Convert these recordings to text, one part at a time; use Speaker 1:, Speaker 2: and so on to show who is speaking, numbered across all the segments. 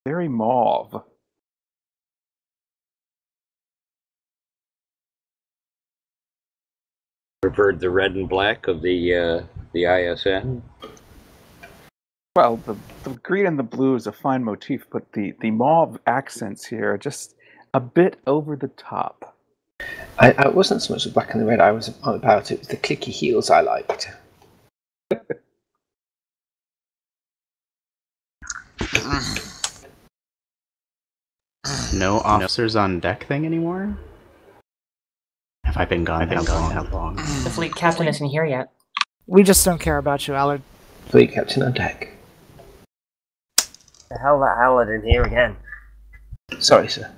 Speaker 1: Very mauve.
Speaker 2: Preferred the red and black of the ISN.
Speaker 1: Well, the green and the blue is a fine motif, but the mauve accents here are just a bit over the top.
Speaker 3: I wasn't so much the black and the red. I was about it was the clicky heels I liked.
Speaker 4: No officers on deck thing anymore? Have I been gone that long?
Speaker 5: The fleet captain isn't here yet.
Speaker 6: We just don't care about you, Allard.
Speaker 3: Fleet captain on deck.
Speaker 7: The hell that Allard in here again.
Speaker 3: Sorry, sir.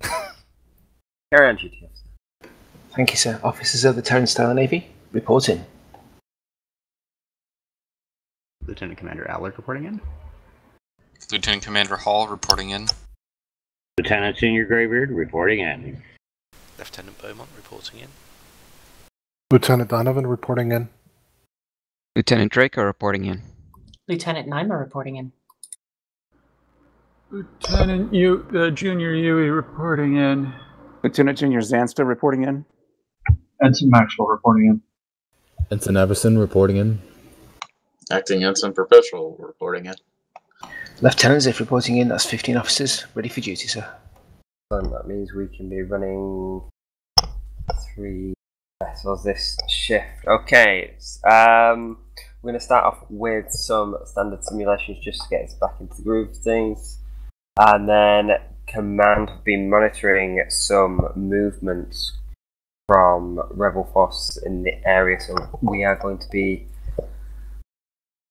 Speaker 7: Carry on, duty officer.
Speaker 3: Thank you, sir. Officers of the Turnstile Navy, report in.
Speaker 4: Lieutenant Commander Allard reporting in.
Speaker 8: Lieutenant Commander Hall reporting in.
Speaker 2: Lieutenant Senior Graybeard reporting in.
Speaker 9: Lieutenant Beaumont reporting in.
Speaker 10: Lieutenant Donovan reporting in.
Speaker 11: Lieutenant Draco reporting in.
Speaker 5: Lieutenant Nyma reporting in.
Speaker 12: Lieutenant Junior Yui reporting in.
Speaker 1: Lieutenant Junior Zansta reporting in.
Speaker 13: Ensign Maxwell reporting in.
Speaker 14: Ensign Everson reporting in.
Speaker 15: Acting Ensign Perpetual reporting in.
Speaker 3: Lieutenant Ziff reporting in. That's 15 officers ready for duty, sir.
Speaker 7: That means we can be running 3 vessels this shift. Okay, we're going to start off with some standard simulations just to get us back into the groove of things. And then Command have been monitoring some movements from Rebel Force in the area, so we are going to be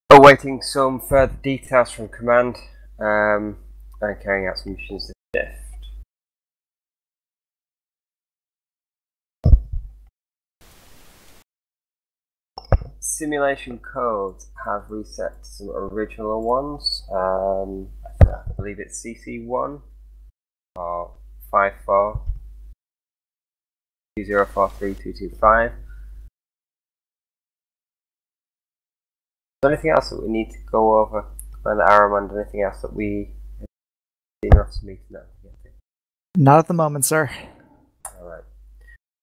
Speaker 7: awaiting some further details from Command and carrying out some missions this shift. Simulation codes have reset to some original ones. I believe it's CC1 or 54 2043225. Is there anything else that we need to go over? And Aramond, anything else that we enough to meet now?
Speaker 6: Not at the moment, sir.
Speaker 7: Alright.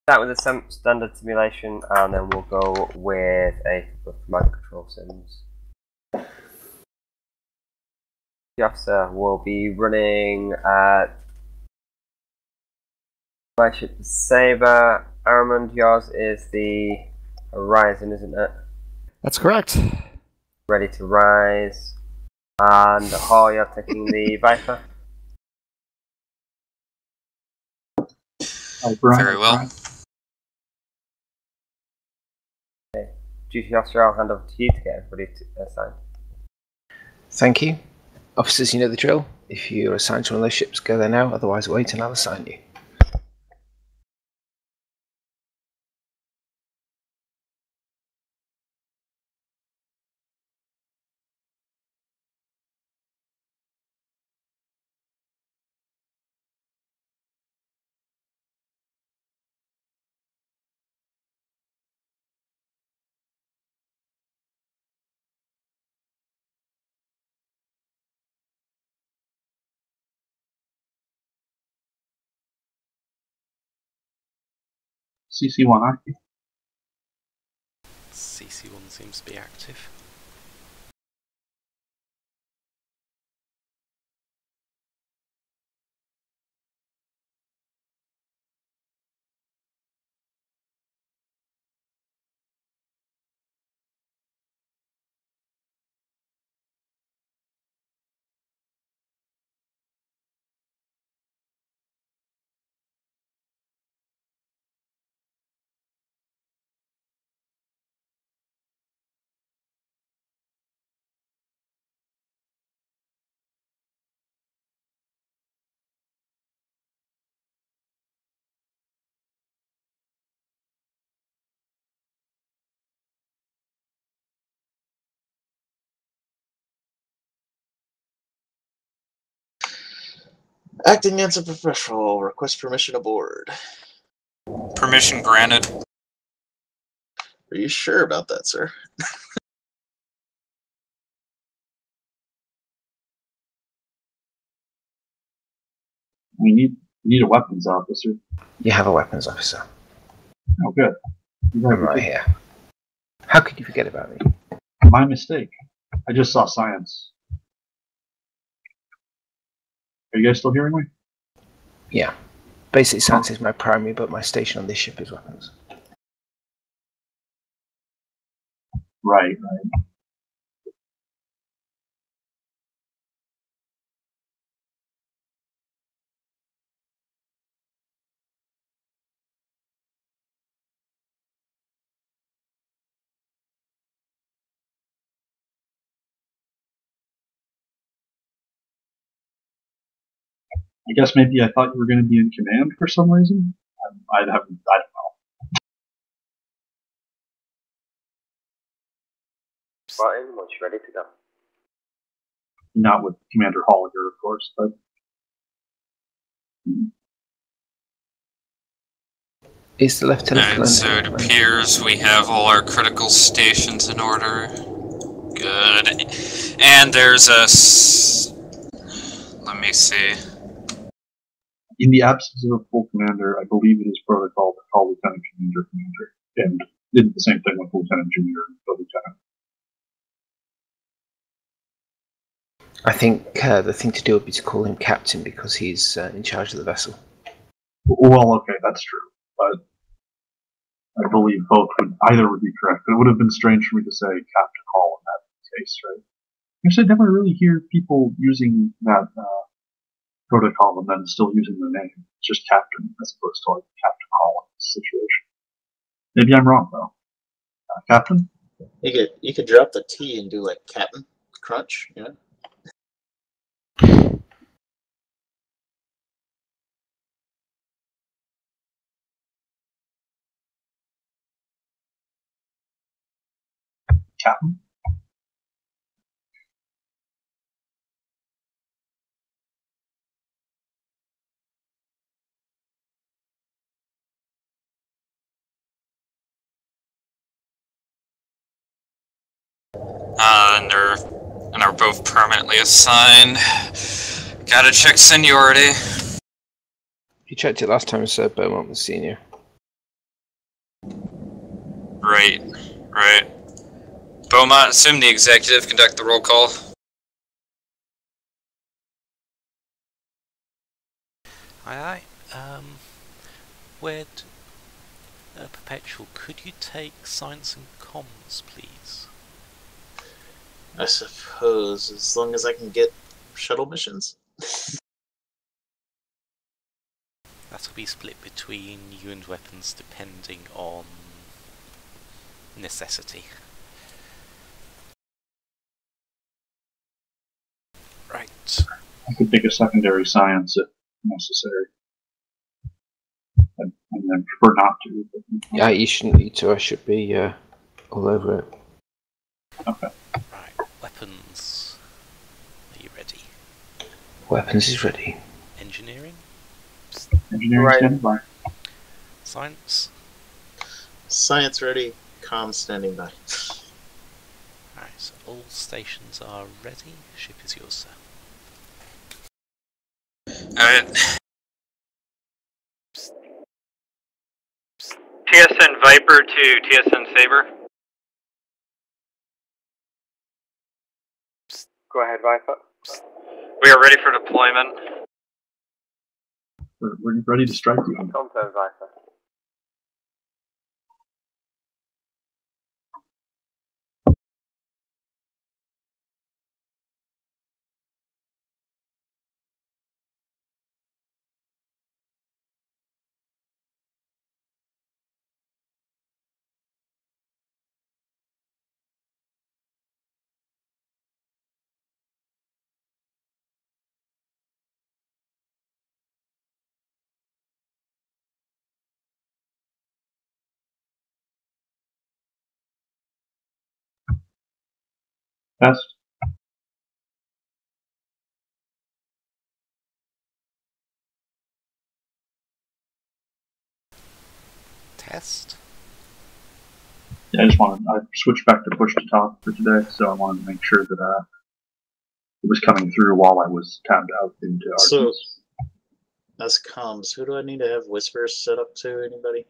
Speaker 7: Start with the standard simulation, and then we'll go with a couple of command control sims. The officer will be running my ship, the Sabre. Aramond, yours is the Horizon, isn't it?
Speaker 6: That's correct.
Speaker 7: Ready to rise. And Hall, you're taking the Viper.
Speaker 8: Very well.
Speaker 7: Okay. Duty officer, I'll hand over to you to get everybody assigned.
Speaker 3: Thank you. Officers, you know the drill. If you're assigned to one of those ships, go there now. Otherwise, wait and I'll assign you.
Speaker 13: CC1 active.
Speaker 9: CC1 seems to be active.
Speaker 15: Acting Ensign Professional, request permission aboard.
Speaker 8: Permission granted.
Speaker 15: Are you sure about that, sir?
Speaker 13: We need a weapons officer.
Speaker 3: You have a weapons officer.
Speaker 13: Oh, good.
Speaker 3: I'm right here. How could you forget about me?
Speaker 13: My mistake. I just saw science. Are you guys still hearing me?
Speaker 3: Yeah. Basic science is my primary, but my station on this ship is weapons.
Speaker 13: Right. I guess maybe I thought you were going to be in command for some reason. I don't know.
Speaker 7: Right, everyone's ready to go.
Speaker 13: Not with Commander Holliger, of course, but.
Speaker 3: Is the Lieutenant
Speaker 8: Alright, so it appears we have all our critical stations in order. Good. And there's a... let me see.
Speaker 13: In the absence of a full commander, I believe it is protocol to call Lieutenant Commander Commander. And did the same thing with Lieutenant Junior and Lieutenant.
Speaker 3: I think the thing to do would be to call him Captain because he's in charge of the vessel.
Speaker 13: Well, okay, that's true. But I believe both would be correct. But it would have been strange for me to say Captain Hall in that case, right? Because I never really hear people using that protocol and then still using the name. It's just Captain as opposed to like Captain Hall in this situation. Maybe I'm wrong though. Captain?
Speaker 15: You could drop the T and do like Captain Crunch, you know?
Speaker 13: Captain?
Speaker 8: And are both permanently assigned. Gotta check seniority.
Speaker 3: You checked it last time, Sir Beaumont was senior.
Speaker 8: Right. Beaumont, assume the executive conduct the roll call.
Speaker 9: Aye. Wed Perpetual, could you take science and comms, please?
Speaker 15: I suppose, as long as I can get shuttle missions.
Speaker 9: That'll be split between you and weapons depending on necessity. Right.
Speaker 13: I could take a secondary science if necessary. And then prefer not to. But,
Speaker 3: Yeah, you shouldn't need to. I should be all over it.
Speaker 13: Okay.
Speaker 9: Right. Weapons. Are you ready?
Speaker 3: Weapons is ready.
Speaker 9: Engineering?
Speaker 13: Engineering
Speaker 7: Right.
Speaker 13: standing by.
Speaker 9: Science?
Speaker 15: Science ready, comm standing by.
Speaker 9: Alright, so all stations are ready. Ship is yours, sir.
Speaker 8: Alright. TSN Viper to TSN Saber.
Speaker 7: Go ahead, Viper.
Speaker 8: We are ready for deployment.
Speaker 13: We're ready to strike you.
Speaker 7: Confirm, Viper.
Speaker 13: Test.
Speaker 9: Test?
Speaker 13: Yeah, I switched back to push to talk for today, so I wanted to make sure that it was coming through while I was tabbed out into
Speaker 15: So,
Speaker 13: Argents.
Speaker 15: That's comms. Who do I need to have whispers set up to? Anybody?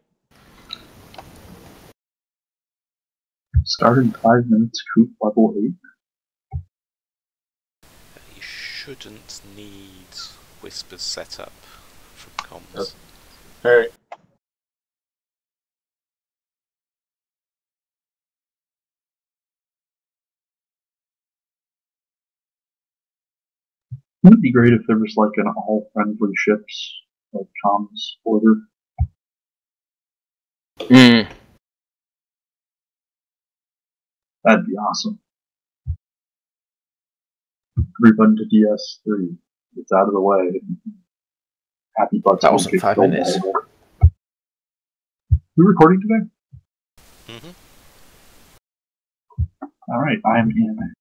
Speaker 13: Start in 5 minutes, coop level 8.
Speaker 9: You shouldn't need whispers set up from comms.
Speaker 15: Alright.
Speaker 13: It would be great if there was like an all friendly ships, like comms order. That'd be awesome. Everybody to DS3. It's out of the way. Happy bugs.
Speaker 3: That wasn't 5 minutes.
Speaker 13: We recording today?
Speaker 9: Mm-hmm.
Speaker 13: Alright, I am in.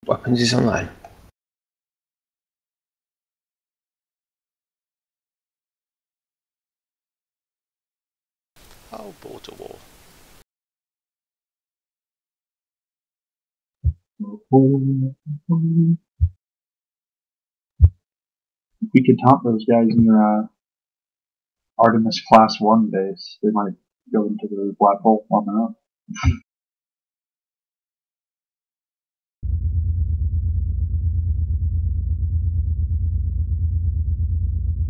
Speaker 3: Weapons is online.
Speaker 9: Oh, border war.
Speaker 13: If we could taunt those guys near Artemis Class 1 base, they might go into the black hole on their own.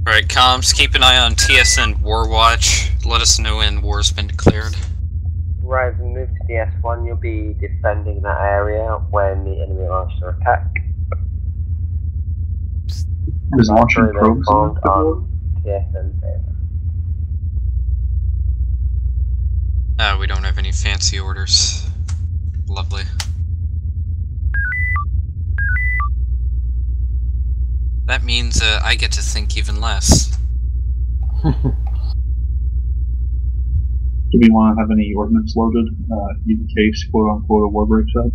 Speaker 8: Alright, comms, keep an eye on TSN War Watch. Let us know when war's been declared.
Speaker 7: Right, as we move to DS1, you'll be defending that area when the enemy launches an attack.
Speaker 13: Is launching probes
Speaker 7: on TSN favor.
Speaker 8: We don't have any fancy orders. Lovely. That means I get to think even less.
Speaker 13: Do we want to have any ordnance loaded in case, quote unquote, a war breaks out?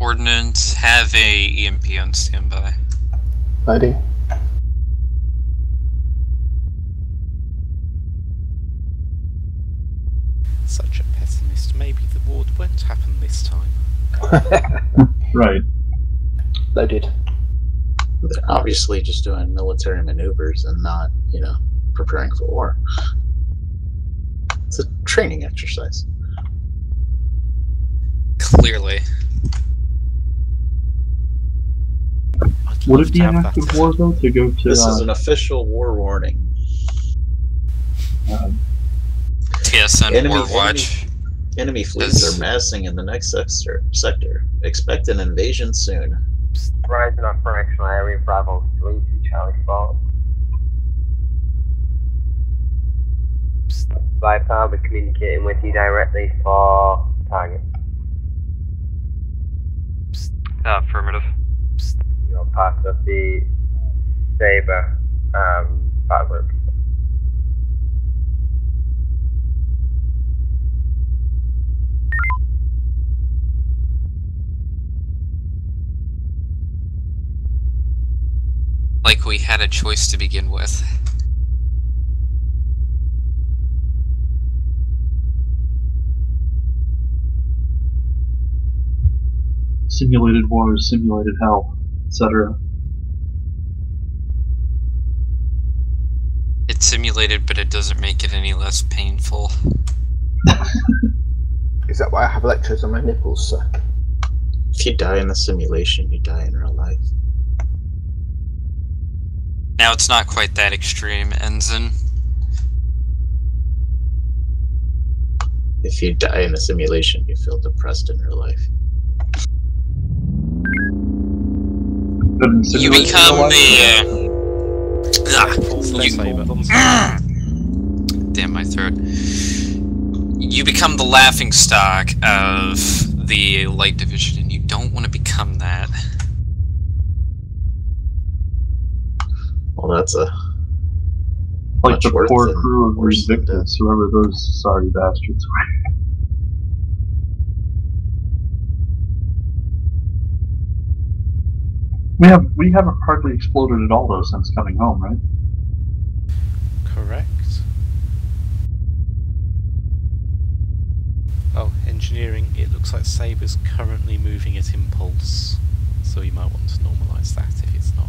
Speaker 8: Ordnance, have a EMP on standby.
Speaker 3: Ready.
Speaker 9: Such a pessimist. Maybe the war won't happen this time.
Speaker 13: Right.
Speaker 3: Loaded.
Speaker 15: They're obviously just doing military maneuvers and not, you know, preparing for war. It's a training exercise.
Speaker 8: Clearly.
Speaker 13: Would it be an active war, though, to go to...
Speaker 15: This is an official war warning.
Speaker 8: TSN War Watch.
Speaker 15: Enemy fleets are massing in the next sector. Expect an invasion soon.
Speaker 7: Rising operational area Bravo 3 to Charlie 4. Viper, I'll be communicating with you directly for target.
Speaker 16: Affirmative.
Speaker 7: You're part of the Saber battle group.
Speaker 8: Like we had a choice to begin with.
Speaker 13: Simulated wars, simulated hell, etc.
Speaker 8: It's simulated, but it doesn't make it any less painful.
Speaker 3: Is that why I have electrodes on my nipples, sir?
Speaker 15: If you die in the simulation, you die in real life.
Speaker 8: Now it's not quite that extreme, Ensign.
Speaker 15: If you die in the simulation, you feel depressed in real life.
Speaker 8: You become the damn my throat. You become the laughing stock of the Light Division, and you don't want to become that.
Speaker 15: Well, that's a
Speaker 13: like the poor crew of Invictus, whoever those sorry bastards were. We haven't hardly exploded at all though since coming home, right?
Speaker 9: Correct. Oh, engineering. It looks like Saber's currently moving at impulse, so you might want to normalise that if it's not.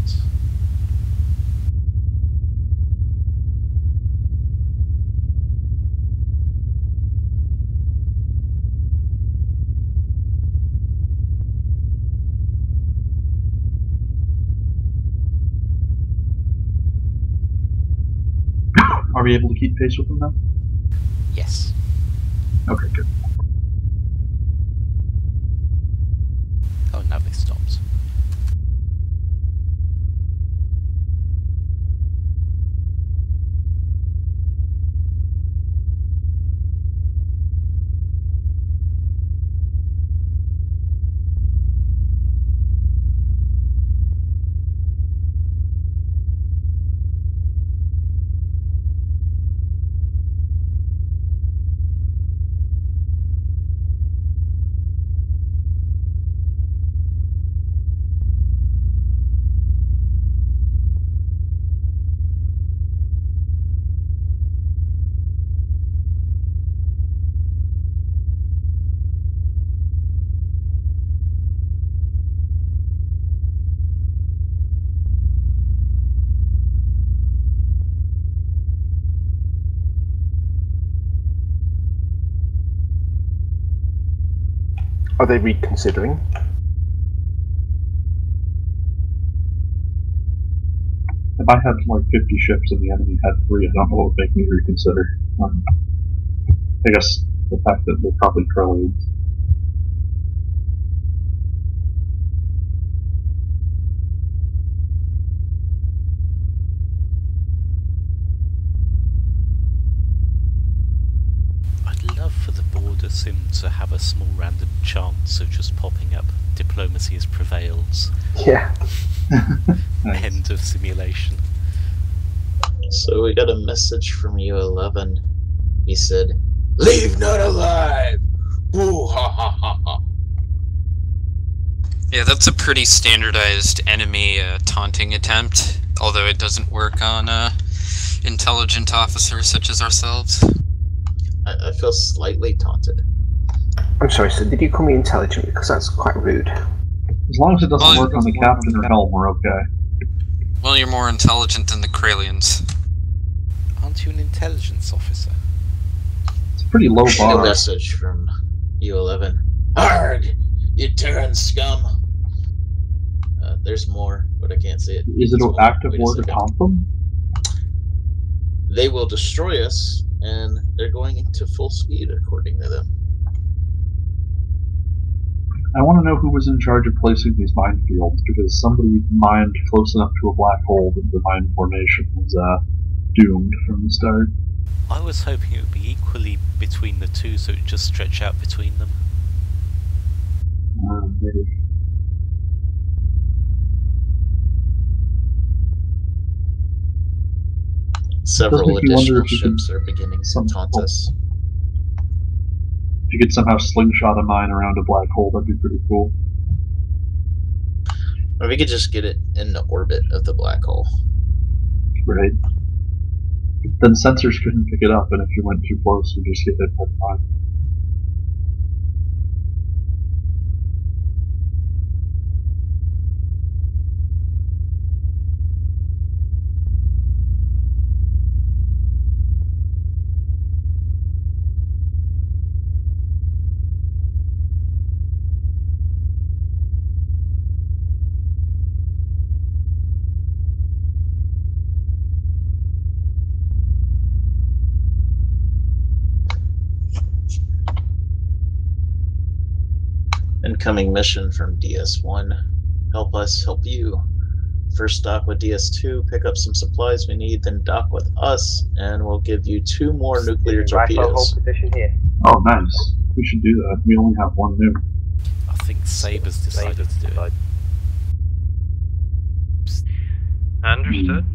Speaker 13: Are we able to keep pace with them now?
Speaker 9: Yes.
Speaker 13: Okay, good.
Speaker 9: Oh, now they stopped.
Speaker 3: Are they reconsidering?
Speaker 13: If I had like 50 ships and the enemy had 3, I don't know what would make me reconsider. I guess the fact that they're probably trolling.
Speaker 9: I'd love for the border sim to have a small random chance of just popping up "Diplomacy has prevailed."
Speaker 3: Yeah.
Speaker 9: End of simulation.
Speaker 15: So we got a message from U11. He said, "Leave none alive!" Woo ha ha ha ha.
Speaker 8: Yeah, that's a pretty standardized enemy taunting attempt, although it doesn't work on intelligent officers such as ourselves.
Speaker 15: I feel slightly taunted.
Speaker 3: I'm sorry, sir, did you call me intelligent? Because that's quite rude.
Speaker 13: As long as it doesn't work on the captain or helm, we're okay.
Speaker 8: Well, you're more intelligent than the Kralians.
Speaker 9: Aren't you an intelligence officer?
Speaker 13: It's a pretty low
Speaker 15: A
Speaker 13: bar.
Speaker 15: message from U11. Arg! You Terran scum! There's more, but I can't see it.
Speaker 13: Is it an active war to taunt them?
Speaker 15: They will destroy us, and they're going into full speed, according to them.
Speaker 13: I want to know who was in charge of placing these minefields, because somebody mined close enough to a black hole that the mine formation was doomed from the start.
Speaker 9: I was hoping it would be equally between the two, so it would just stretch out between them.
Speaker 13: Maybe.
Speaker 15: Several additional ships are beginning to taunt us.
Speaker 13: If you could somehow slingshot a mine around a black hole, that'd be pretty cool.
Speaker 15: Or we could just get it in the orbit of the black hole.
Speaker 13: Right. Then sensors couldn't pick it up, and if you went too close, you'd just get hit by the mine.
Speaker 15: Incoming mission from DS1. Help us help you. First dock with DS2, pick up some supplies we need, then dock with us, and we'll give you 2 more nuclear torpedoes.
Speaker 7: Position here.
Speaker 13: Oh, nice. We should do that. We only have 1 nuke.
Speaker 9: I think Saber's decided to do it.
Speaker 16: Understood.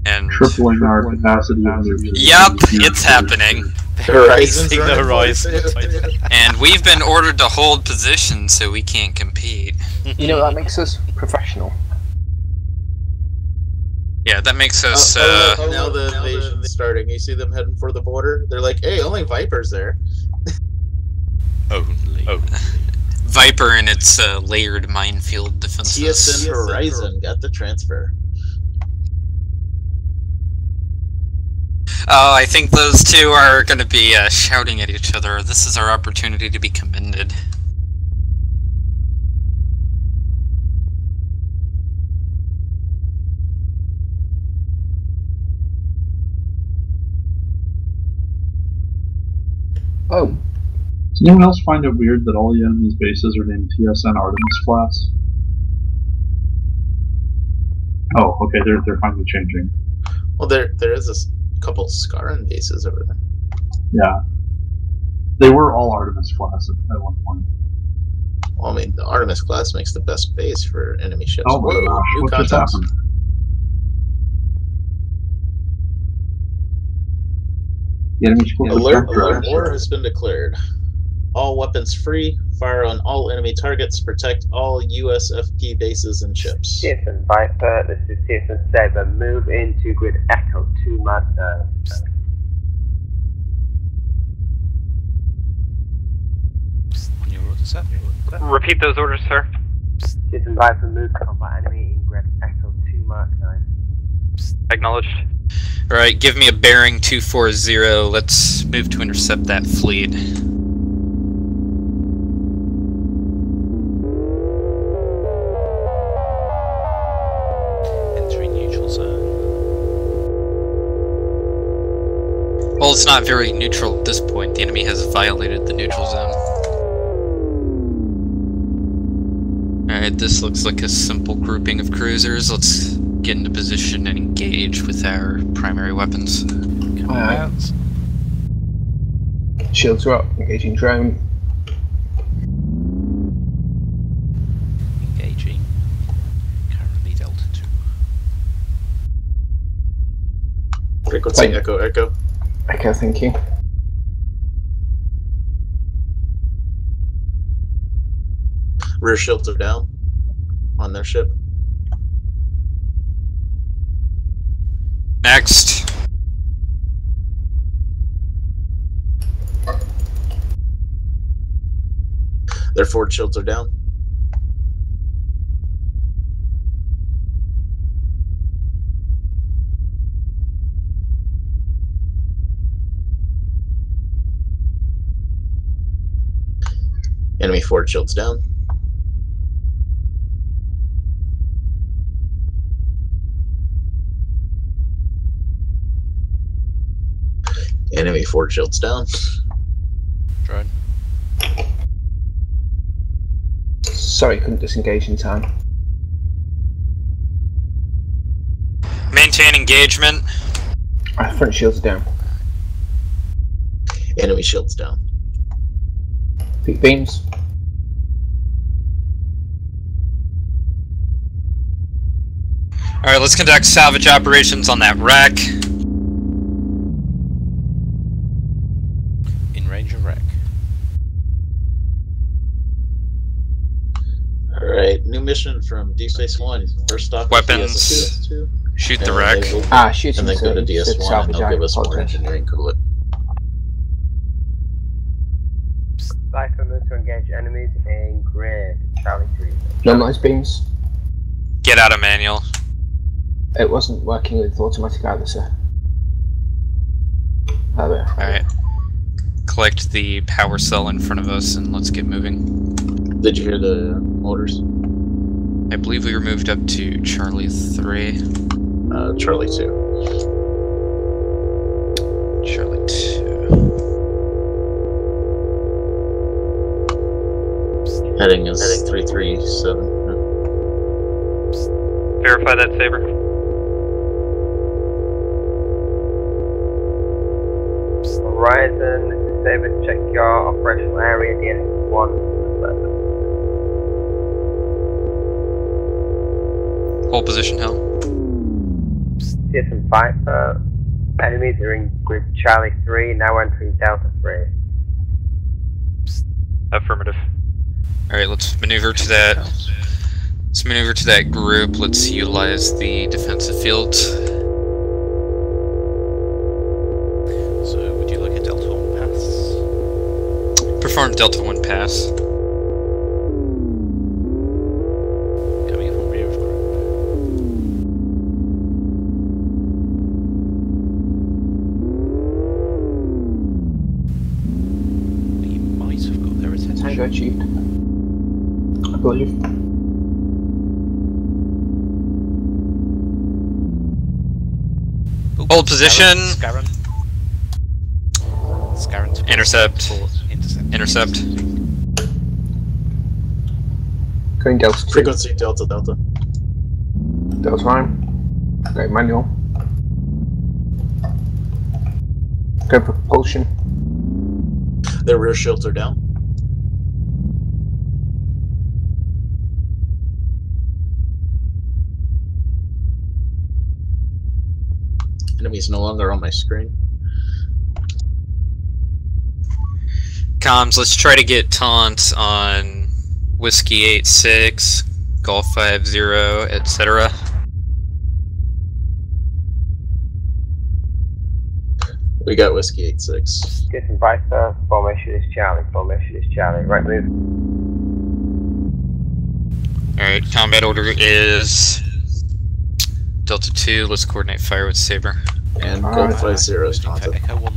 Speaker 8: And
Speaker 13: tripling our capacity of nukes.
Speaker 8: Yep, it's happening.
Speaker 9: Horizon's the horizon.
Speaker 8: And we've been ordered to hold position, so we can't compete.
Speaker 3: You know, that makes us professional.
Speaker 8: Yeah, that makes us,
Speaker 15: now the invasion's starting. You see them heading for the border? They're like, hey, only Viper's there.
Speaker 9: Only.
Speaker 8: Viper and its layered minefield defenses.
Speaker 15: TSN Horizon got the transfer.
Speaker 8: Oh, I think those two are going to be shouting at each other. This is our opportunity to be commended.
Speaker 3: Oh.
Speaker 13: Does anyone else find it weird that all the enemy's bases are named TSN Artemis class? Oh, okay, they're finally changing.
Speaker 15: Well, there is a couple Scarran bases over there.
Speaker 13: Yeah. They were all Artemis class at one point.
Speaker 15: Well, I mean, the Artemis class makes the best base for enemy ships.
Speaker 13: Oh my gosh,
Speaker 15: new
Speaker 13: what just
Speaker 15: contacts.
Speaker 13: happened? The enemy ship
Speaker 15: Alert war has been declared. All weapons free. Fire on all enemy targets. Protect all USFP bases and ships.
Speaker 7: TSN Viper, this is TSN Saber. Move into grid Echo 2 Mark 9.
Speaker 9: On your order, sir.
Speaker 16: Repeat those orders, sir.
Speaker 7: TSN Viper, move combat enemy in grid Echo 2 Mark 9.
Speaker 16: Acknowledged.
Speaker 8: Alright, give me a bearing 240. Let's move to intercept that fleet.
Speaker 9: Entering neutral zone.
Speaker 8: Well, it's not very neutral at this point. The enemy has violated the neutral zone. Alright, this looks like a simple grouping of cruisers. Let's get into position and engage with our primary weapons.
Speaker 3: Shields are up. Engaging drone.
Speaker 9: Engaging. Currently Delta 2.
Speaker 15: Frequency Echo Echo.
Speaker 3: Echo, thank you.
Speaker 15: Rear shields are down on their ship.
Speaker 8: Next.
Speaker 15: Their forward shields are down. Enemy forward shields down. Enemy forward shields down.
Speaker 9: Drone.
Speaker 3: Sorry, couldn't disengage in time.
Speaker 8: Maintain engagement.
Speaker 3: Front shields are down.
Speaker 15: Enemy shields down.
Speaker 3: Peak beams.
Speaker 8: Alright, let's conduct salvage operations on that wreck.
Speaker 9: In range of wreck.
Speaker 15: Alright, new mission from D Space 1. First stop
Speaker 8: Weapons.
Speaker 15: DS2.
Speaker 8: Shoot the wreck.
Speaker 3: Shooting.
Speaker 15: And then go to DS1 and they'll give us more engineering coolant.
Speaker 7: Viper, move to engage enemies in grid Charlie 3.
Speaker 3: Normalized beams.
Speaker 8: Get out of manual.
Speaker 3: It wasn't working with automatic either, sir. Oh, there.
Speaker 8: Alright. Collect the power cell in front of us and let's get moving.
Speaker 15: Did you hear the orders?
Speaker 8: I believe we were moved up to Charlie 3.
Speaker 15: Charlie 2.
Speaker 8: Charlie 2.
Speaker 15: Heading is 337.
Speaker 16: Verify that, Saber.
Speaker 7: Horizon, this is Saber, check your operational area, DS1.
Speaker 8: Hold position, Hill.
Speaker 7: TSN Viper, enemies are in grid Charlie 3, now entering Delta 3.
Speaker 16: Affirmative.
Speaker 8: Alright, let's maneuver to that. Let's maneuver to that group. Let's utilize the defensive fields.
Speaker 9: So, would you like a Delta 1 pass?
Speaker 8: Perform Delta 1 pass.
Speaker 9: Coming in from rear of group. We might have got their attention.
Speaker 3: Tango achieved. I believe.
Speaker 8: Hold position.
Speaker 9: Scarron. Scarron to
Speaker 8: Intercept.
Speaker 9: Intercept.
Speaker 3: Going Delta 2.
Speaker 15: Frequency Delta Delta.
Speaker 3: Delta 9. Go manual. Go for propulsion.
Speaker 15: Their rear shields are down. Enemies no longer on my screen.
Speaker 8: Comms, let's try to get taunts on Whiskey 86, Golf 50, etc.
Speaker 15: We got Whiskey 86.
Speaker 7: Get some Viper. Formation is Charlie. Formation is Charlie. Right move.
Speaker 8: Alright, combat order is Delta 2, let's coordinate fire with Saber.
Speaker 15: And Golf 50 is taunted.
Speaker 9: Echo 1-4.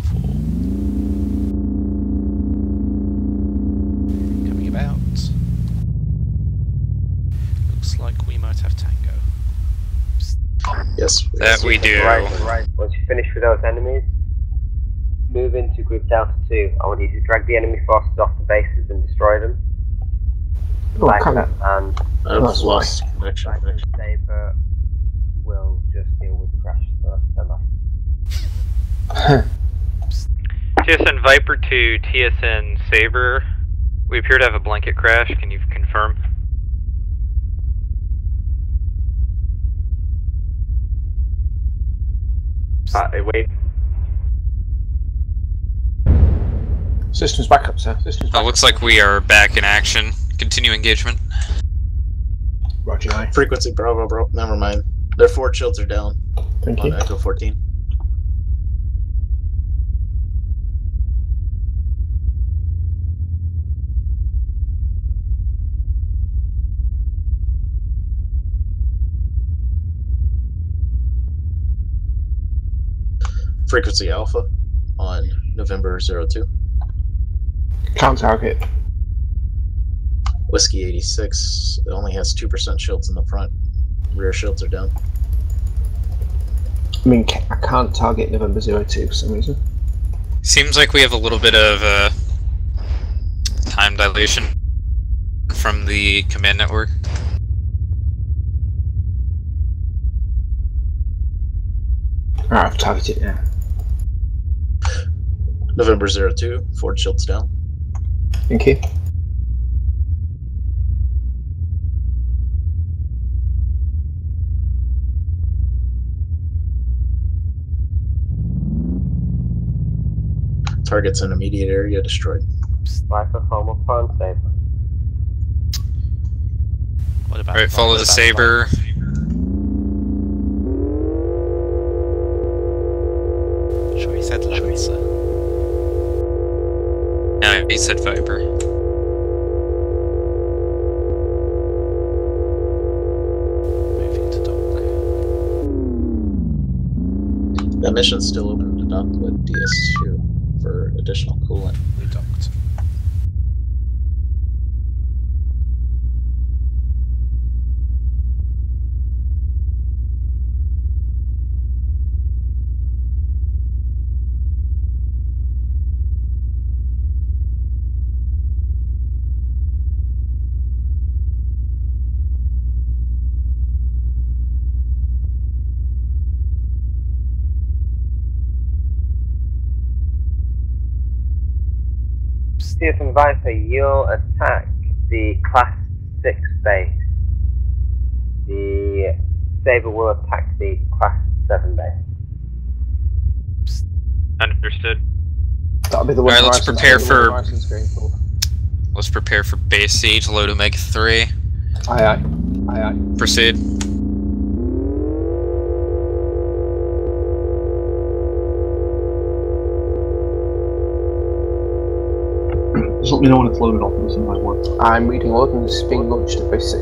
Speaker 9: Coming about. Looks like we might have Tango.
Speaker 15: Yes.
Speaker 8: That we do.
Speaker 7: Right. Once you finish with those enemies, move into Group Delta 2. I want you to drag the enemy forces off the bases and destroy them.
Speaker 3: Oh, come on.
Speaker 7: And
Speaker 15: I've lost connection.
Speaker 7: Saber will just deal with the crash. So stand by.
Speaker 16: TSN Viper to TSN Saber. We appear to have a blanket crash. Can you confirm? Wait.
Speaker 3: Systems back up, sir. Systems back
Speaker 8: Looks like we are back in action. Continue engagement.
Speaker 3: Roger. Aye.
Speaker 15: Frequency Bravo, bro. Never mind. Their forward shields are down.
Speaker 3: Thank
Speaker 15: on
Speaker 3: you.
Speaker 15: Echo 14. Frequency Alpha on November 02.
Speaker 3: Can't target.
Speaker 15: Whiskey 86. It only has 2% shields in the front. Rear shields are down.
Speaker 3: I mean, I can't target November 02 for some reason.
Speaker 8: Seems like we have a little bit of time dilation from the command network.
Speaker 3: Alright, I've targeted now.
Speaker 15: November 02. Forward shields down.
Speaker 3: Thank you.
Speaker 15: Targets in immediate area destroyed.
Speaker 7: Viper, form up on Saber.
Speaker 9: What about?
Speaker 8: Alright, follow the Saber.
Speaker 9: Sure, he said Lancer.
Speaker 8: No, he said Viper.
Speaker 9: Moving to dock.
Speaker 15: That mission's still open to dock with DS2 for additional coolant.
Speaker 9: We docked.
Speaker 7: TSN Viper, you'll attack the Class 6 base. The Saber will attack the Class 7 base.
Speaker 16: Understood.
Speaker 3: That'll be the one.
Speaker 8: Alright, let's prepare for.
Speaker 3: Horizon's going for.
Speaker 8: Let's prepare for base siege. Load Omega 3.
Speaker 3: Aye, aye. Aye, aye.
Speaker 8: Proceed.
Speaker 13: Just let me know when it's loaded, I'll put this in my work.
Speaker 3: I'm reading ordnance being launched at base 6.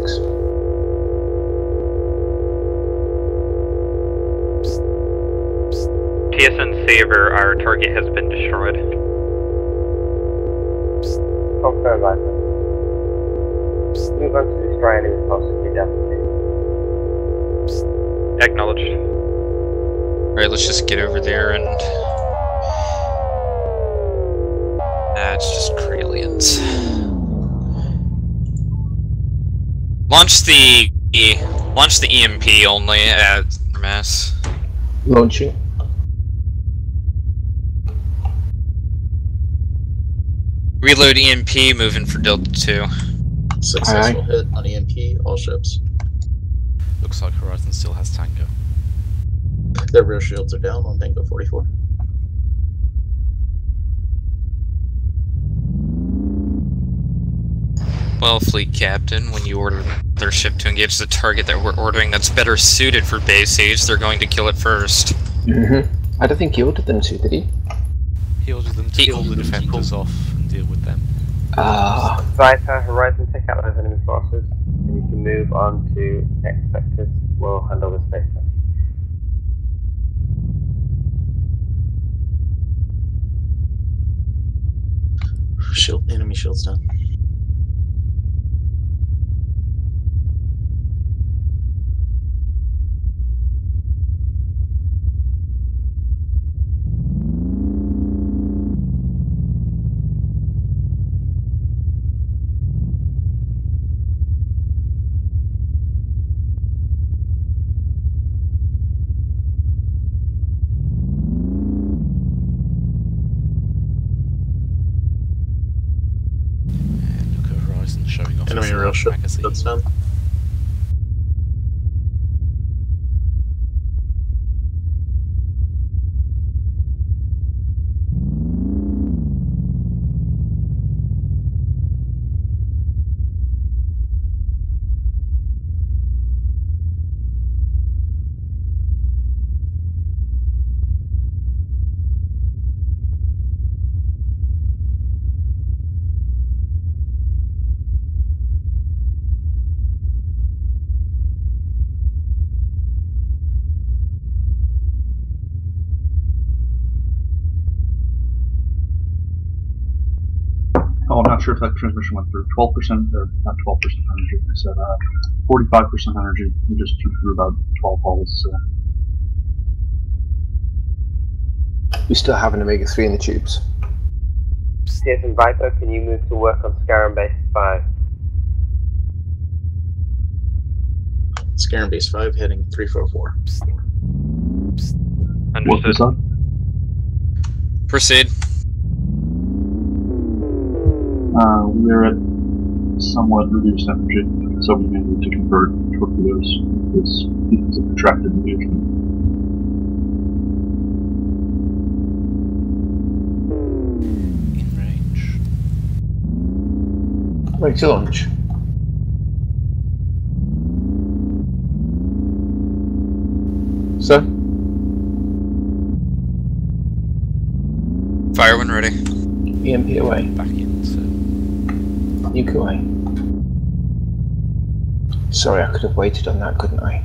Speaker 16: TSN Saber, our target has been destroyed.
Speaker 7: Confirm, Viper. Move on to destroy enemy possibly deputy.
Speaker 16: Acknowledged.
Speaker 8: Alright, let's just get over there and... it's just Kralians. Launch the EMP only at mass.
Speaker 3: Launching.
Speaker 8: Reload EMP, moving for Delta 2.
Speaker 15: Successful hit on EMP, all ships.
Speaker 9: Looks like Horizon still has Tango.
Speaker 15: Their rear shields are down on Tango 44.
Speaker 8: Well, Fleet Captain, when you order their ship to engage the target that we're ordering that's better suited for base siege, they're going to kill it first.
Speaker 3: I don't think he ordered them to, did he?
Speaker 9: He ordered them to pull the defenders off and deal with them.
Speaker 7: Viper, Horizon, take out those enemy forces, and you can move on to next sectors. We'll handle this later.
Speaker 15: Enemy shields down.
Speaker 9: Showing off
Speaker 15: enemy real ship. That's done.
Speaker 13: Oh, I'm not sure if that transmission went through. 12%, or not 12% energy, I said 45% energy. We just threw about 12 holes.
Speaker 3: We still have an Omega-3 in the tubes.
Speaker 7: TSN Viper, can you move to work on Scarab Base 5?
Speaker 15: Scarab Base 5 heading 344.
Speaker 16: Understood.
Speaker 8: Proceed.
Speaker 13: We're at somewhat reduced energy, so we may need to convert torpedoes because of protracted engagement.
Speaker 9: In range.
Speaker 3: Ready to launch. Sir?
Speaker 8: Fire when ready.
Speaker 3: EMP away.
Speaker 9: Back in, sir.
Speaker 3: Nuke away. Sorry, I could have waited on that, couldn't I?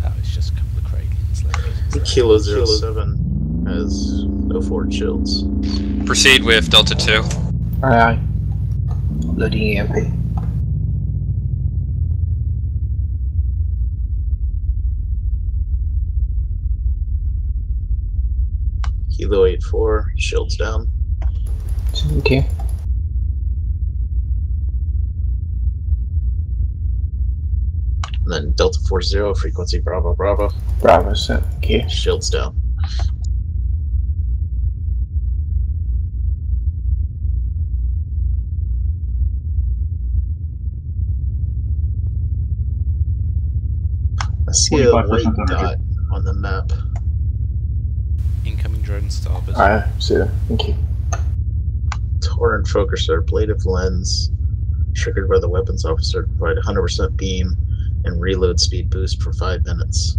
Speaker 9: Oh, it's just a couple of Kralians.
Speaker 15: Kilo 07 has no forward shields.
Speaker 8: Proceed with Delta 2.
Speaker 3: Aye aye. Loading EMP.
Speaker 15: Kilo 84, shields down.
Speaker 3: Thank you.
Speaker 15: And then Delta 40, frequency Bravo Bravo.
Speaker 3: Bravo, sir. Thank you.
Speaker 15: Shields down. I see a white dot on the map.
Speaker 9: Incoming drone starboard.
Speaker 3: Aye, sir. Thank you.
Speaker 15: Torrent focuser, blade of lens, triggered by the weapons officer to provide 100% beam and reload speed boost for 5 minutes.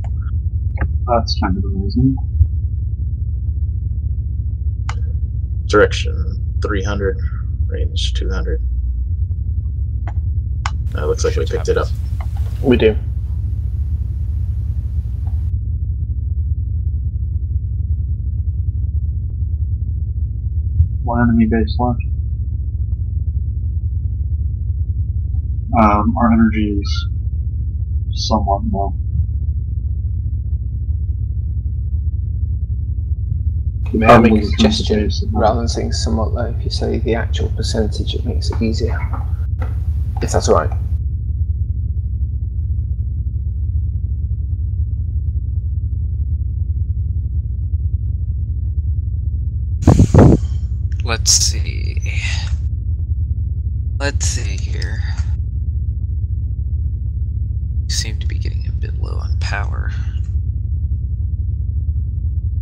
Speaker 13: That's kind of amazing.
Speaker 15: Direction 300, range 200. Looks like we picked it up.
Speaker 3: We do.
Speaker 13: One enemy base left. Our energy is somewhat low.
Speaker 3: May I make a suggestion? Rather than saying somewhat low, if you say the actual percentage, it makes it easier. If that's alright.
Speaker 8: Let's see. Let's see here. You seem to be getting a bit low on power.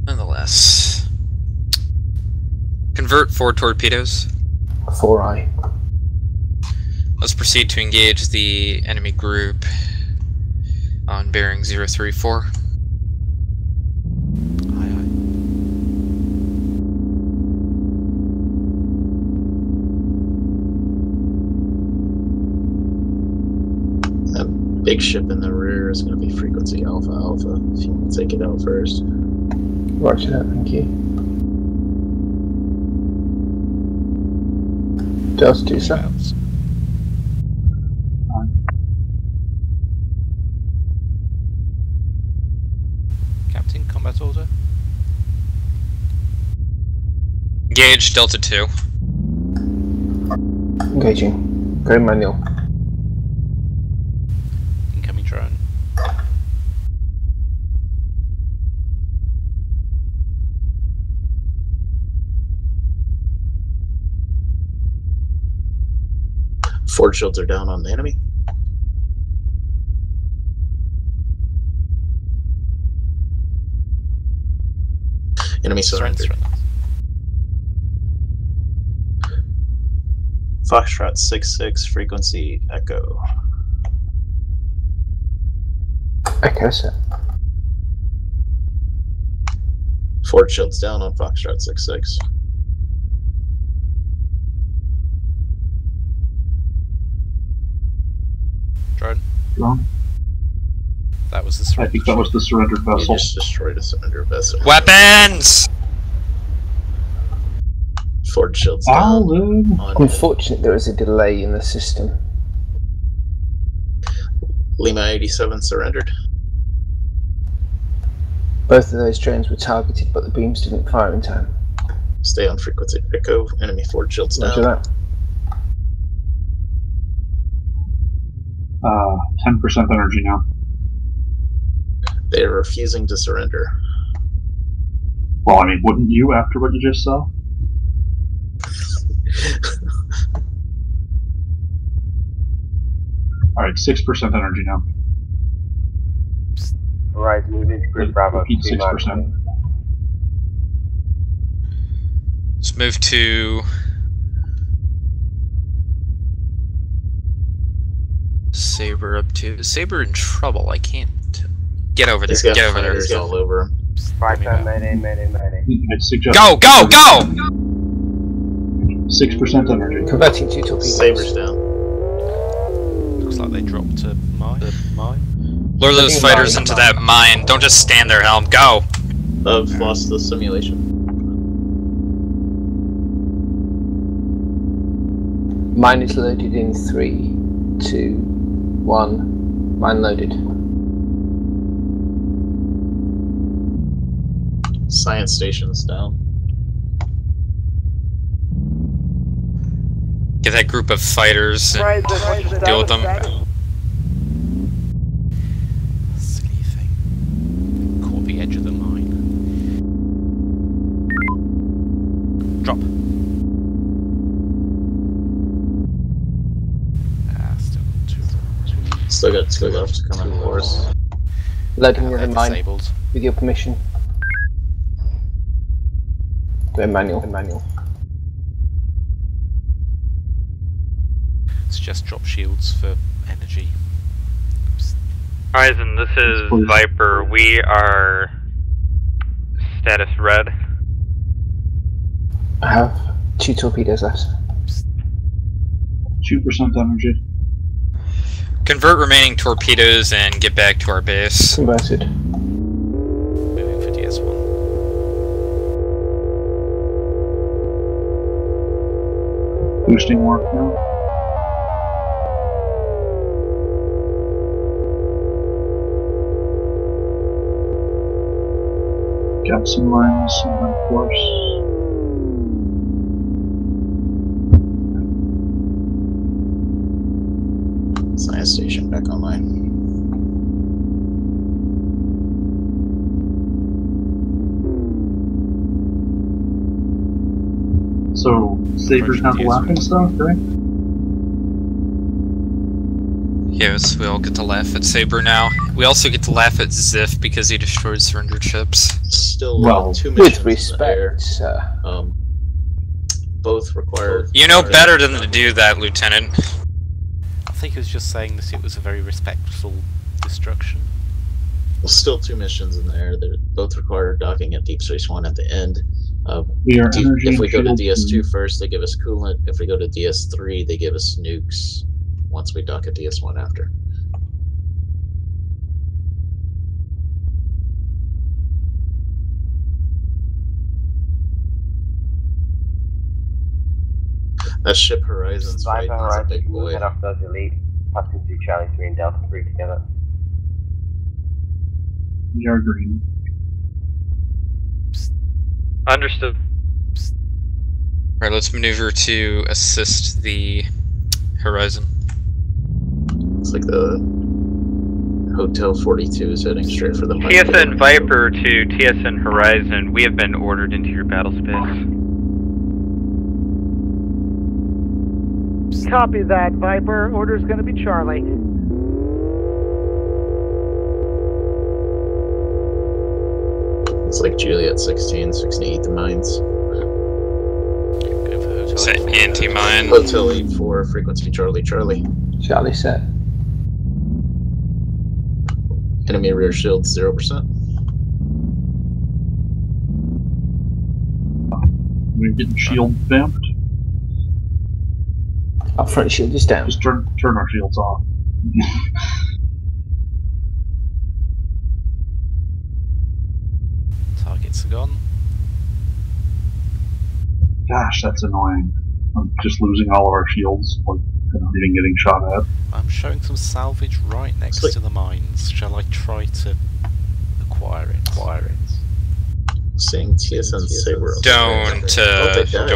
Speaker 8: Nonetheless. Convert 4 torpedoes.
Speaker 3: 4i.
Speaker 8: Let's proceed to engage the enemy group on bearing 034.
Speaker 15: Big ship in the rear is going to be frequency Alpha Alpha, if you want to take it out first.
Speaker 3: Roger that, thank you. Just 2 seconds.
Speaker 9: Captain, combat order.
Speaker 8: Engage Delta 2.
Speaker 3: Engaging. Go manual.
Speaker 9: Incoming drone.
Speaker 15: Forward shields are down on the enemy. Enemy surrendered. Foxtrot 6-6, frequency Echo.
Speaker 3: Echo, sir.
Speaker 15: Forward shields down on Foxtrot 6-6.
Speaker 9: Drone.
Speaker 13: Drone.
Speaker 9: That was the surrender.
Speaker 13: I think that was the surrendered vessel.
Speaker 15: You just destroyed a surrender vessel.
Speaker 8: Weapons!
Speaker 15: Forward shields down.
Speaker 3: Unfortunately, there is a delay in the system.
Speaker 15: Lima 87 surrendered.
Speaker 3: Both of those drones were targeted, but the beams didn't fire in time.
Speaker 15: Stay on frequency Echo. Enemy forward shields down.
Speaker 3: Roger that.
Speaker 13: 10% energy now.
Speaker 15: They are refusing to surrender.
Speaker 13: Well, I mean, wouldn't you after what you just saw? Alright, 6% energy now.
Speaker 7: Alright, moving to group Bravo.
Speaker 13: 6%.
Speaker 8: Let's move to Saber up to Saber in trouble. I can't get over there. Get over there.
Speaker 15: All over him.
Speaker 7: Right time, mayday.
Speaker 8: Go!
Speaker 13: 6% energy.
Speaker 3: Converting 2 torpedoes.
Speaker 15: Sabers down.
Speaker 9: Looks like they dropped a mine.
Speaker 8: Lure those fighters into that mine. Don't just stand there, Helm. Go!
Speaker 15: I've lost the simulation.
Speaker 3: Mine is loaded in 3, 2, 1. Mine loaded.
Speaker 15: Science station's down.
Speaker 8: Get that group of fighters and deal with them.
Speaker 9: Silly thing. Caught the edge of the mine. Drop.
Speaker 15: Still got 2 left coming for us.
Speaker 3: Loading the mine.
Speaker 9: Disabled.
Speaker 3: With your permission. Go manual.
Speaker 9: Suggest drop shields for energy.
Speaker 16: Horizon, this is Viper. We are status red.
Speaker 3: I have 2 torpedoes left.
Speaker 13: 2% energy.
Speaker 8: Convert remaining torpedoes and get back to our base.
Speaker 3: Converted.
Speaker 9: Moving for DS1.
Speaker 13: Boosting work now. Captain lines on course.
Speaker 15: Science station back online.
Speaker 13: So, Saber's not the laughing stuff, right?
Speaker 8: Yes, we all get to laugh at Saber now. We also get to laugh at Ziff because he destroyed surrendered ships.
Speaker 15: Still,
Speaker 3: Well,
Speaker 15: 2
Speaker 3: with
Speaker 15: missions in the
Speaker 3: respect,
Speaker 15: air.
Speaker 3: sir.
Speaker 15: Both require.
Speaker 8: You know better than to do that, Lieutenant.
Speaker 9: I think he was just saying that it was a very respectful destruction.
Speaker 15: Well, still 2 missions in there. They both require docking at Deep Space One at the end.
Speaker 13: We are energy
Speaker 15: If we go to
Speaker 13: shield
Speaker 15: DS2 first, they give us coolant. If we go to DS3, they give us nukes. Once we dock at DS1 after. That ship Horizon's fighting is a big boy.
Speaker 7: Head off those elite, passing through Charlie 3 and Delta 3 together.
Speaker 13: We are green.
Speaker 16: Understood.
Speaker 8: Alright, let's maneuver to assist the Horizon.
Speaker 15: It's like the Hotel 42 is heading straight for the
Speaker 16: TSN Viper to TSN Horizon, we have been ordered into your battle space.
Speaker 17: Copy that, Viper. Order's gonna be Charlie.
Speaker 15: It's like Juliet 16, 68 the mines.
Speaker 8: Set anti-mine.
Speaker 15: Hotel 84, frequency Charlie Charlie.
Speaker 3: Charlie set.
Speaker 15: Enemy rear shield 0%.
Speaker 13: We're getting shield vamped.
Speaker 3: Our front shield is down.
Speaker 13: Just turn our shields off.
Speaker 9: Targets are gone.
Speaker 13: Gosh, that's annoying. I'm just losing all of our shields, like, not even getting shot at.
Speaker 9: I'm showing some salvage right next to the mines. Shall I try to acquire it?
Speaker 15: Seeing TSN Saber.
Speaker 8: Don't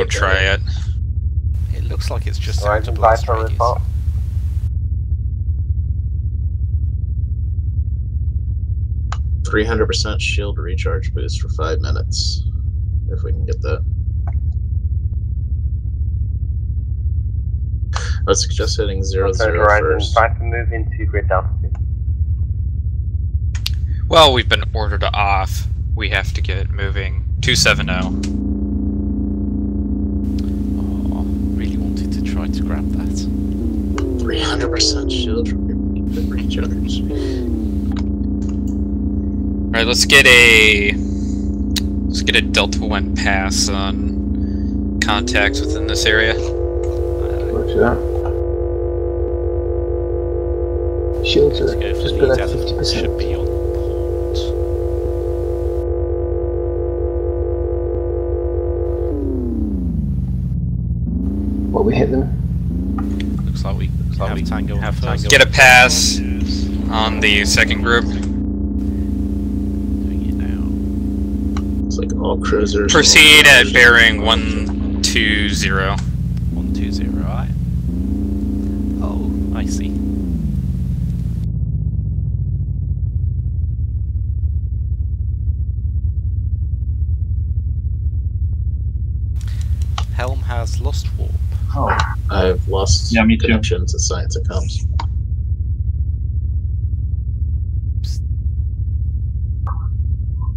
Speaker 8: try it.
Speaker 9: It looks like it's just
Speaker 7: Horizon Viper report.
Speaker 15: %300% shield recharge boost for 5 minutes. If we can get that. I would suggest hitting 0-0 first.
Speaker 7: Viper move into grid altitude.
Speaker 8: Well, we've been ordered off. We have to get moving. 270.
Speaker 9: Oh, really wanted to try to grab that.
Speaker 15: 300% shield recharge.
Speaker 8: Alright, let's get a Delta 1 pass on contacts within this area.
Speaker 3: Roger that. Shields are just below 50%.
Speaker 9: Should be on port.
Speaker 3: What we hit them?
Speaker 9: Looks like we have Tango.
Speaker 8: Let's get a pass on the second group.
Speaker 9: Doing it now.
Speaker 15: It's like all cruisers.
Speaker 8: Proceed at bearing 120.
Speaker 9: 120, right? Oh, I see. Helm has lost warp.
Speaker 13: Oh.
Speaker 15: I've lost connection to science and comms.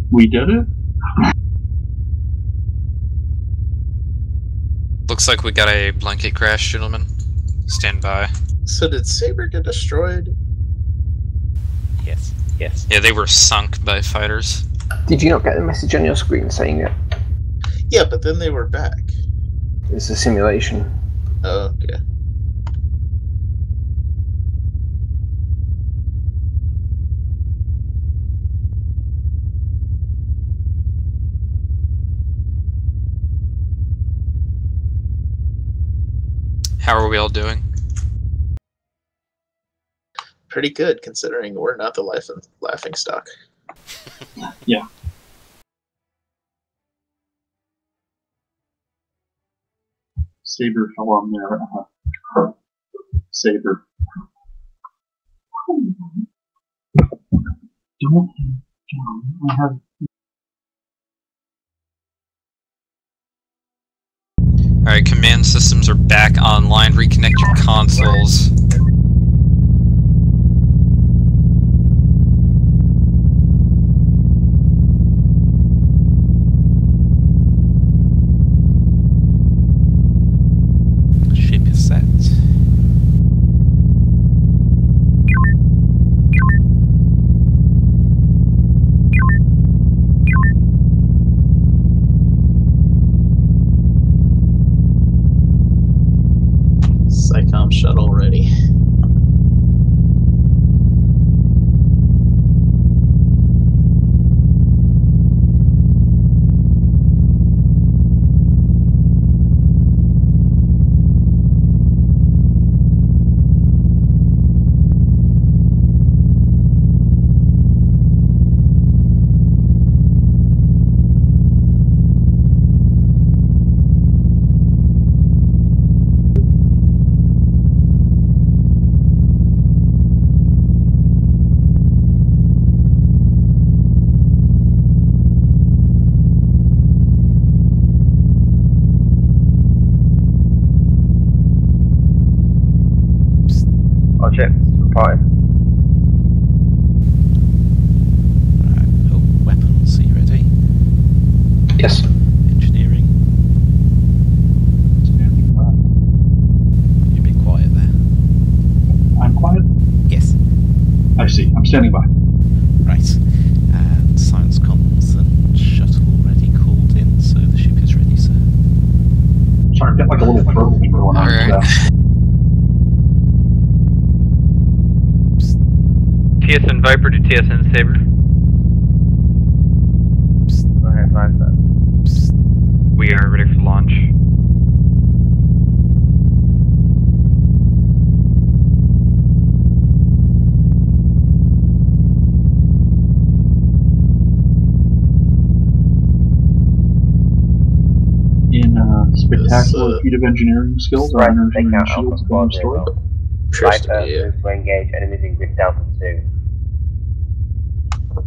Speaker 13: We did it?
Speaker 8: Looks like we got a blanket crash, gentlemen. Stand by.
Speaker 15: So did Saber get destroyed?
Speaker 9: Yes.
Speaker 8: Yeah, they were sunk by fighters.
Speaker 3: Did you not get the message on your screen saying it?
Speaker 15: Yeah, but then they were back.
Speaker 3: It's a simulation.
Speaker 15: Oh, okay.
Speaker 8: How are we all doing?
Speaker 15: Pretty good, considering we're not the laughing stock.
Speaker 13: Yeah. Saber fell on there. Saber. Don't I have.
Speaker 8: Alright, command systems are back online. Reconnect your consoles.
Speaker 9: Ship is set.
Speaker 15: SciComm shuttle ready.
Speaker 7: All ships reporting.
Speaker 9: Weapons, are you ready?
Speaker 3: Yes.
Speaker 9: Engineering. You're a bit quiet there.
Speaker 13: I'm quiet?
Speaker 9: Yes.
Speaker 13: I see. I'm standing by.
Speaker 9: Right. And science comms and shuttle already called in, so the ship is ready, sir.
Speaker 13: Sorry, I've got like a little throat thing going on.
Speaker 8: Alright.
Speaker 16: TSN Viper to TSN Saber.
Speaker 7: Okay, fine, sir.
Speaker 16: We are ready for launch.
Speaker 13: In spectacular feat of engineering skills, our energy and shields have been restored.
Speaker 7: Viper, move to engage enemies in grid Delta 2.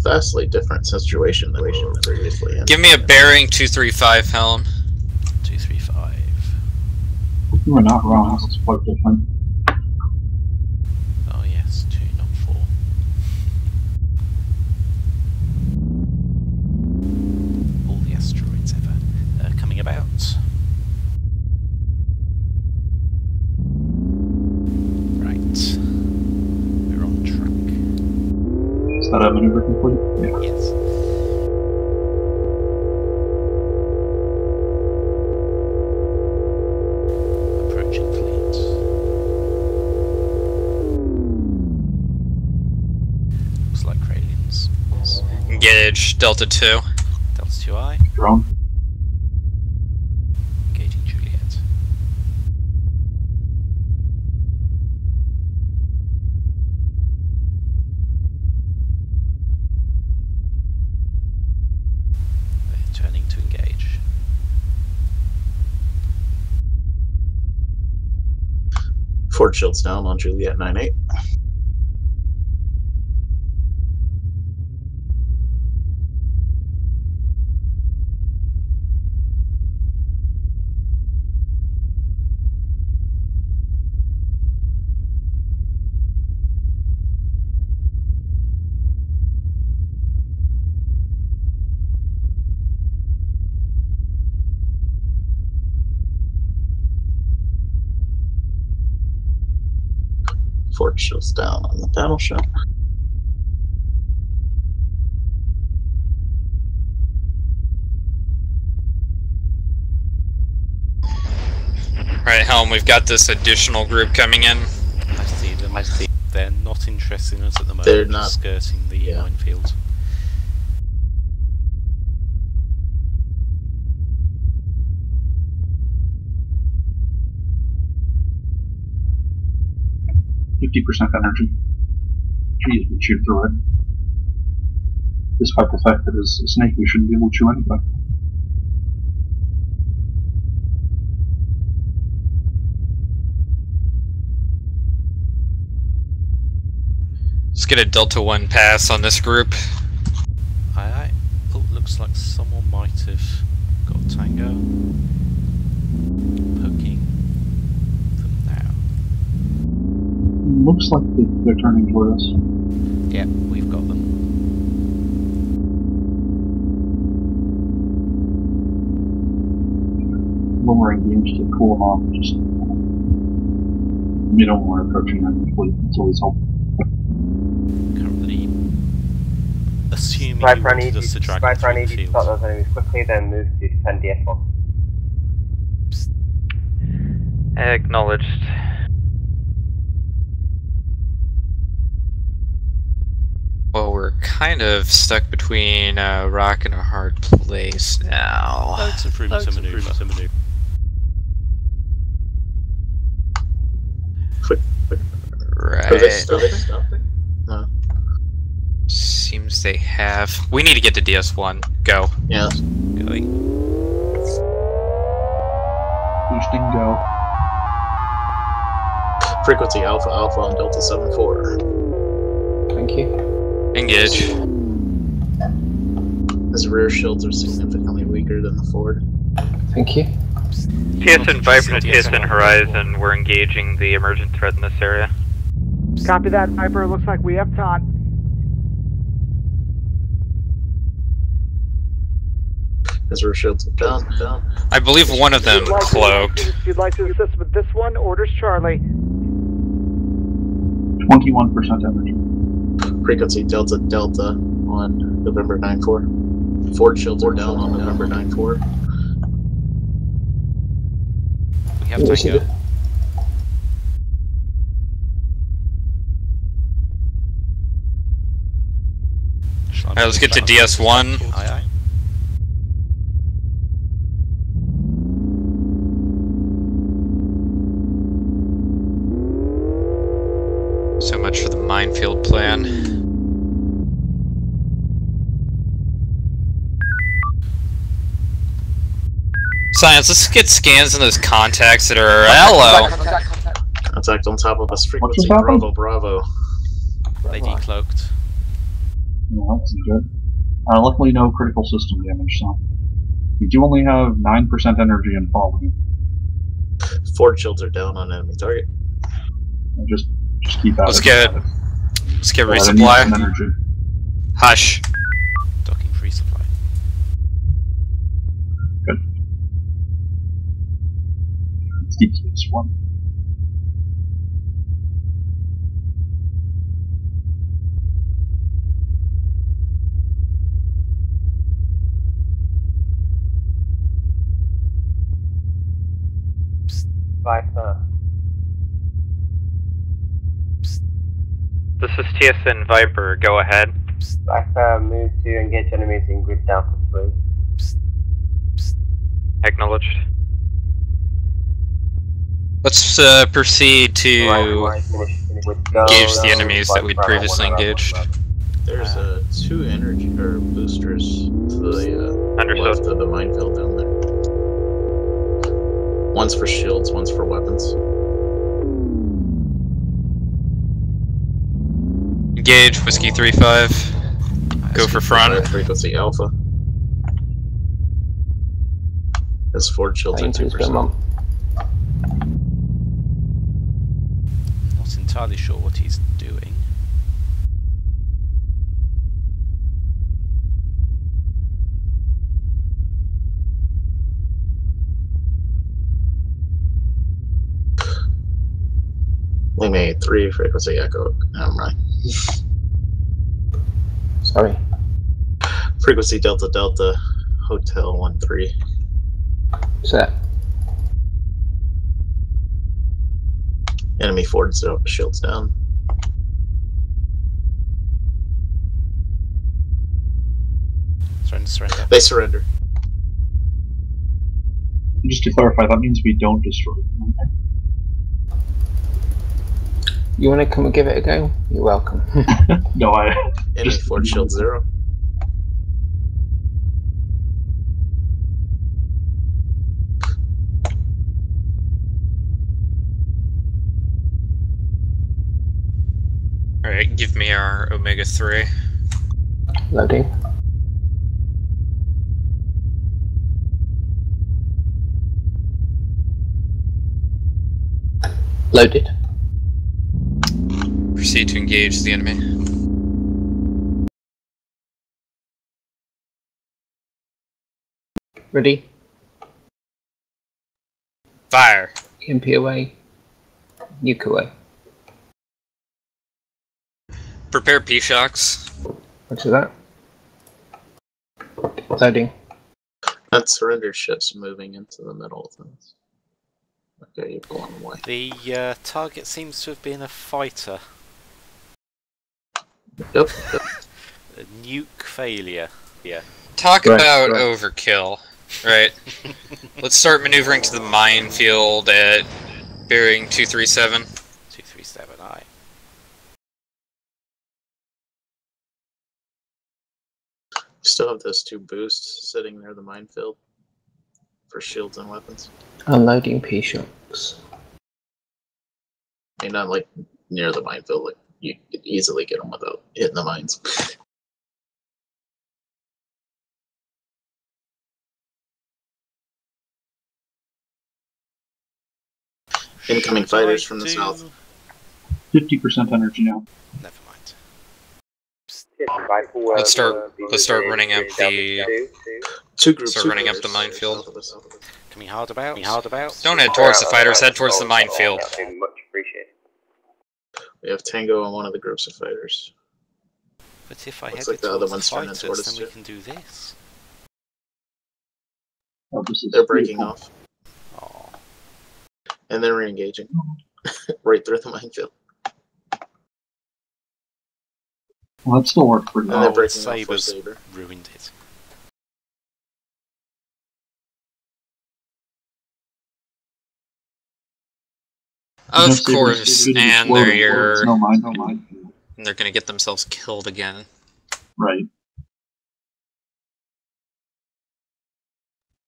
Speaker 15: Vastly different situation than we were previously in.
Speaker 8: Give me a bearing 235, Helm.
Speaker 9: 235.
Speaker 13: You are not wrong, this is quite different.
Speaker 9: Oh yes, 2, not 4. All the asteroids ever coming about. Right. We're on track.
Speaker 13: Is that a maneuver complete? Yeah.
Speaker 9: Yes. Approaching fleet. Looks like Kralians.
Speaker 8: Engage Delta 2.
Speaker 9: Delta 2I.
Speaker 13: Drone.
Speaker 9: Engaging Juliet. They're turning to engage.
Speaker 15: Forward shields down on Juliet 9-8. Forward shields down on the battleship.
Speaker 8: Right, Helm, we've got this additional group coming in.
Speaker 9: I see them. They're not interested in us at the moment.
Speaker 15: They're not.
Speaker 9: Just skirting the minefield.
Speaker 13: %50 energy. Geez, we chew through it. Despite the fact that as a snake we shouldn't be able to chew anybody.
Speaker 8: Let's get a Delta 1 pass on this group.
Speaker 9: Aye. Oh, looks like someone might have got Tango. Poking them now.
Speaker 13: Looks like they're turning toward us.
Speaker 9: Yep, we've got them.
Speaker 13: When we're engaged to cool them off, just you don't want approaching enemy fleet. It's always helpful.
Speaker 9: Currently, assuming you
Speaker 7: Sniper, I
Speaker 9: wanted
Speaker 7: need
Speaker 9: us to drag
Speaker 7: Sniper, I
Speaker 9: them
Speaker 7: need
Speaker 9: through
Speaker 7: you
Speaker 9: the
Speaker 7: to stop
Speaker 9: field.
Speaker 7: those enemies quickly, then move to defend DS1.
Speaker 16: Acknowledged.
Speaker 8: Well, we're kind of stuck between a rock and a hard place now.
Speaker 9: Loads of room to maneuver.
Speaker 8: Right.
Speaker 15: Are they stopping? No.
Speaker 8: Seems they have. We need to get to DS1. Go.
Speaker 15: Yeah.
Speaker 8: Going.
Speaker 13: Boosting go.
Speaker 15: Frequency Alpha Alpha on Delta 74.
Speaker 3: Thank you.
Speaker 8: Engage.
Speaker 15: His rear shields are significantly weaker than the forward.
Speaker 3: Thank you.
Speaker 16: TSN Viper to TSN Horizon, we're engaging the emergent threat in this area.
Speaker 17: Copy that, Viper. Looks like we have time.
Speaker 15: His rear shields are down.
Speaker 8: I believe one of them cloaked.
Speaker 17: If you'd like to assist with this one, orders Charlie.
Speaker 13: 21% energy.
Speaker 15: Frequency Delta Delta on November 9-4. Forward shields are down on November 9-4.
Speaker 9: We have Tango.
Speaker 8: Alright, let's get to DS1.
Speaker 9: Aye, aye.
Speaker 8: So much for the minefield plan. Science, let's get scans on those contacts that are hello.
Speaker 15: Contact on top of us. Frequency
Speaker 13: just happened?
Speaker 15: Bravo Bravo.
Speaker 9: They decloaked.
Speaker 13: No, that's good. Luckily no critical system damage, so. We do only have 9% energy and falling.
Speaker 15: Forward shields are down on enemy target.
Speaker 13: Just keep at
Speaker 8: Let's
Speaker 13: it.
Speaker 8: get
Speaker 13: I need some
Speaker 8: resupply.
Speaker 13: energy.
Speaker 8: Hush.
Speaker 9: Docking free supply.
Speaker 13: Good. Let's keep this one.
Speaker 7: Viper.
Speaker 16: This is TSN Viper, go ahead.
Speaker 7: Viper, move to engage enemies in grid down for 3.
Speaker 16: Acknowledged.
Speaker 8: Let's proceed to engage the enemies that we'd previously engaged.
Speaker 15: There's 2 energy or boosters to the left of the minefield down there. One's for shields, one's for weapons.
Speaker 8: Engage, Whiskey 3-5. Go for front.
Speaker 15: Frequency Alpha. His forward shields are 2%.
Speaker 9: Not entirely sure what he's doing.
Speaker 15: We made 3 frequency echo. Never mind.
Speaker 3: Sorry.
Speaker 15: Frequency Delta Delta Hotel 13.
Speaker 3: Set.
Speaker 15: Enemy forward 0, shields down.
Speaker 9: Surrender.
Speaker 15: They surrender.
Speaker 13: Just to clarify, that means we don't destroy them.
Speaker 3: You want to come and give it a go? You're welcome.
Speaker 13: No,
Speaker 15: Enemy forward shield 0.
Speaker 8: Alright, give me our Omega 3.
Speaker 3: Loading. Loaded.
Speaker 8: Proceed to engage the enemy.
Speaker 3: Ready?
Speaker 8: Fire!
Speaker 3: EMP away. Nuke away.
Speaker 8: Prepare P-Shocks.
Speaker 3: What's that? Loading.
Speaker 15: That surrender ship's moving into the middle of things. Okay, you're blowing away.
Speaker 9: The target seems to have been a fighter.
Speaker 15: Yep.
Speaker 9: A nuke failure. Yeah.
Speaker 8: Talk about overkill, right? Let's start maneuvering to the minefield at bearing 237.
Speaker 9: 237, aye.
Speaker 15: Still have those 2 boosts sitting near the minefield for shields and weapons.
Speaker 3: Unloading P-Shocks.
Speaker 15: I mean, not like near the minefield, like you could easily get them without hitting the mines. Incoming fighters from the south.
Speaker 13: 50% energy now.
Speaker 9: Never mind.
Speaker 8: Let's start running up the... Start running up the minefield.
Speaker 9: Coming hard about.
Speaker 8: Don't head towards the fighters, head towards the minefield.
Speaker 7: Much appreciated.
Speaker 15: We have Tango on one of the groups of fighters.
Speaker 9: But if I
Speaker 15: Looks
Speaker 9: head
Speaker 15: like the other
Speaker 9: towards
Speaker 15: one's
Speaker 9: the
Speaker 15: turning
Speaker 9: fighters,
Speaker 15: toward us
Speaker 9: then we
Speaker 15: too.
Speaker 9: can do this.
Speaker 13: Oh, this is
Speaker 15: They're breaking
Speaker 13: beautiful.
Speaker 15: off. And they're re-engaging. Right through the minefield.
Speaker 13: Well, that still worked pretty
Speaker 15: And they're
Speaker 13: well.
Speaker 15: breaking off for
Speaker 9: Sabres
Speaker 15: Saber.
Speaker 9: ruined it.
Speaker 8: Of
Speaker 13: Saber's
Speaker 8: course,
Speaker 13: shooting
Speaker 8: and
Speaker 13: exploding,
Speaker 8: they're...
Speaker 13: it's no mind.
Speaker 8: And they're gonna get themselves killed again.
Speaker 13: Right.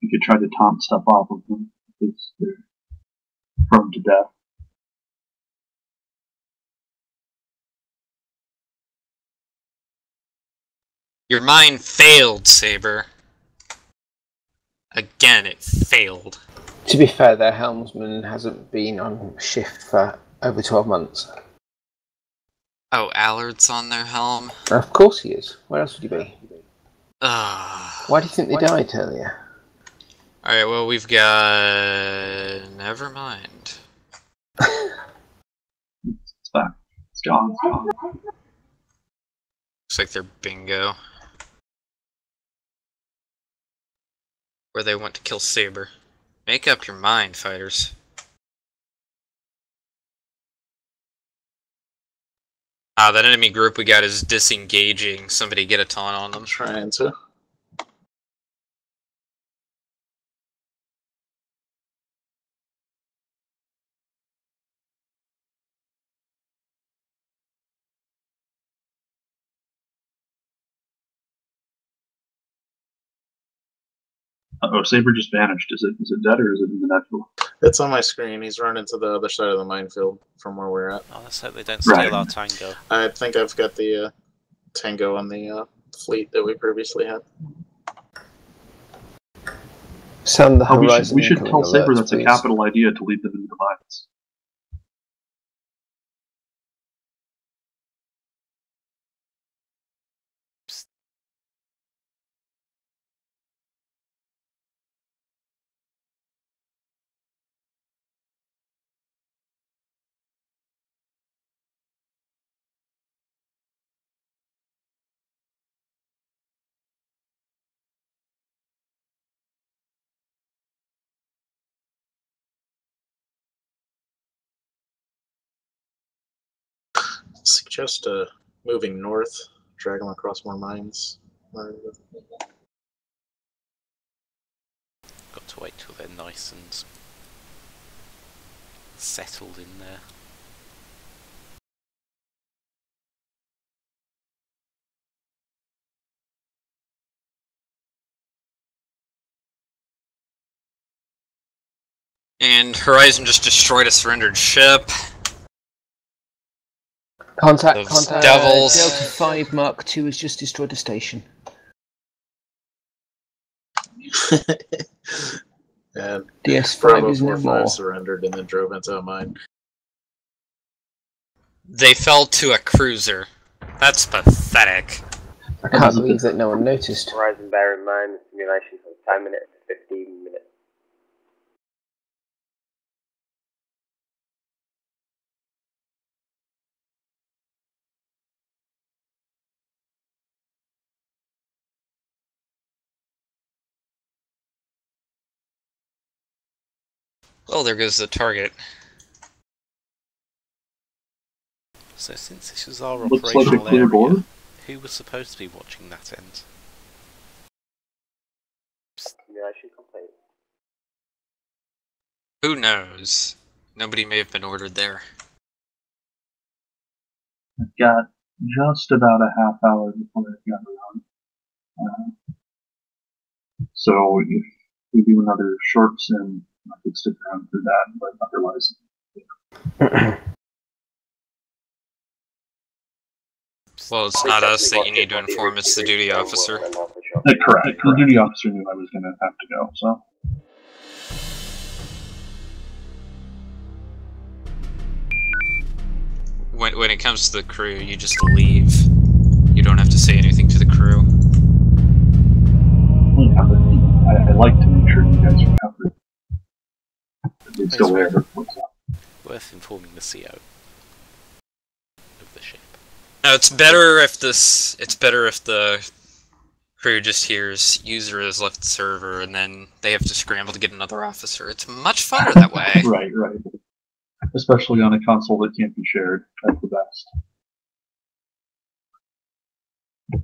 Speaker 13: You could try to taunt stuff off of them because they're prone to death.
Speaker 8: Your mine failed, Saber. Again, it failed.
Speaker 3: To be fair, their helmsman hasn't been on shift for over 12 months.
Speaker 8: Oh, Allard's on their helm?
Speaker 3: Of course he is. Where else would he be?
Speaker 8: Ugh.
Speaker 3: Why do you think they died earlier?
Speaker 8: Alright, well, we've got... Never mind.
Speaker 13: It's back. It's gone. It's gone.
Speaker 8: Looks like they're bingo. Where they want to kill Saber. Make up your mind, fighters. Ah, that enemy group we got is disengaging. Somebody get a taunt on them.
Speaker 15: Trying to.
Speaker 13: Uh-oh, Saber just vanished. Is it dead or is it in the natural?
Speaker 15: It's on my screen. He's running to the other side of the minefield from where we're at.
Speaker 9: Oh, let's hope they don't steal
Speaker 13: Right.
Speaker 9: our tango.
Speaker 15: I think I've got the Tango on the fleet that we previously had.
Speaker 3: Sound the
Speaker 13: Oh,
Speaker 3: horizon.
Speaker 13: we should
Speaker 3: incoming
Speaker 13: tell Saber
Speaker 3: alerts,
Speaker 13: that's a
Speaker 3: please.
Speaker 13: capital idea to lead them into the mines.
Speaker 15: suggest moving north, drag them across more mines.
Speaker 9: Got to wait till they're nice and settled in there.
Speaker 8: And Horizon just destroyed a surrendered ship.
Speaker 3: Contact,
Speaker 8: Those
Speaker 3: contact.
Speaker 8: devils.
Speaker 3: Delta 5 Mark II has just destroyed a station.
Speaker 15: And
Speaker 3: DS5
Speaker 15: Bravo
Speaker 3: is no
Speaker 15: 4-5
Speaker 3: more.
Speaker 15: surrendered and then drove into a mine.
Speaker 8: They fell to a cruiser. That's pathetic.
Speaker 3: I can't believe that no one noticed.
Speaker 7: Horizon, bear in mind the simulation from 10 minutes to 15 minutes.
Speaker 8: Well, there goes the target.
Speaker 9: So since this is our
Speaker 13: Looks like a
Speaker 9: operational
Speaker 13: clear
Speaker 9: area,
Speaker 13: board.
Speaker 9: who was supposed to be watching that end?
Speaker 7: Simulation complete.
Speaker 8: Who knows? Nobody may have been ordered there.
Speaker 13: I've got just about a half hour before I've got around. So if we do another short sim, I could stick around for that, but otherwise.
Speaker 8: Well, it's not us that you need to inform, it's the duty officer.
Speaker 13: Correct. The duty officer knew I was going to have to go, so.
Speaker 8: When it comes to the crew, you just leave. You don't have to say anything to the crew.
Speaker 13: Yeah, but I like to make sure you guys are covered. It's still there.
Speaker 9: Worth informing the CO of the ship.
Speaker 8: No, it's better if the crew just hears user has left the server and then they have to scramble to get another officer. It's much funner that way.
Speaker 13: Right. Especially on a console that can't be shared. That's the best.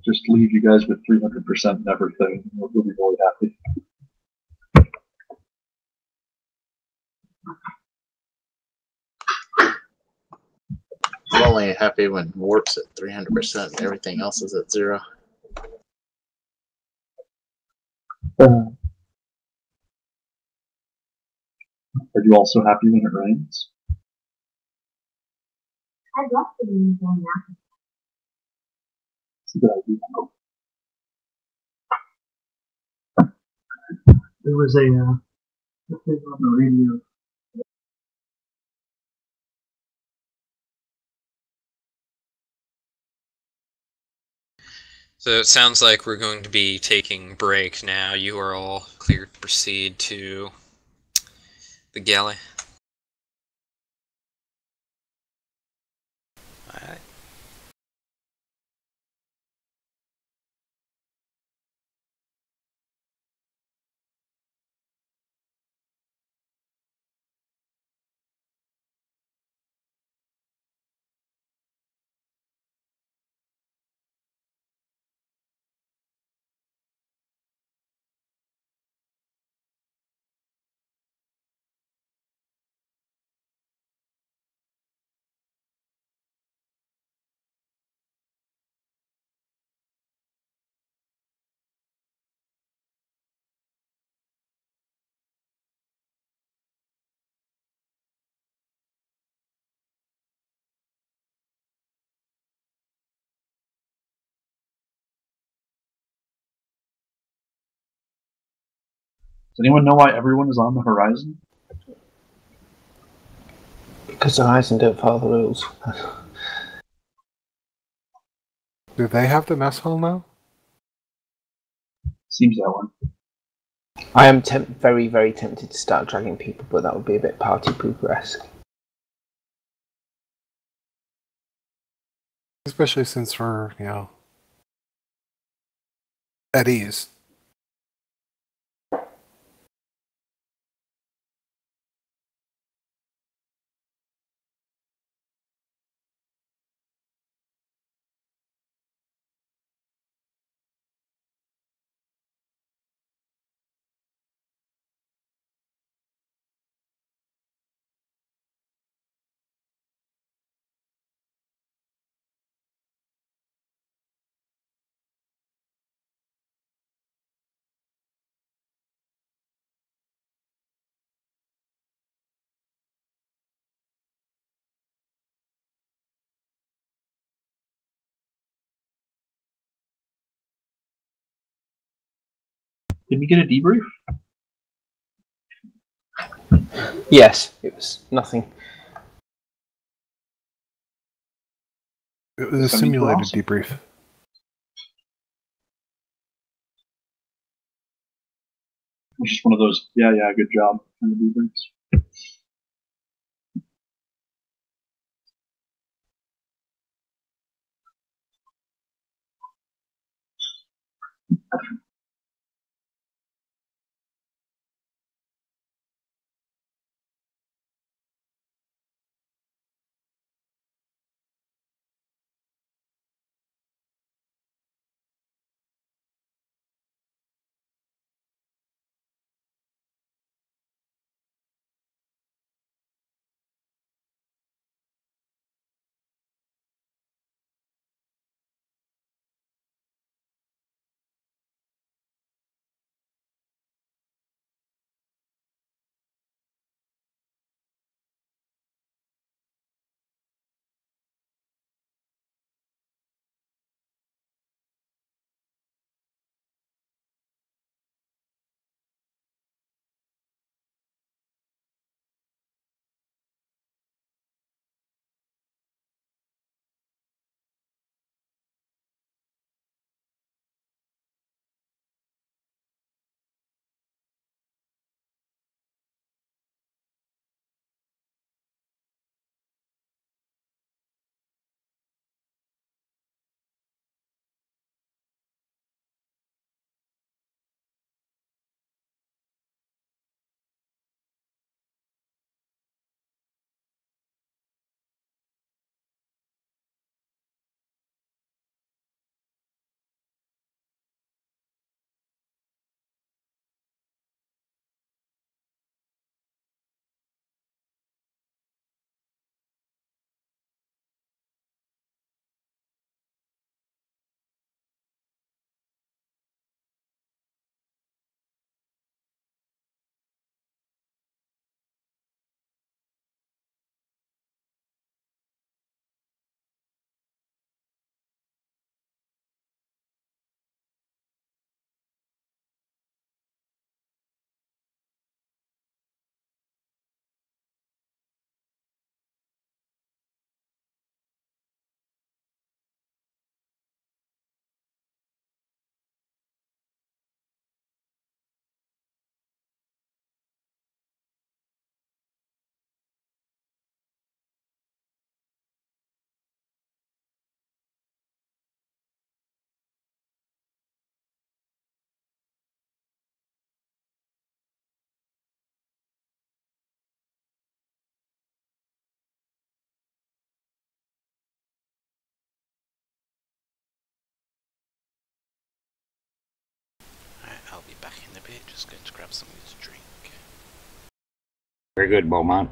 Speaker 13: Just leave you guys with 300% and everything. We'll be really happy.
Speaker 15: I'm only happy when warp's at 300% and everything else is at 0.
Speaker 13: Are you also happy when it rains?
Speaker 18: I'd love to be going now.
Speaker 13: It's a good idea. There was a thing on the radio.
Speaker 8: So it sounds like we're going to be taking break now. You are all cleared to proceed to the galley.
Speaker 9: Alright.
Speaker 13: Does anyone know why everyone is on the horizon?
Speaker 3: Because the Horizon don't follow the rules.
Speaker 10: Do they have the mess hall now?
Speaker 13: Seems that one.
Speaker 3: I am very, very tempted to start dragging people, but that would be a bit party pooper-esque.
Speaker 10: Especially since we're, at ease.
Speaker 13: Did we get a debrief?
Speaker 3: Yes, it was nothing.
Speaker 10: It was a simulated debrief.
Speaker 13: It was just one of those, yeah, good job kind of debriefs.
Speaker 9: I'll be back in a bit, just going to grab something to drink.
Speaker 2: Very good, Beaumont.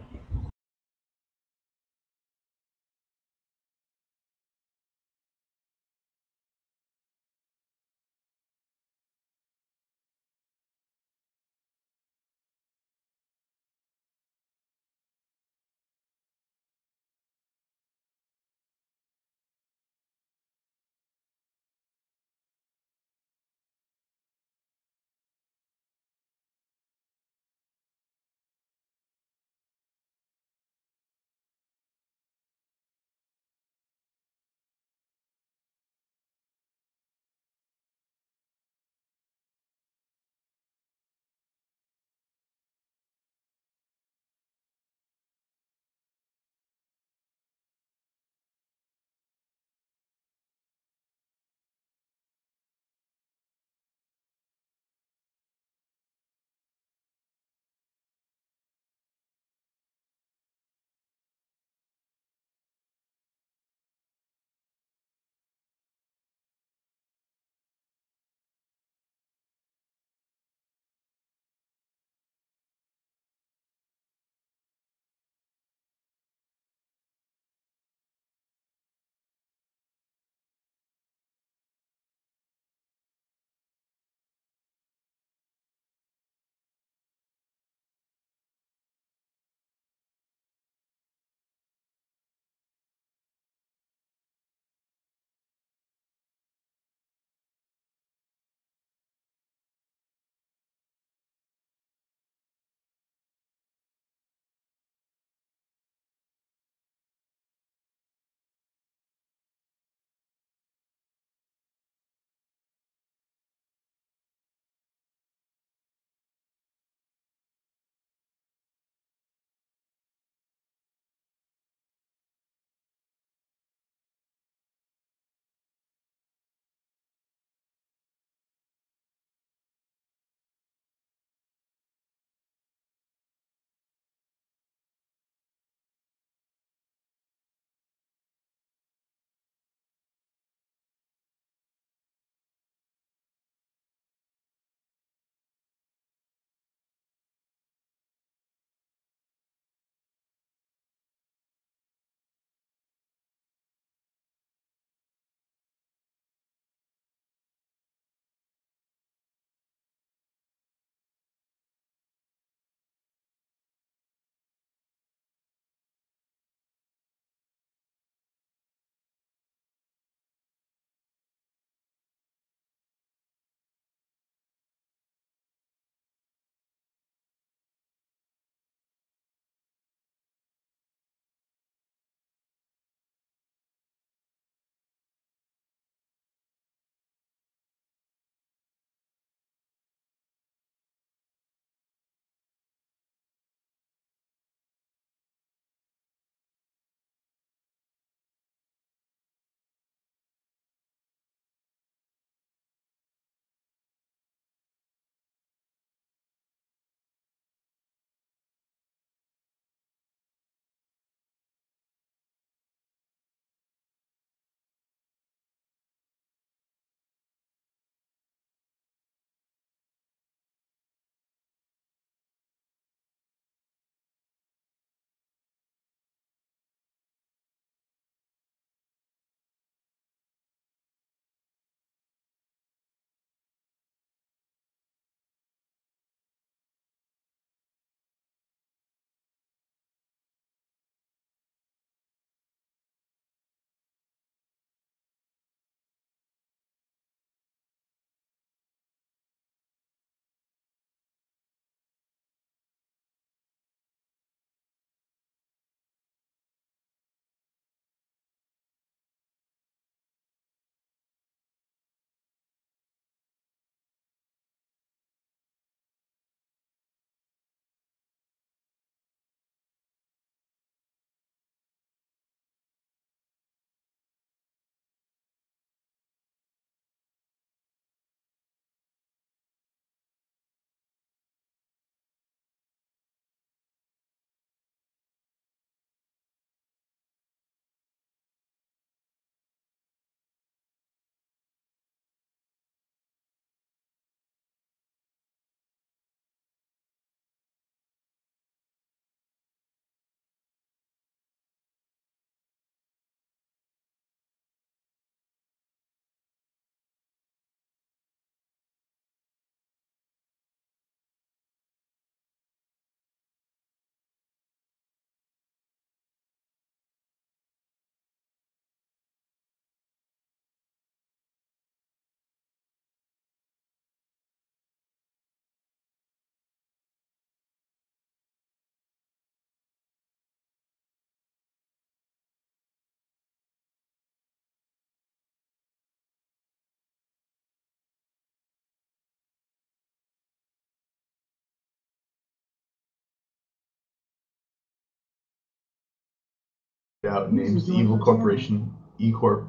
Speaker 19: out names. Evil Corporation, E Corp.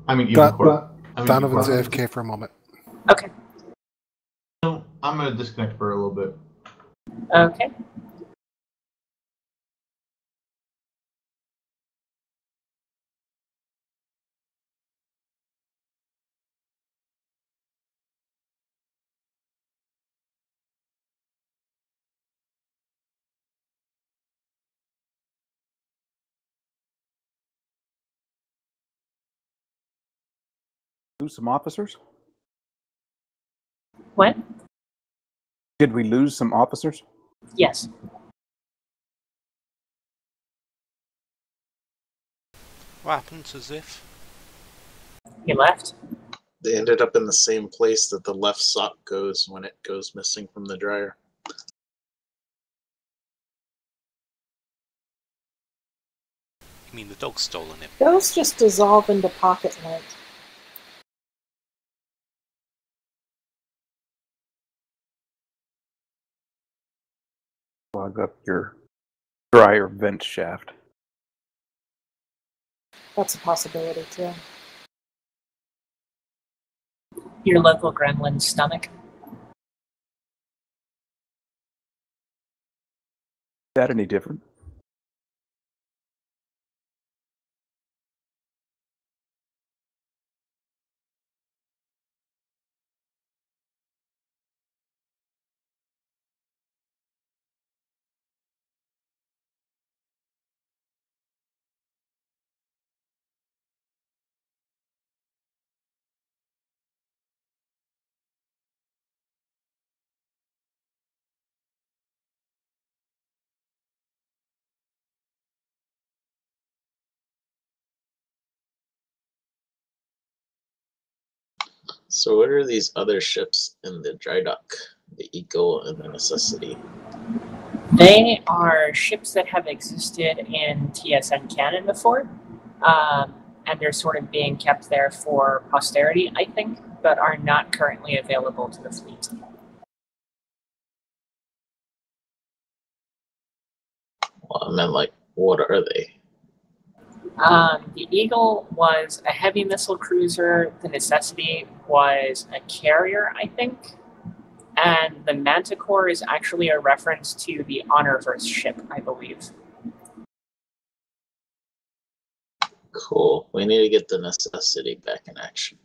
Speaker 19: I mean Evil Corp.
Speaker 10: Donovan's AFK for a moment.
Speaker 5: Okay.
Speaker 19: No, I'm gonna disconnect for a little bit.
Speaker 5: Okay.
Speaker 1: Lose some officers?
Speaker 5: What?
Speaker 1: Did we lose some officers?
Speaker 5: Yes.
Speaker 9: What happened to Ziff?
Speaker 5: He left.
Speaker 15: They ended up in the same place that the left sock goes when it goes missing from the dryer.
Speaker 9: You mean the dog's stolen it?
Speaker 20: Those just dissolve into pocket lint.
Speaker 1: Plug up your dryer vent shaft.
Speaker 20: That's a possibility too.
Speaker 5: Your local gremlin's stomach.
Speaker 1: Is that any different?
Speaker 15: So what are these other ships in the dry dock? The Eagle and the Necessity.
Speaker 5: They are ships that have existed in TSN canon before, and they're sort of being kept there for posterity, I think, but are not currently available to the fleet.
Speaker 15: Well, I meant, like, what are they?
Speaker 5: The Eagle was a heavy missile cruiser. The Necessity was a carrier, I think. And the Manticore is actually a reference to the Honorverse ship, I believe.
Speaker 15: Cool. We need to get the Necessity back in action.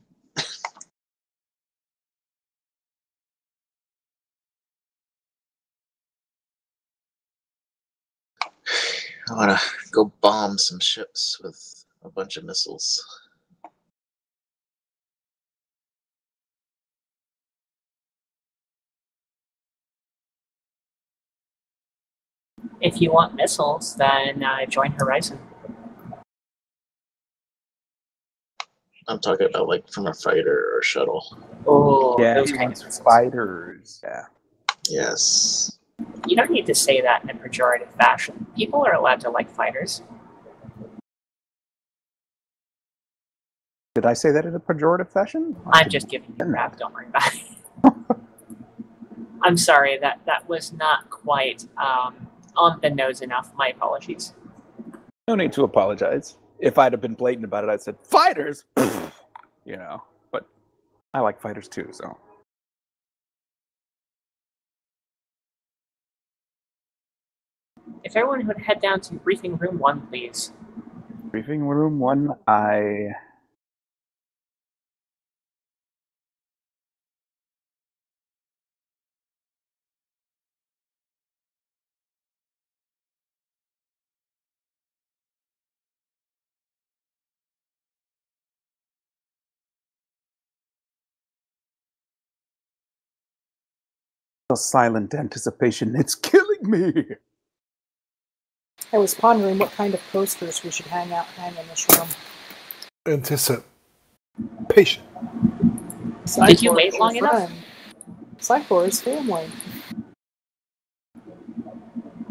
Speaker 15: I want to go bomb some ships with a bunch of missiles.
Speaker 5: If you want missiles, then join Horizon.
Speaker 15: I'm talking about, like, from a fighter or a shuttle.
Speaker 5: Oh,
Speaker 1: yeah,
Speaker 5: those
Speaker 1: he
Speaker 5: kinds
Speaker 1: wants
Speaker 5: of
Speaker 1: fighters. Yeah.
Speaker 15: Yes.
Speaker 5: You don't need to say that in a pejorative fashion. People are allowed to like fighters.
Speaker 1: Did I say that in a pejorative fashion?
Speaker 5: I'm just giving you crap, don't worry about it. I'm sorry, that was not quite on the nose enough. My apologies.
Speaker 1: No need to apologize. If I'd have been blatant about it, I'd said, fighters! You know, but I like fighters too, so.
Speaker 5: If everyone would head down to briefing room 1, please.
Speaker 1: Briefing room 1, I... The silent anticipation, it's killing me!
Speaker 20: I was pondering what kind of posters we should hang in this room.
Speaker 10: Anticipation.
Speaker 5: Did you wait long enough?
Speaker 20: Cycor's family.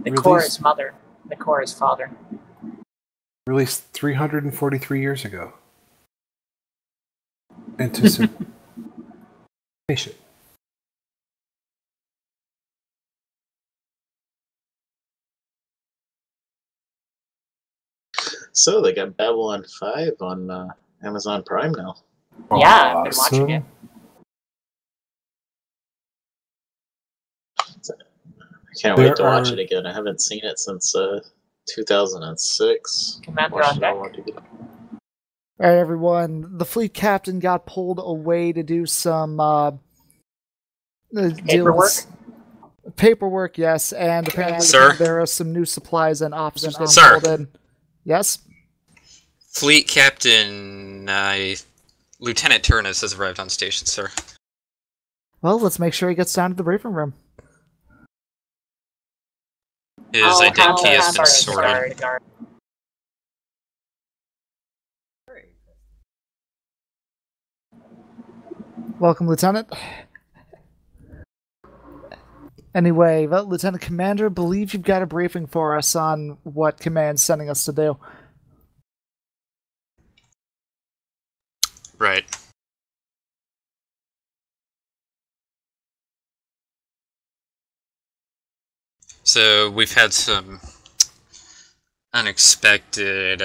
Speaker 5: The core is mother. The core is father.
Speaker 10: Released 343 years ago. Anticipation.
Speaker 15: So they got Babylon 5 on Amazon Prime now.
Speaker 5: Yeah, I've been watching it.
Speaker 15: I can't wait to watch it again. I haven't seen it since 2006.
Speaker 5: Commander on deck.
Speaker 6: Alright, everyone. The fleet captain got pulled away to do some paperwork, yes, and apparently there are some new supplies and officers getting pulled in. Yes?
Speaker 8: Fleet Captain Lieutenant Turnus has arrived on station, sir.
Speaker 6: Well, let's make sure he gets down to the briefing room.
Speaker 8: His identity has been sorted.
Speaker 6: Welcome, Lieutenant. Anyway, well, Lieutenant Commander, believe you've got a briefing for us on what Command's sending us to do.
Speaker 8: Right. So we've had some unexpected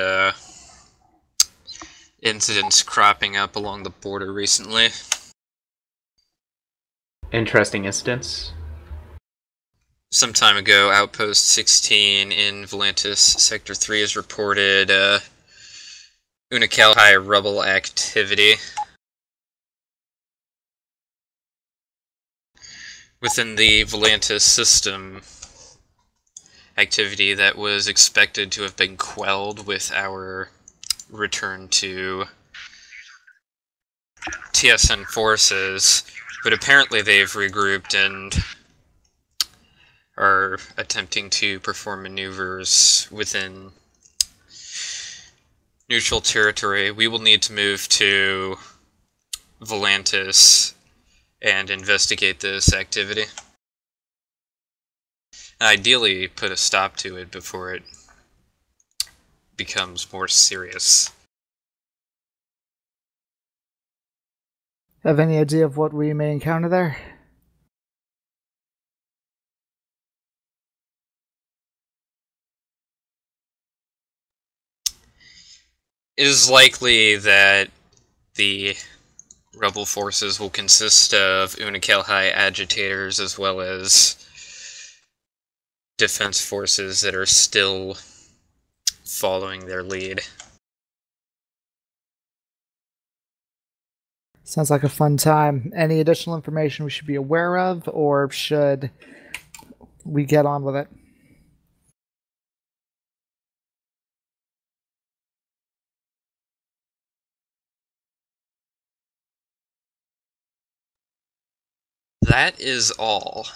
Speaker 8: incidents cropping up along the border recently.
Speaker 4: Interesting incidents.
Speaker 8: Some time ago, Outpost 16 in Volantis Sector 3 has reported Unakalhai rebel activity. Within the Volantis system, activity that was expected to have been quelled with our return to TSN forces, but apparently they've regrouped and are attempting to perform maneuvers within neutral territory. We will need to move to Volantis and investigate this activity. Ideally, put a stop to it before it becomes more serious.
Speaker 6: Have any idea of what we may encounter there?
Speaker 8: It is likely that the rebel forces will consist of Unakalhai agitators as well as defense forces that are still following their lead.
Speaker 6: Sounds like a fun time. Any additional information we should be aware of, or should we get on with it?
Speaker 8: That is all.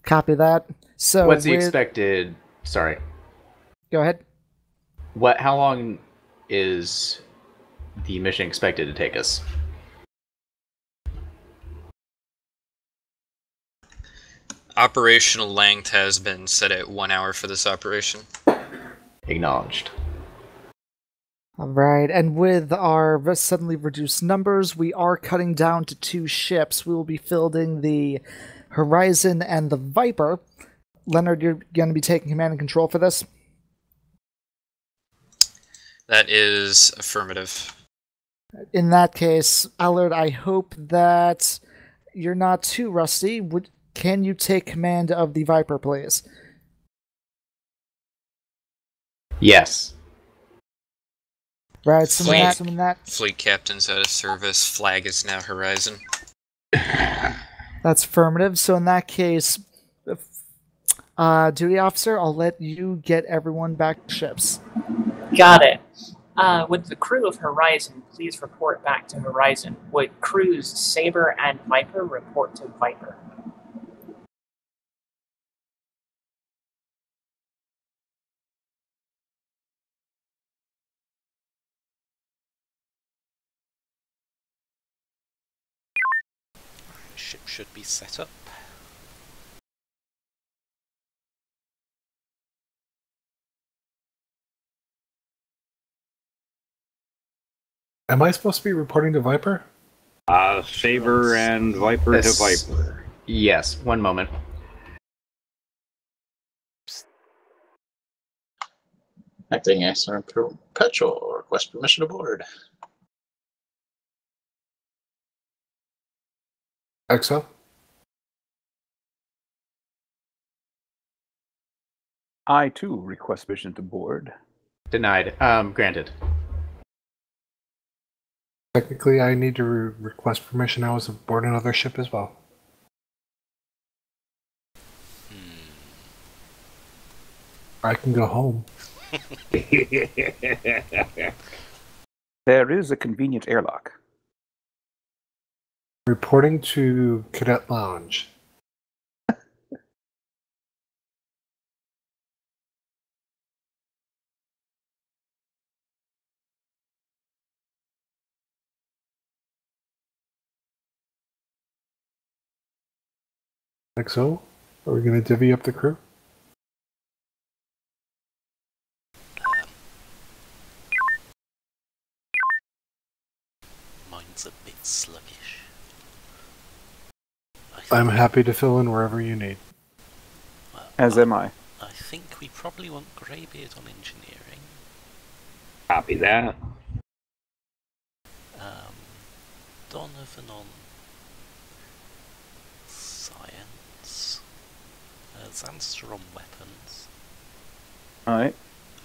Speaker 6: Copy that. So
Speaker 4: what's the expected... Sorry.
Speaker 6: Go ahead.
Speaker 4: How long is the mission expected to take us?
Speaker 8: Operational length has been set at 1 hour for this operation.
Speaker 4: Acknowledged.
Speaker 6: Alright, and with our suddenly reduced numbers, we are cutting down to 2 ships. We will be fielding the Horizon and the Viper. Leonard, you're going to be taking command and control for this?
Speaker 8: That is affirmative.
Speaker 6: In that case, Allard, I hope that you're not too rusty. Can you take command of the Viper, please?
Speaker 4: Yes.
Speaker 6: Right, some of that.
Speaker 8: Fleet captain's out of service. Flag is now Horizon.
Speaker 6: That's affirmative. So in that case, duty officer, I'll let you get everyone back to ships.
Speaker 5: Got it. Would the crew of Horizon please report back to Horizon? Would crews Saber and Viper report to Viper?
Speaker 9: Ship should be set up.
Speaker 10: Am I supposed to be reporting to Viper?
Speaker 21: Saber and Viper to Viper.
Speaker 4: Yes, one moment.
Speaker 15: Acting Airstream Perpetual, request permission to board.
Speaker 10: EXO?
Speaker 1: I, too, request permission to board.
Speaker 4: Denied. Granted.
Speaker 10: Technically, I need to request permission. I was aboard another ship as well. I can go home.
Speaker 1: There is a convenient airlock.
Speaker 10: Reporting to Cadet Lounge. XO, are we going to divvy up the crew?
Speaker 9: Mine's a bit sluggish.
Speaker 10: I'm happy to fill in wherever you need.
Speaker 1: As am I.
Speaker 9: I think we probably want Greybeard on engineering.
Speaker 21: Copy that.
Speaker 9: Donovan on science. Zanster on weapons.
Speaker 1: Alright.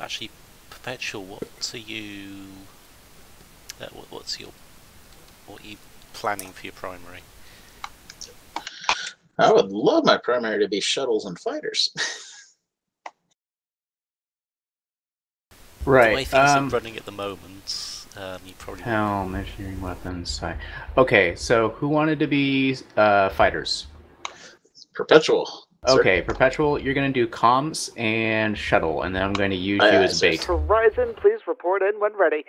Speaker 9: Actually, Perpetual, what are you... what are you planning for your primary?
Speaker 15: I would love my primary to be shuttles and fighters.
Speaker 4: Right.
Speaker 9: The way things are running at the moment, you probably
Speaker 4: Helm, engineering weapons. Okay, so who wanted to be fighters?
Speaker 15: Perpetual.
Speaker 4: Okay, Perpetual, you're going to do comms and shuttle, and then I'm going to use you as bait.
Speaker 17: Horizon, please report in when ready.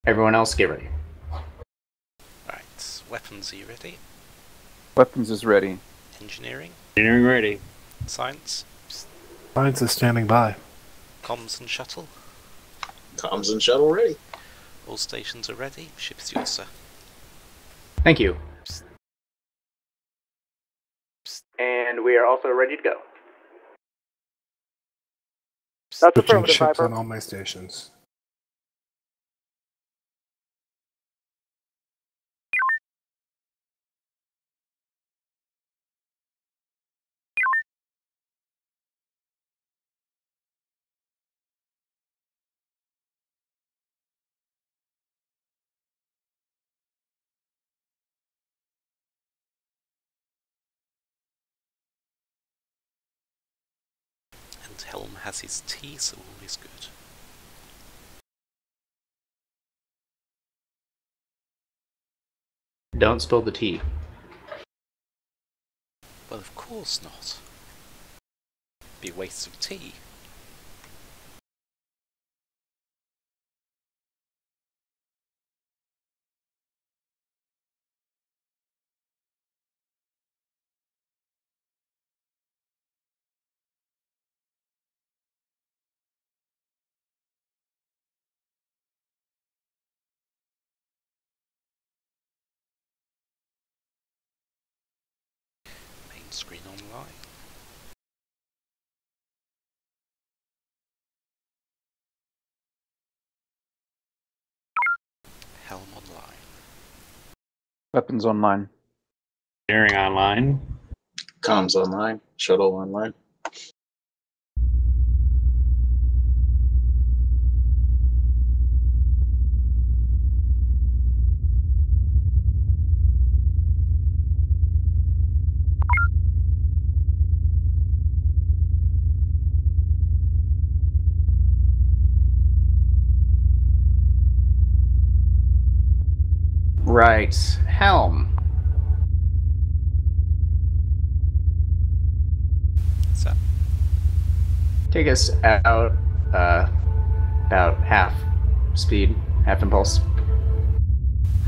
Speaker 4: Everyone else, get ready.
Speaker 9: Right, weapons, are you ready?
Speaker 1: Weapons is ready.
Speaker 9: Engineering?
Speaker 21: Engineering ready.
Speaker 9: Science?
Speaker 10: Science is standing by.
Speaker 9: Comms and shuttle?
Speaker 15: Comms and shuttle ready.
Speaker 9: All stations are ready. Ship's yours, sir.
Speaker 4: Thank you. And we are also ready to go.
Speaker 17: That's
Speaker 10: Switching
Speaker 17: affirmative,
Speaker 10: ships
Speaker 17: Viper.
Speaker 10: on all my stations.
Speaker 9: And Helm has his tea, so all is good.
Speaker 4: Don't spill the tea.
Speaker 9: Well, of course not. Be a waste of tea. Main screen online. Helm online.
Speaker 1: Weapons online.
Speaker 21: Engineering online.
Speaker 15: Comms online. Shuttle online.
Speaker 4: Right. Helm.
Speaker 9: So.
Speaker 4: Take us out about half speed, half impulse.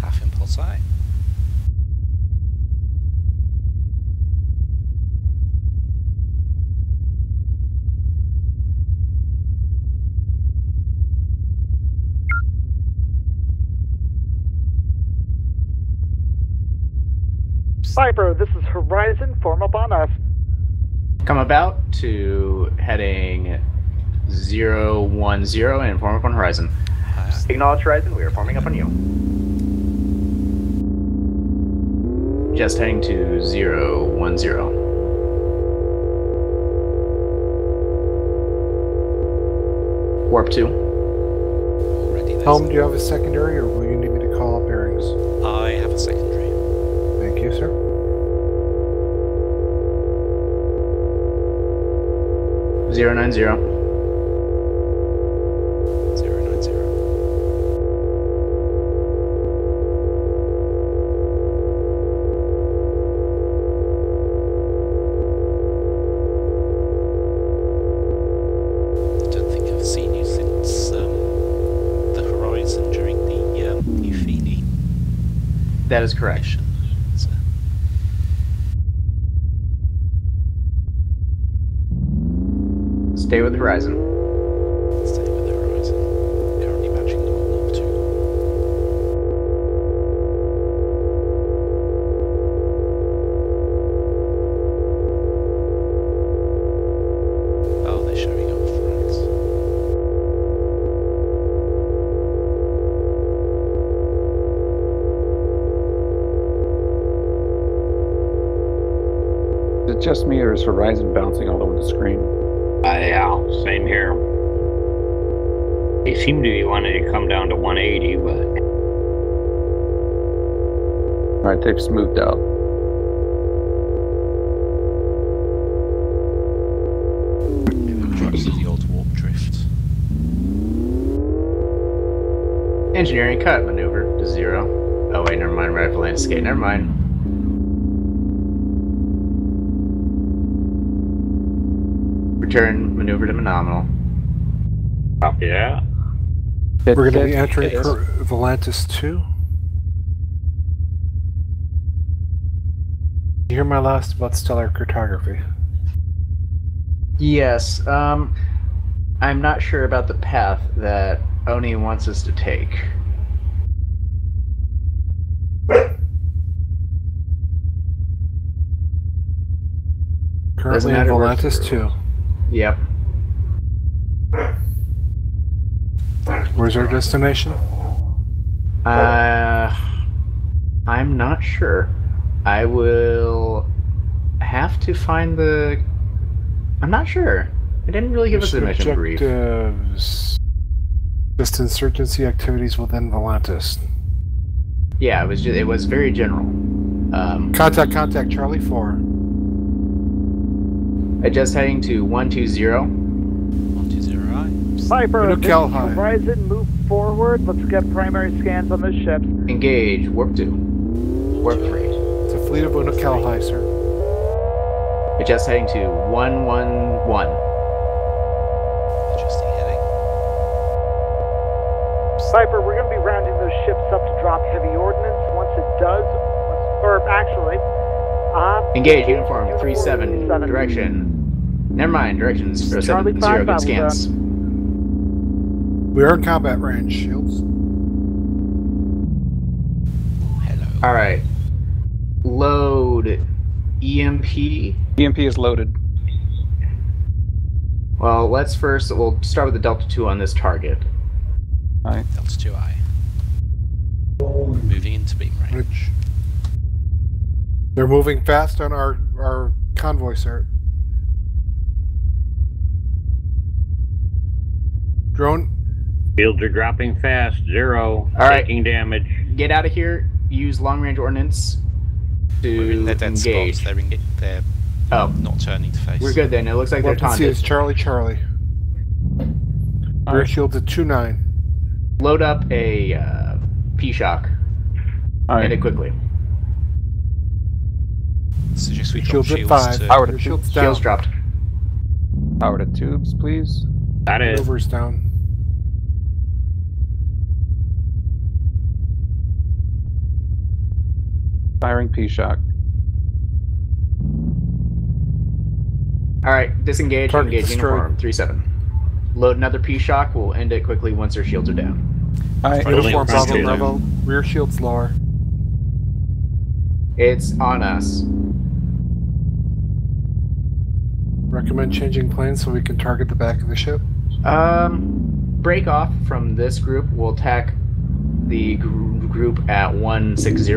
Speaker 9: Half impulse eye.
Speaker 17: Viper, this is Horizon. Form up on us.
Speaker 4: Come about to heading 0. 010 and form up on horizon.
Speaker 11: Acknowledge horizon, we are forming up on you.
Speaker 4: Just heading to 010. Warp 2.
Speaker 10: Helm, do you have a secondary, or will you need me to call up bearings?
Speaker 9: I have a secondary.
Speaker 10: Thank you, sir.
Speaker 4: 090.
Speaker 9: 090. I don't think I've seen you since the horizon during the Euphini.
Speaker 4: That is correct.
Speaker 9: Mission. So,
Speaker 4: Stay with horizon.
Speaker 9: stay with the horizon. Currently matching them on Warp 2. Oh, they're showing off, right.
Speaker 1: Is it just me, or is Horizon bouncing all over the screen?
Speaker 21: Yeah, same here. They seem to be wanting to come down to 180, but...
Speaker 1: Alright, they've smoothed out.
Speaker 9: Close to the old warp drift.
Speaker 4: Engineering cut maneuver to 0. Oh wait, never mind. Right for landscape. Never mind. Return maneuver to nominal.
Speaker 21: Copy that.
Speaker 10: We're going to be entering Volantis 2. You hear my last about stellar cartography?
Speaker 4: Yes. I'm not sure about the path that Oni wants us to take.
Speaker 10: Currently in Volantis 2.
Speaker 4: Yep.
Speaker 10: Where's our destination?
Speaker 4: I'm not sure. I will have to find the... I'm not sure. It didn't really give us a mission brief.
Speaker 10: Objectives. Just insurgency activities within Volantis.
Speaker 4: Yeah, it was very general.
Speaker 10: Contact Charlie 4.
Speaker 4: Just heading to 120.
Speaker 9: 120.
Speaker 17: Viper, this is
Speaker 10: High.
Speaker 17: Horizon, move forward. Let's get primary scans on the ships.
Speaker 4: Engage. Warp 2. Warp 3.
Speaker 10: It's a fleet of Unocal High, sir.
Speaker 4: Just heading to 111.
Speaker 9: Adjusting heading.
Speaker 17: Viper, we're going to be rounding those ships up to drop heavy ordnance. Once it does,
Speaker 4: Engage uniform 37. Direction. Never mind. Direction 070. Good scans.
Speaker 10: We are in combat range, shields.
Speaker 9: Hello.
Speaker 4: Alright. Load EMP.
Speaker 1: EMP is loaded.
Speaker 4: Well, we'll start with the Delta 2 on this target.
Speaker 1: Alright.
Speaker 9: Delta 2I. Moving into beam range.
Speaker 10: They're moving fast on our convoy, sir. Drone.
Speaker 21: Fields are dropping fast. 0.
Speaker 4: Alright.
Speaker 21: Taking damage.
Speaker 4: Get out of here. Use long-range ordnance to
Speaker 9: They're dead
Speaker 4: engage.
Speaker 9: spots. They're not turning to face.
Speaker 4: We're good then. It looks like they're
Speaker 10: Weapon C
Speaker 4: taunted.
Speaker 10: is Charlie. Rear shields at 29.
Speaker 4: Load up a P-Shock.
Speaker 1: Alright.
Speaker 4: End it quickly.
Speaker 9: Suggest we drop
Speaker 10: Shields at
Speaker 9: shields
Speaker 10: 5.
Speaker 9: to...
Speaker 10: Power to shields down.
Speaker 4: Shields dropped.
Speaker 1: Power to tubes, please.
Speaker 21: That is.
Speaker 10: Maneuvers down.
Speaker 1: Firing P-Shock.
Speaker 4: Alright, disengage,
Speaker 10: Target
Speaker 4: engage
Speaker 10: destroyed.
Speaker 4: uniform 37. Load another P-Shock, we'll end it quickly once their shields are down.
Speaker 1: Alright,
Speaker 10: Uniform
Speaker 21: Front
Speaker 10: Bravo
Speaker 21: shield.
Speaker 10: level. Rear shields lower.
Speaker 4: It's on us.
Speaker 10: Recommend changing planes so we can target the back of the ship.
Speaker 4: Break off from this group. We'll attack the group at 160.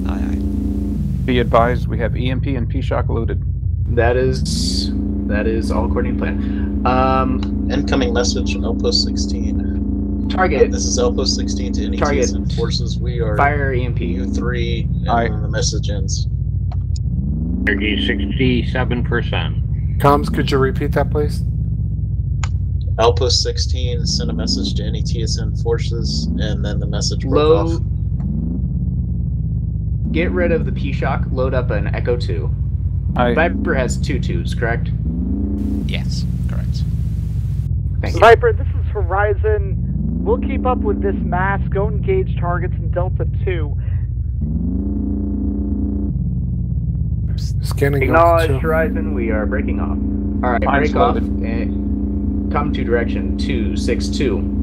Speaker 9: Aye.
Speaker 1: Be advised, we have EMP and P-Shock loaded.
Speaker 4: That is all according to plan.
Speaker 15: Incoming message from Outpost 16.
Speaker 4: Target.
Speaker 15: This is Outpost 16 to any
Speaker 4: Target.
Speaker 15: TSN forces. We are
Speaker 4: Fire EMP.
Speaker 15: U3, and the message ends.
Speaker 21: Energy 67%.
Speaker 10: Comms, could you repeat that, please?
Speaker 15: Outpost 16 sent a message to any TSN forces, and then the message broke off.
Speaker 4: Get rid of the P-Shock, load up an Echo 2. Viper has 2 2s, correct?
Speaker 9: Yes, correct.
Speaker 4: Thank you.
Speaker 17: Viper, this is Horizon. We'll keep up with this mass. Go engage targets in Delta 2.
Speaker 10: Scanning
Speaker 4: Acknowledge
Speaker 10: Delta 2.
Speaker 4: Horizon, we are breaking off. Alright, break off and come to direction 262.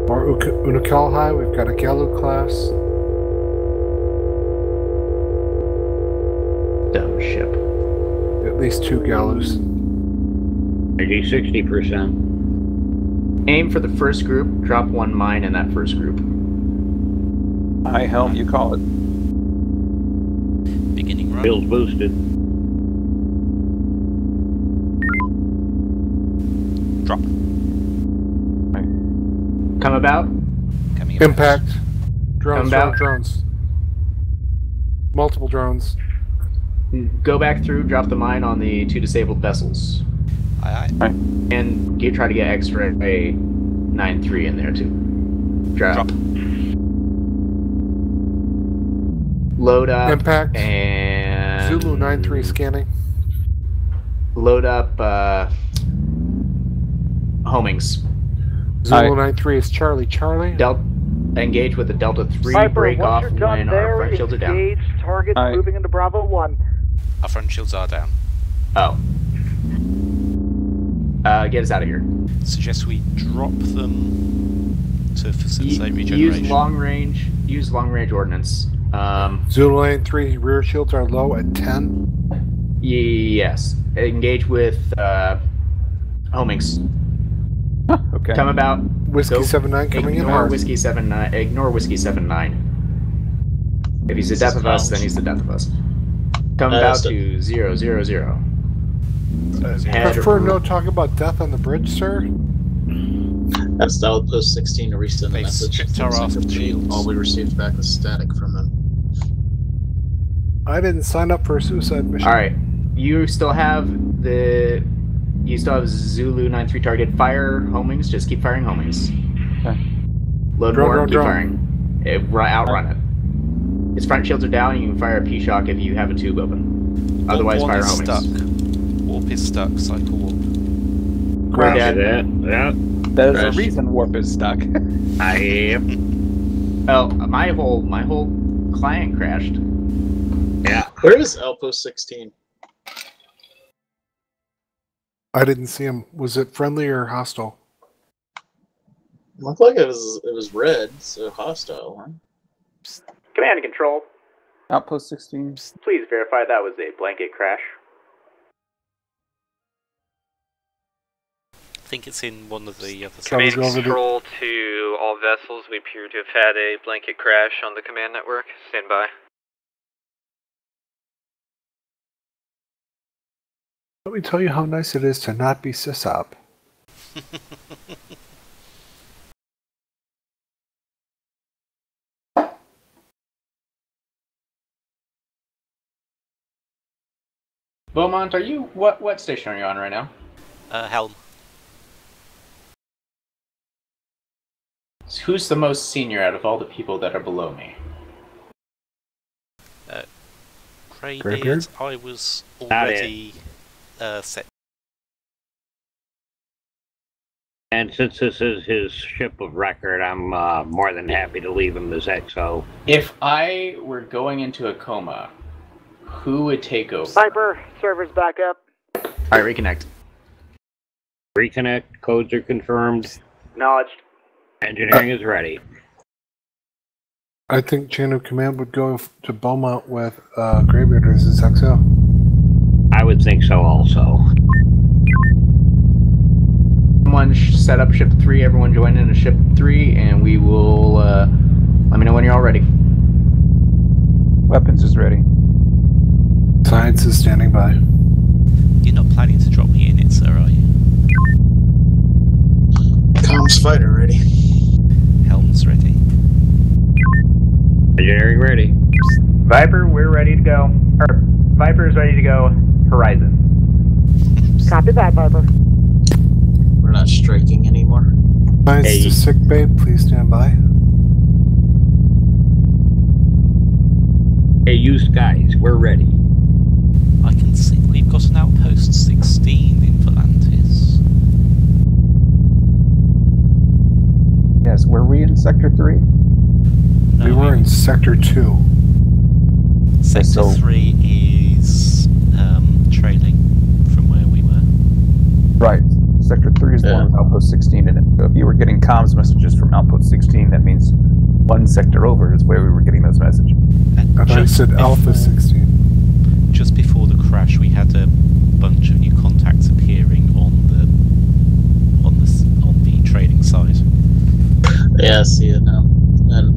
Speaker 10: Or Unakalhai, we've got a Galu class.
Speaker 4: Dumb ship.
Speaker 10: At least 2 Galus.
Speaker 21: Energy 60%.
Speaker 4: Aim for the first group, drop 1 mine in that first group.
Speaker 1: Aye, Helm, you call it.
Speaker 9: Beginning run.
Speaker 21: Bill's boosted.
Speaker 9: Drop.
Speaker 4: Come about.
Speaker 9: Coming
Speaker 10: Impact. Drones,
Speaker 4: Come about.
Speaker 10: drones. Multiple drones.
Speaker 4: Go back through, drop the mine on the 2 disabled vessels.
Speaker 9: Aye, aye.
Speaker 4: And try to get X-ray 9-3 in there too. Drop. Load up.
Speaker 10: Impact.
Speaker 4: And
Speaker 10: Zulu 9-3 scanning.
Speaker 4: Load up homings.
Speaker 10: Zulu 9-3 is Charlie. Charlie.
Speaker 4: Engage with the Delta 3.
Speaker 17: Viper,
Speaker 4: break
Speaker 17: once
Speaker 4: off
Speaker 17: you're done
Speaker 4: when
Speaker 17: there,
Speaker 4: our front shields are down.
Speaker 17: engage targets moving into Bravo 1.
Speaker 9: Our front shields are down.
Speaker 4: Oh. Get us out of here.
Speaker 9: Suggest we drop them to facilitate regeneration.
Speaker 4: Use long range ordnance.
Speaker 10: Zulu 9-3 rear shields are low at 10.
Speaker 4: Yes. Engage with homings.
Speaker 1: Okay.
Speaker 4: Come about.
Speaker 10: Whiskey 7-9 coming in hard.
Speaker 4: Whiskey 7-9. Ignore Whiskey 7-9. If he's the death of us, then he's the death of us. Come about to 000.
Speaker 10: Prefer no talk about death on the bridge, sir.
Speaker 15: That's the Outpost 16 to resend the message.
Speaker 9: stripped our aft shields.
Speaker 15: All we received back was static from them.
Speaker 10: I didn't sign up for a suicide mission.
Speaker 4: Alright. You still have Zulu 9-3 target. Fire homings. Just keep firing homings.
Speaker 1: Okay.
Speaker 4: Load
Speaker 10: Drone,
Speaker 4: more.
Speaker 10: drone,
Speaker 4: Keep
Speaker 10: drone.
Speaker 4: firing. Outrun it. His front shields are down, and you can fire a P-Shock if you have a tube open. Otherwise, fire homings.
Speaker 9: Stuck. Warp is stuck. Cycle warp.
Speaker 1: Crash
Speaker 21: that. Yeah.
Speaker 1: There's
Speaker 21: Crash.
Speaker 1: a reason warp is stuck.
Speaker 21: I am.
Speaker 4: Oh, my whole client crashed.
Speaker 21: Yeah.
Speaker 15: Where is Outpost 16?
Speaker 10: I didn't see him. Was it friendly or hostile?
Speaker 15: Looked like it was red, so hostile. Huh?
Speaker 11: Command and control.
Speaker 1: Outpost 16.
Speaker 11: Please verify that was a blanket crash.
Speaker 9: I think it's in one of the other
Speaker 16: Command
Speaker 10: go over the-
Speaker 16: control to all vessels. We appear to have had a blanket crash on the command network. Stand by.
Speaker 10: Let me tell you how nice it is to not be sysop.
Speaker 4: Beaumont, are you what station are you on right now?
Speaker 9: Helm.
Speaker 4: Who's the most senior out of all the people that are below me?
Speaker 9: Greybeard. I was already set.
Speaker 21: And since this is his ship of record, I'm more than happy to leave him as XO.
Speaker 4: If I were going into a coma, who would take over?
Speaker 17: Viper, servers back up.
Speaker 4: Alright, reconnect.
Speaker 21: Reconnect, codes are confirmed.
Speaker 11: Acknowledged.
Speaker 21: Engineering is ready.
Speaker 10: I think chain of command would go to Beaumont with Greybearders as XO.
Speaker 21: I would think so also.
Speaker 4: Someone set up ship 3, everyone join in a ship 3, and we will, let me know when you're all ready.
Speaker 1: Weapons is ready.
Speaker 10: Science is standing by.
Speaker 9: You're not planning to drop me in it, sir, are you?
Speaker 15: Comms fighter ready.
Speaker 9: Helm's ready.
Speaker 21: Engineering ready.
Speaker 11: Viper, we're ready to go. Or, Viper's ready to go. Horizon.
Speaker 17: Copy that, Viper.
Speaker 15: We're not striking anymore.
Speaker 10: Science to sick bay, please stand by.
Speaker 21: Hey, you Skies, we're ready.
Speaker 9: I can see we've got an outpost 16 in Volantis.
Speaker 1: Yes, were we in Sector 3?
Speaker 9: No,
Speaker 10: We were in Sector 2.
Speaker 9: Sector 3 is trailing from where we were.
Speaker 1: Right. Sector 3 is the one with Outpost 16 in it. So if you were getting comms messages from Outpost 16, that means one sector over is where we were getting those messages.
Speaker 10: I thought you said Alpha 16.
Speaker 9: Just before the crash, we had a bunch of new contacts appearing on the trading side.
Speaker 15: Yeah, I see it now. And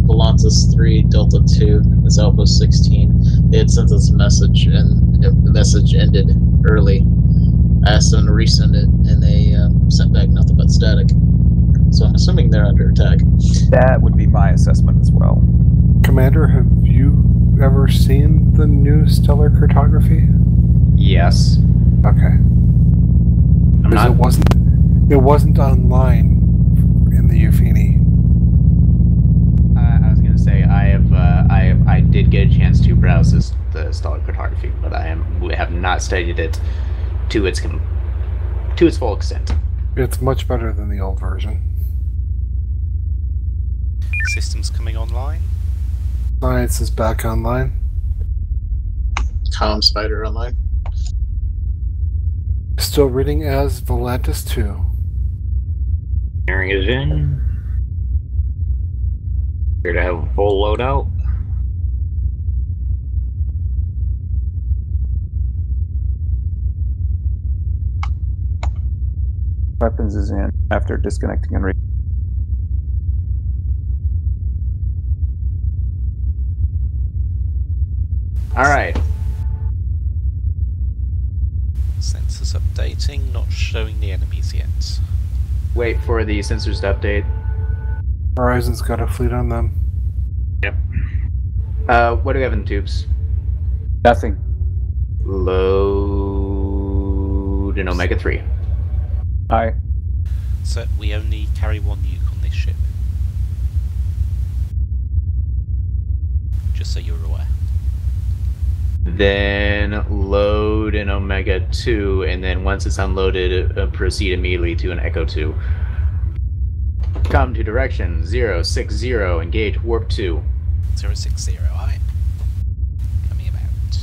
Speaker 15: Volantis 3, Delta 2 is Outpost 16. They had sent us a message, and the message ended early. I asked them to resend it, and they sent back nothing but static. So I'm assuming they're under attack.
Speaker 1: That would be my assessment as well.
Speaker 10: Commander, have you ever seen the new stellar cartography?
Speaker 4: Yes.
Speaker 10: Okay. It wasn't online in the Euphini.
Speaker 4: I was going to say I did get a chance to browse the stellar cartography, but we have not studied it to its full extent.
Speaker 10: It's much better than the old version.
Speaker 9: Systems coming online.
Speaker 10: Science is back online.
Speaker 15: Comm Spider online.
Speaker 10: Still reading as Volantis 2.
Speaker 21: Engineering is in. Here to have a full loadout.
Speaker 1: Weapons is in after disconnecting and
Speaker 4: Alright.
Speaker 9: Sensors updating, not showing the enemies yet.
Speaker 4: Wait for the sensors to update.
Speaker 10: Horizon's got a fleet on them.
Speaker 21: Yep.
Speaker 4: What do we have in the tubes?
Speaker 1: Nothing.
Speaker 4: Load in Omega 3.
Speaker 1: Aye.
Speaker 9: So we only carry one nuke on this ship. Just so you're aware.
Speaker 4: Then load in Omega 2, and then once it's unloaded, proceed immediately to an Echo 2. Come to direction 060, engage warp 2.
Speaker 9: 060, aye. Coming about.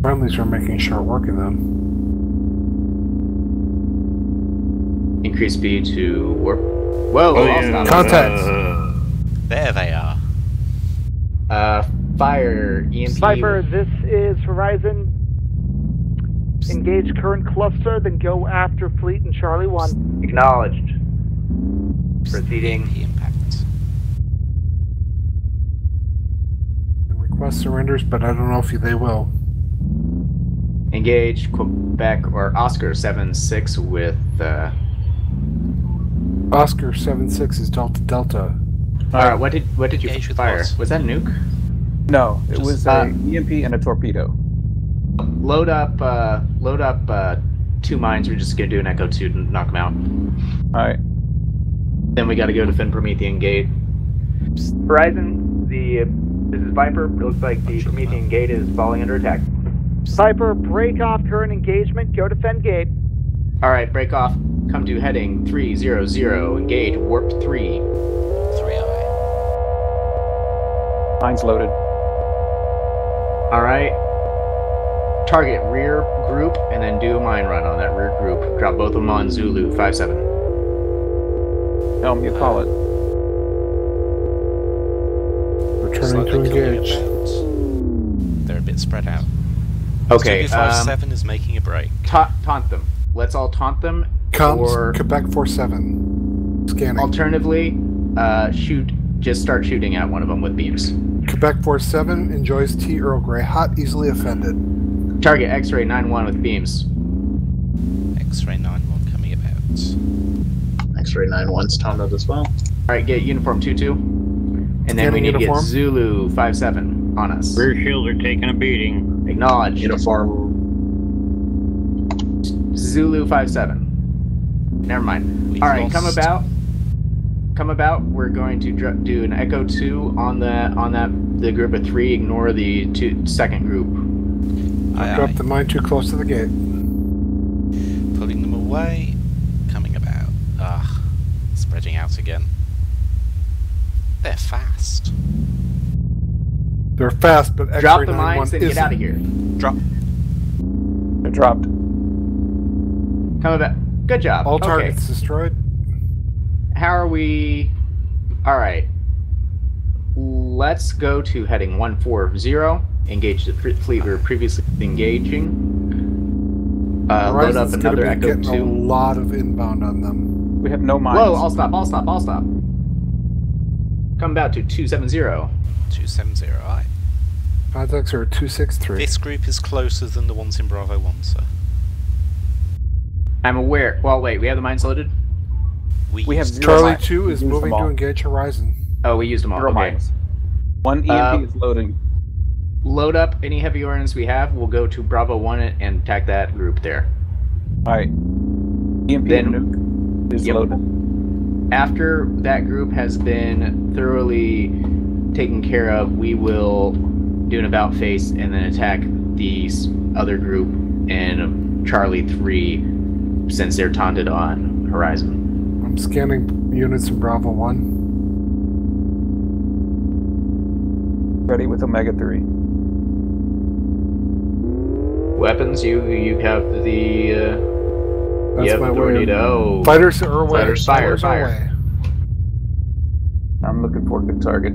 Speaker 10: Friendlies are making short work of them.
Speaker 4: Increase speed to warp. Whoa,
Speaker 10: Contact!
Speaker 9: There they are.
Speaker 4: Fire, EMP.
Speaker 17: Viper, this is Horizon. Engage current cluster, then go after fleet in Charlie 1.
Speaker 11: Acknowledged. Proceeding.
Speaker 9: Impact.
Speaker 10: Request surrenders, but I don't know if they will.
Speaker 4: Engage Quebec or Oscar 7-6 with
Speaker 10: Oscar 7-6 is Delta Delta.
Speaker 4: Alright, what did you fire? Was that a nuke?
Speaker 1: No, it was an EMP and a torpedo.
Speaker 4: Load up 2 mines. We're just gonna do an Echo 2 to knock them out.
Speaker 1: Alright.
Speaker 4: Then we gotta go defend Promethean Gate.
Speaker 11: Horizon, this is Viper. It looks like the Promethean Gate is falling under attack.
Speaker 17: Viper, break off current engagement, go defend gate.
Speaker 4: Alright, break off. Come to heading 300, engage warp 3.
Speaker 9: 3i.
Speaker 1: Mine's loaded.
Speaker 4: Alright. Target rear group, and then do a mine run on that rear group. Drop both of them on Zulu 5-7.
Speaker 1: Helm, you call it.
Speaker 10: Turning to engage.
Speaker 9: They're a bit spread out.
Speaker 4: Okay.
Speaker 9: 257 is making a break.
Speaker 4: Taunt them. Let's all taunt them.
Speaker 10: Comms, Quebec 47. Scanning.
Speaker 4: Alternatively, shoot. Just start shooting at one of them with beams.
Speaker 10: Quebec 47 enjoys tea Earl Grey. Hot, easily offended.
Speaker 4: Target X-ray 9-1 with beams.
Speaker 9: X-ray 9-1 coming about.
Speaker 15: X-ray 9-1's taunted as well.
Speaker 4: Alright, get uniform 2-2. And then we need to get Zulu 5-7 on us.
Speaker 21: Rear shields are taking a beating.
Speaker 4: Acknowledge.
Speaker 15: Uniform.
Speaker 4: Zulu 5-7. Never mind. Alright, come about. We're going to do an Echo 2 on the group of 3. Ignore the second group.
Speaker 10: Drop the mine too close to the gate.
Speaker 9: Pulling them away. Coming about. Spreading out again. They're fast.
Speaker 10: They're fast, but
Speaker 4: drop the mines and get out of here.
Speaker 9: Drop.
Speaker 1: They're dropped.
Speaker 4: Come about. Good job.
Speaker 10: All targets destroyed.
Speaker 4: How are we? All right. Let's go to heading 140. Engage the fleet we were previously engaging. Load up another Echo 2.
Speaker 10: A lot of inbound on them.
Speaker 1: We have no mines.
Speaker 4: Whoa! I'll stop. Come about to 270.
Speaker 9: 270. Aye.
Speaker 10: Contacts are 263.
Speaker 9: This group is closer than the ones in Bravo 1, sir.
Speaker 4: I'm aware. Well, wait. We have the mines loaded.
Speaker 1: We have 0
Speaker 10: Charlie
Speaker 1: mines.
Speaker 10: 2 is moving to engage Horizon.
Speaker 4: Oh, we used them all.
Speaker 1: 0
Speaker 4: okay.
Speaker 1: mines. One EMP is loading.
Speaker 4: Load up any heavy ordnance we have. We'll go to Bravo 1 and attack that group there.
Speaker 1: Alright. EMP nuke is loaded.
Speaker 4: After that group has been thoroughly taken care of, we will do an about face and then attack the other group in Charlie 3 since they're taunted on Horizon.
Speaker 10: I'm scanning units in Bravo 1.
Speaker 1: Ready with Omega 3.
Speaker 4: Weapons, you have the
Speaker 10: That's
Speaker 4: you have
Speaker 10: my
Speaker 4: authority
Speaker 10: way.
Speaker 4: to
Speaker 10: Fighters are away.
Speaker 4: Fighters fire.
Speaker 10: Away.
Speaker 1: I'm looking for a good target.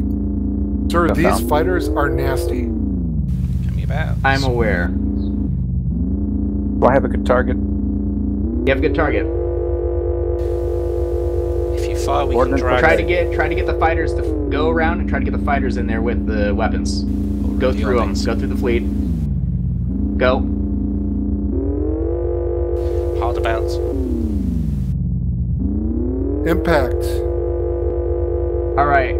Speaker 10: Sir, these fighters are nasty.
Speaker 9: Coming about.
Speaker 4: I'm aware.
Speaker 1: Do I have a good target?
Speaker 4: You have a good target.
Speaker 9: If you fire, we can drag.
Speaker 4: Try to get the fighters to go around and try to get the fighters in there with the weapons. Go through them. Go through the fleet. Go.
Speaker 9: Hard about.
Speaker 10: Impact.
Speaker 4: All right.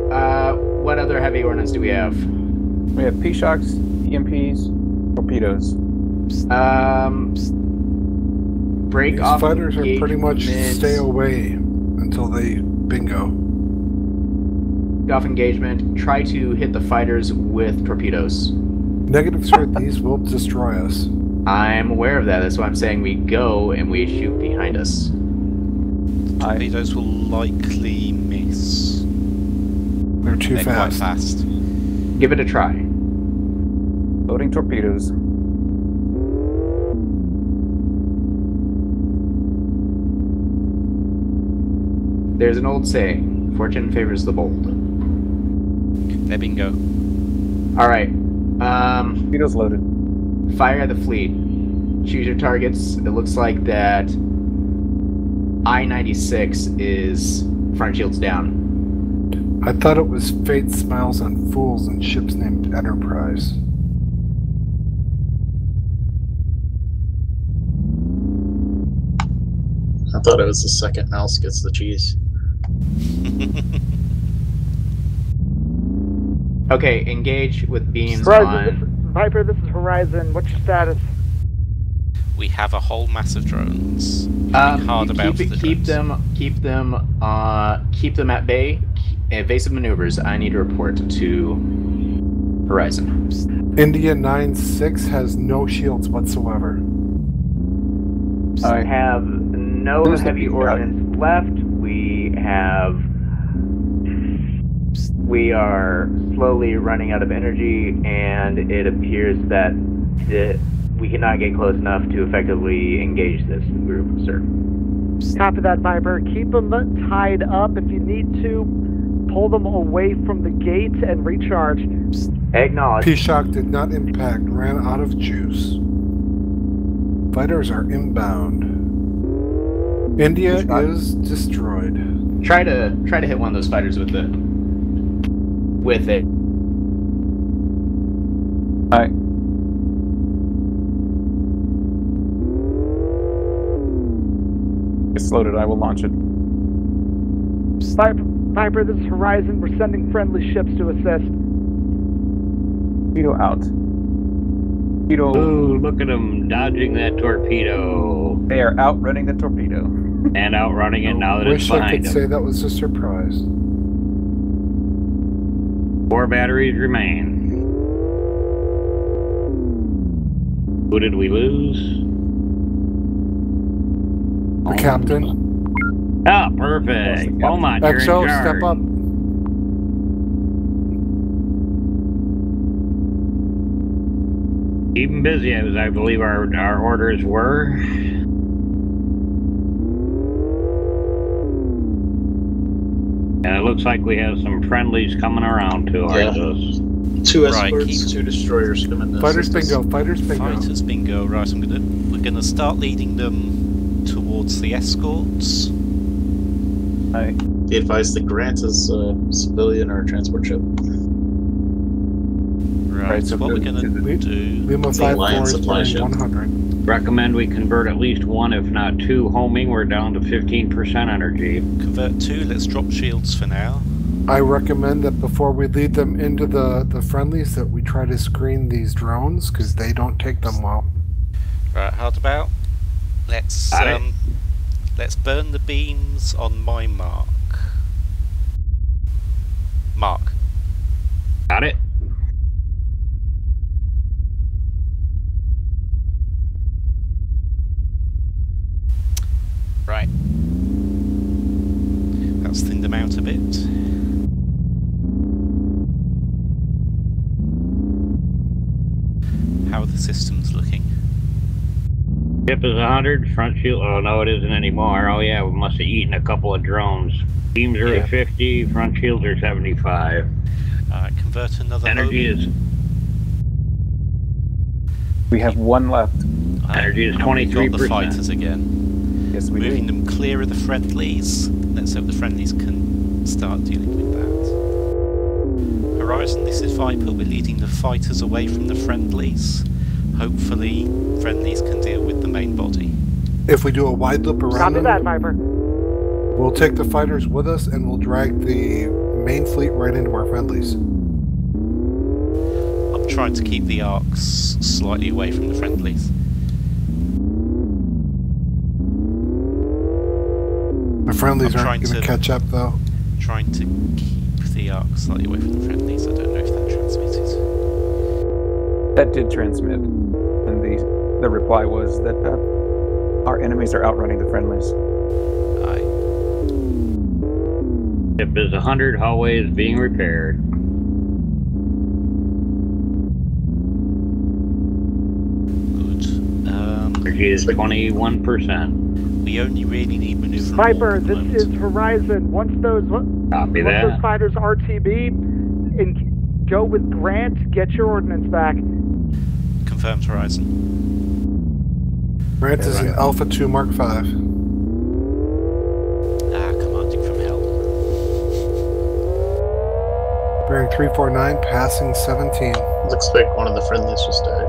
Speaker 4: What other heavy ordnance do we have?
Speaker 1: We have P-shocks, EMPs, torpedoes.
Speaker 4: Break
Speaker 10: These
Speaker 4: off.
Speaker 10: fighters are pretty much stay away until they bingo.
Speaker 4: Off engagement. Try to hit the fighters with torpedoes.
Speaker 10: Negative, sir. These will destroy us.
Speaker 4: I'm aware of that. That's why I'm saying we go and we shoot behind us.
Speaker 9: Torpedoes will likely miss.
Speaker 10: They're too
Speaker 9: They're
Speaker 10: fast.
Speaker 9: quite fast.
Speaker 4: Give it a try.
Speaker 1: Loading torpedoes.
Speaker 4: There's an old saying, fortune favors the bold.
Speaker 9: There bingo.
Speaker 4: Alright.
Speaker 1: Torpedoes loaded.
Speaker 4: Fire the fleet. Choose your targets. It looks like that I-96 is front shields down.
Speaker 10: I thought it was Fate Smiles on Fools and ships named Enterprise.
Speaker 15: I thought it was the second mouse gets the cheese.
Speaker 5: Okay, engage with beams on...
Speaker 17: Viper, this is Horizon. What's your status?
Speaker 9: We have a whole mass of drones.
Speaker 4: Keep them at bay. Evasive maneuvers. I need to report to Horizon.
Speaker 10: India 9-6 has no shields whatsoever.
Speaker 5: I have no heavy ordnance left. We are slowly running out of energy, and it appears that we cannot get close enough to effectively engage this group, sir.
Speaker 17: Copy that, Viper. Keep them tied up if you need to. pull them away from the gate and recharge.
Speaker 11: Acknowledge.
Speaker 10: P-Shock did not impact, ran out of juice. Fighters are inbound. India is destroyed.
Speaker 4: Try to hit one of those fighters with it.
Speaker 1: Alright. It's loaded, I will launch it.
Speaker 17: Viper, this is Horizon. We're sending friendly ships to assist.
Speaker 1: Torpedo out. Torpedo.
Speaker 21: Ooh, look at them dodging that torpedo.
Speaker 1: They are outrunning the torpedo.
Speaker 21: And outrunning it now that it's
Speaker 10: Wish I
Speaker 21: behind
Speaker 10: could
Speaker 21: them.
Speaker 10: say that was a surprise.
Speaker 21: 4 batteries remain. Who did we lose?
Speaker 10: The captain.
Speaker 21: Ah, perfect. Beaumont, you're in
Speaker 10: XO,
Speaker 21: charge.
Speaker 10: step up.
Speaker 21: Keep them busy, as I believe our orders were. And it looks like we have some friendlies coming around towards us.
Speaker 15: 2
Speaker 9: Right,
Speaker 15: escorts, 2 destroyers coming to
Speaker 10: Fighters
Speaker 15: assist us.
Speaker 10: bingo, fighters bingo.
Speaker 9: Fighters bingo. Right, we're gonna start leading them towards the escorts.
Speaker 15: Be advised that Grant is a civilian or a transport ship.
Speaker 9: Right, so what we're gonna do...
Speaker 10: Lima 5-4 is burning 100.
Speaker 21: Recommend we convert at least 1, if not 2, homing. We're down to 15% energy.
Speaker 9: Convert 2, let's drop shields for now.
Speaker 10: I recommend that before we lead them into the friendlies that we try to screen these drones, because they don't take them well.
Speaker 9: Right, hard about. Let's burn the beams on my mark. Mark.
Speaker 21: Got it.
Speaker 9: Right. That's thinned them out a bit. How are the systems looking?
Speaker 21: Ship is 100, front shield, oh no it isn't anymore. Oh yeah, we must have eaten a couple of drones. Beams are at 50, front shields are 75.
Speaker 9: Alright, convert another
Speaker 21: Energy
Speaker 9: homing.
Speaker 21: is...
Speaker 1: We have 1 left.
Speaker 21: Energy is
Speaker 9: And we've got
Speaker 21: 23%.
Speaker 9: the fighters again.
Speaker 1: Yes, we
Speaker 9: Moving
Speaker 1: do.
Speaker 9: them clear of the friendlies. Let's hope the friendlies can start dealing with that. Horizon, this is Viper. We're leading the fighters away from the friendlies. Hopefully, friendlies can deal with the main body.
Speaker 10: If we do a wide loop around
Speaker 17: Copy
Speaker 10: them,
Speaker 17: that, Viper.
Speaker 10: we'll take the fighters with us and we'll drag the main fleet right into our friendlies.
Speaker 9: I'm trying to keep the arcs slightly away from the friendlies.
Speaker 10: The friendlies
Speaker 9: I'm
Speaker 10: aren't
Speaker 9: trying
Speaker 10: going to catch up though.
Speaker 9: Trying to keep the arc slightly away from the friendlies. I don't know if that transmitted.
Speaker 1: That did transmit, and the reply was that our enemies are outrunning the friendlies.
Speaker 9: Aye.
Speaker 21: Ship is 100, hallway is being repaired.
Speaker 9: Good.
Speaker 21: Energy is 21%.
Speaker 9: We only really need maneuver.
Speaker 17: Viper, this is Horizon. Once those
Speaker 21: Copy
Speaker 17: once
Speaker 21: that.
Speaker 17: those fighters RTB and go with Grant, get your ordnance back.
Speaker 9: Confirmed Horizon.
Speaker 10: Grant is an Alpha 2 Mark 5.
Speaker 9: Commanding from hell.
Speaker 10: Bearing 349, passing 17.
Speaker 15: Looks like one of the friendlies just died.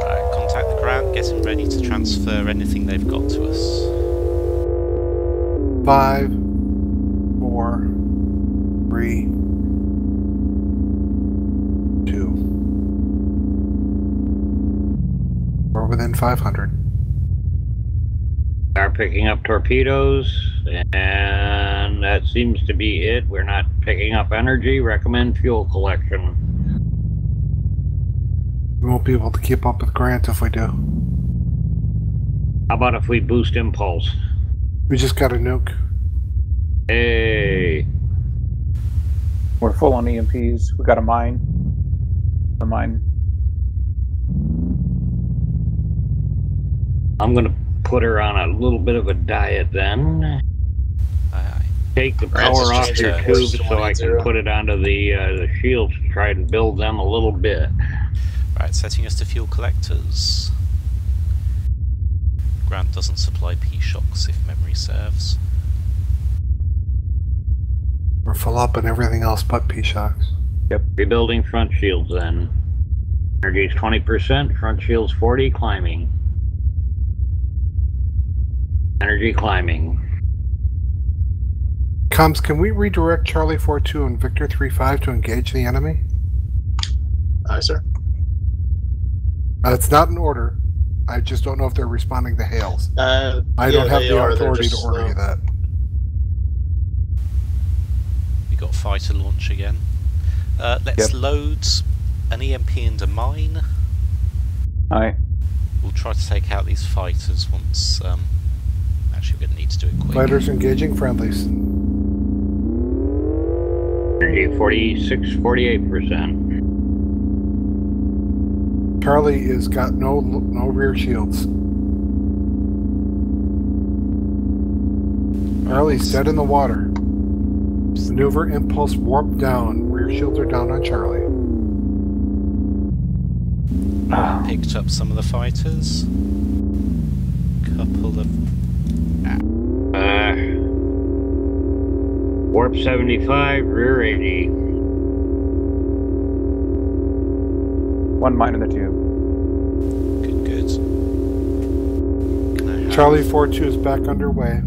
Speaker 9: Right, contact the ground, getting ready to transfer anything they've got to us.
Speaker 10: 5, 4, 3, 2. We're within 500.
Speaker 21: Are picking up torpedoes, and that seems to be it. We're not picking up energy. Recommend fuel collection.
Speaker 10: We won't be able to keep up with Grant if we do.
Speaker 21: How about if we boost impulse?
Speaker 10: We just got a nuke.
Speaker 21: Hey.
Speaker 1: We're full on EMPs. We got a mine. A mine.
Speaker 21: I'm gonna put her on a little bit of a diet then.
Speaker 9: Aye, aye.
Speaker 21: Take the power off your tubes so I can put it onto the shields to try and build them a little bit.
Speaker 9: Right, setting us to fuel collectors. Grant doesn't supply P-shocks if memory serves.
Speaker 10: We're full up on everything else but P-shocks.
Speaker 21: Yep. Rebuilding front shields then. Energy is 20%, front shields 40, climbing. Energy climbing.
Speaker 10: Comms, can we redirect Charlie 4-2 and Victor 3-5 to engage the enemy?
Speaker 15: Aye, sir.
Speaker 10: It's not in order. I just don't know if they're responding to hails. I
Speaker 15: yeah,
Speaker 10: don't have
Speaker 15: they
Speaker 10: the
Speaker 15: are. They're
Speaker 10: authority to
Speaker 15: just
Speaker 10: order you
Speaker 15: slow.
Speaker 10: that.
Speaker 9: We got fighter launch again. Let's load an EMP into mine.
Speaker 1: Aye.
Speaker 9: We'll try to take out these fighters once. Actually, we're going to need to do it quick.
Speaker 10: Fighters engaging friendlies.
Speaker 21: Energy 46-48%.
Speaker 10: Charlie has got no rear shields. Charlie's dead in the water. Maneuver impulse warp down. Rear shields are down on Charlie.
Speaker 9: Picked up some of the fighters. Couple of.
Speaker 21: Warp 75, rear 80.
Speaker 1: One mine in the tube.
Speaker 9: Good.
Speaker 10: Charlie 4-2 is back underway.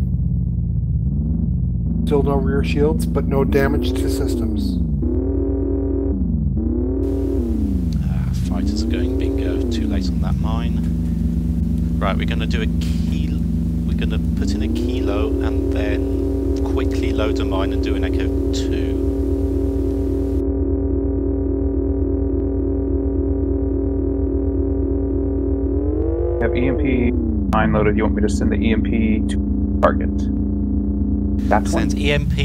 Speaker 10: Still no rear shields, but no damage to systems.
Speaker 9: Fighters are going bingo. Too late on that mine. Right, we're going to do a kilo. We're going to put in a kilo and then quickly load a mine and do an Echo 2.
Speaker 1: Have EMP mine loaded. You want me to send the EMP to target? That's
Speaker 9: Send
Speaker 1: one.
Speaker 9: EMP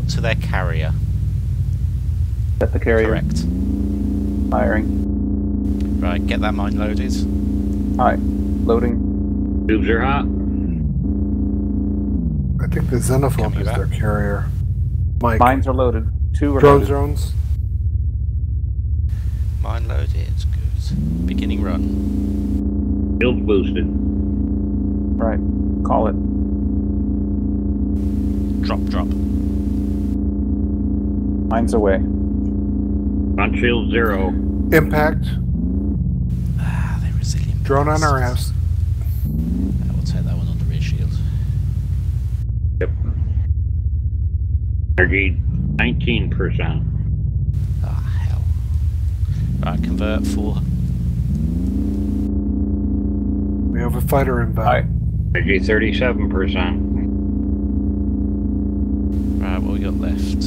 Speaker 9: to their carrier.
Speaker 1: Set the carrier.
Speaker 9: Correct.
Speaker 1: Firing.
Speaker 9: Right, get that mine loaded.
Speaker 1: Alright, loading.
Speaker 21: Tubes are hot.
Speaker 10: I think the Xenophobe is their carrier. Mike.
Speaker 1: Mines are loaded. 2 are
Speaker 10: Drone
Speaker 1: loaded.
Speaker 10: drones.
Speaker 9: Mine loaded. Good. Beginning run.
Speaker 21: Shields boosted.
Speaker 1: Right, call it.
Speaker 9: Drop.
Speaker 1: Mines away.
Speaker 21: Front shield 0.
Speaker 10: Impact.
Speaker 9: They're resilient.
Speaker 10: Drone on our ass.
Speaker 9: We'll take that one on the rear shield.
Speaker 21: Yep. Energy 19%.
Speaker 9: Hell. Right, convert 4.
Speaker 10: We have a fighter inbound.
Speaker 21: Energy 37%.
Speaker 9: Right, what we got left?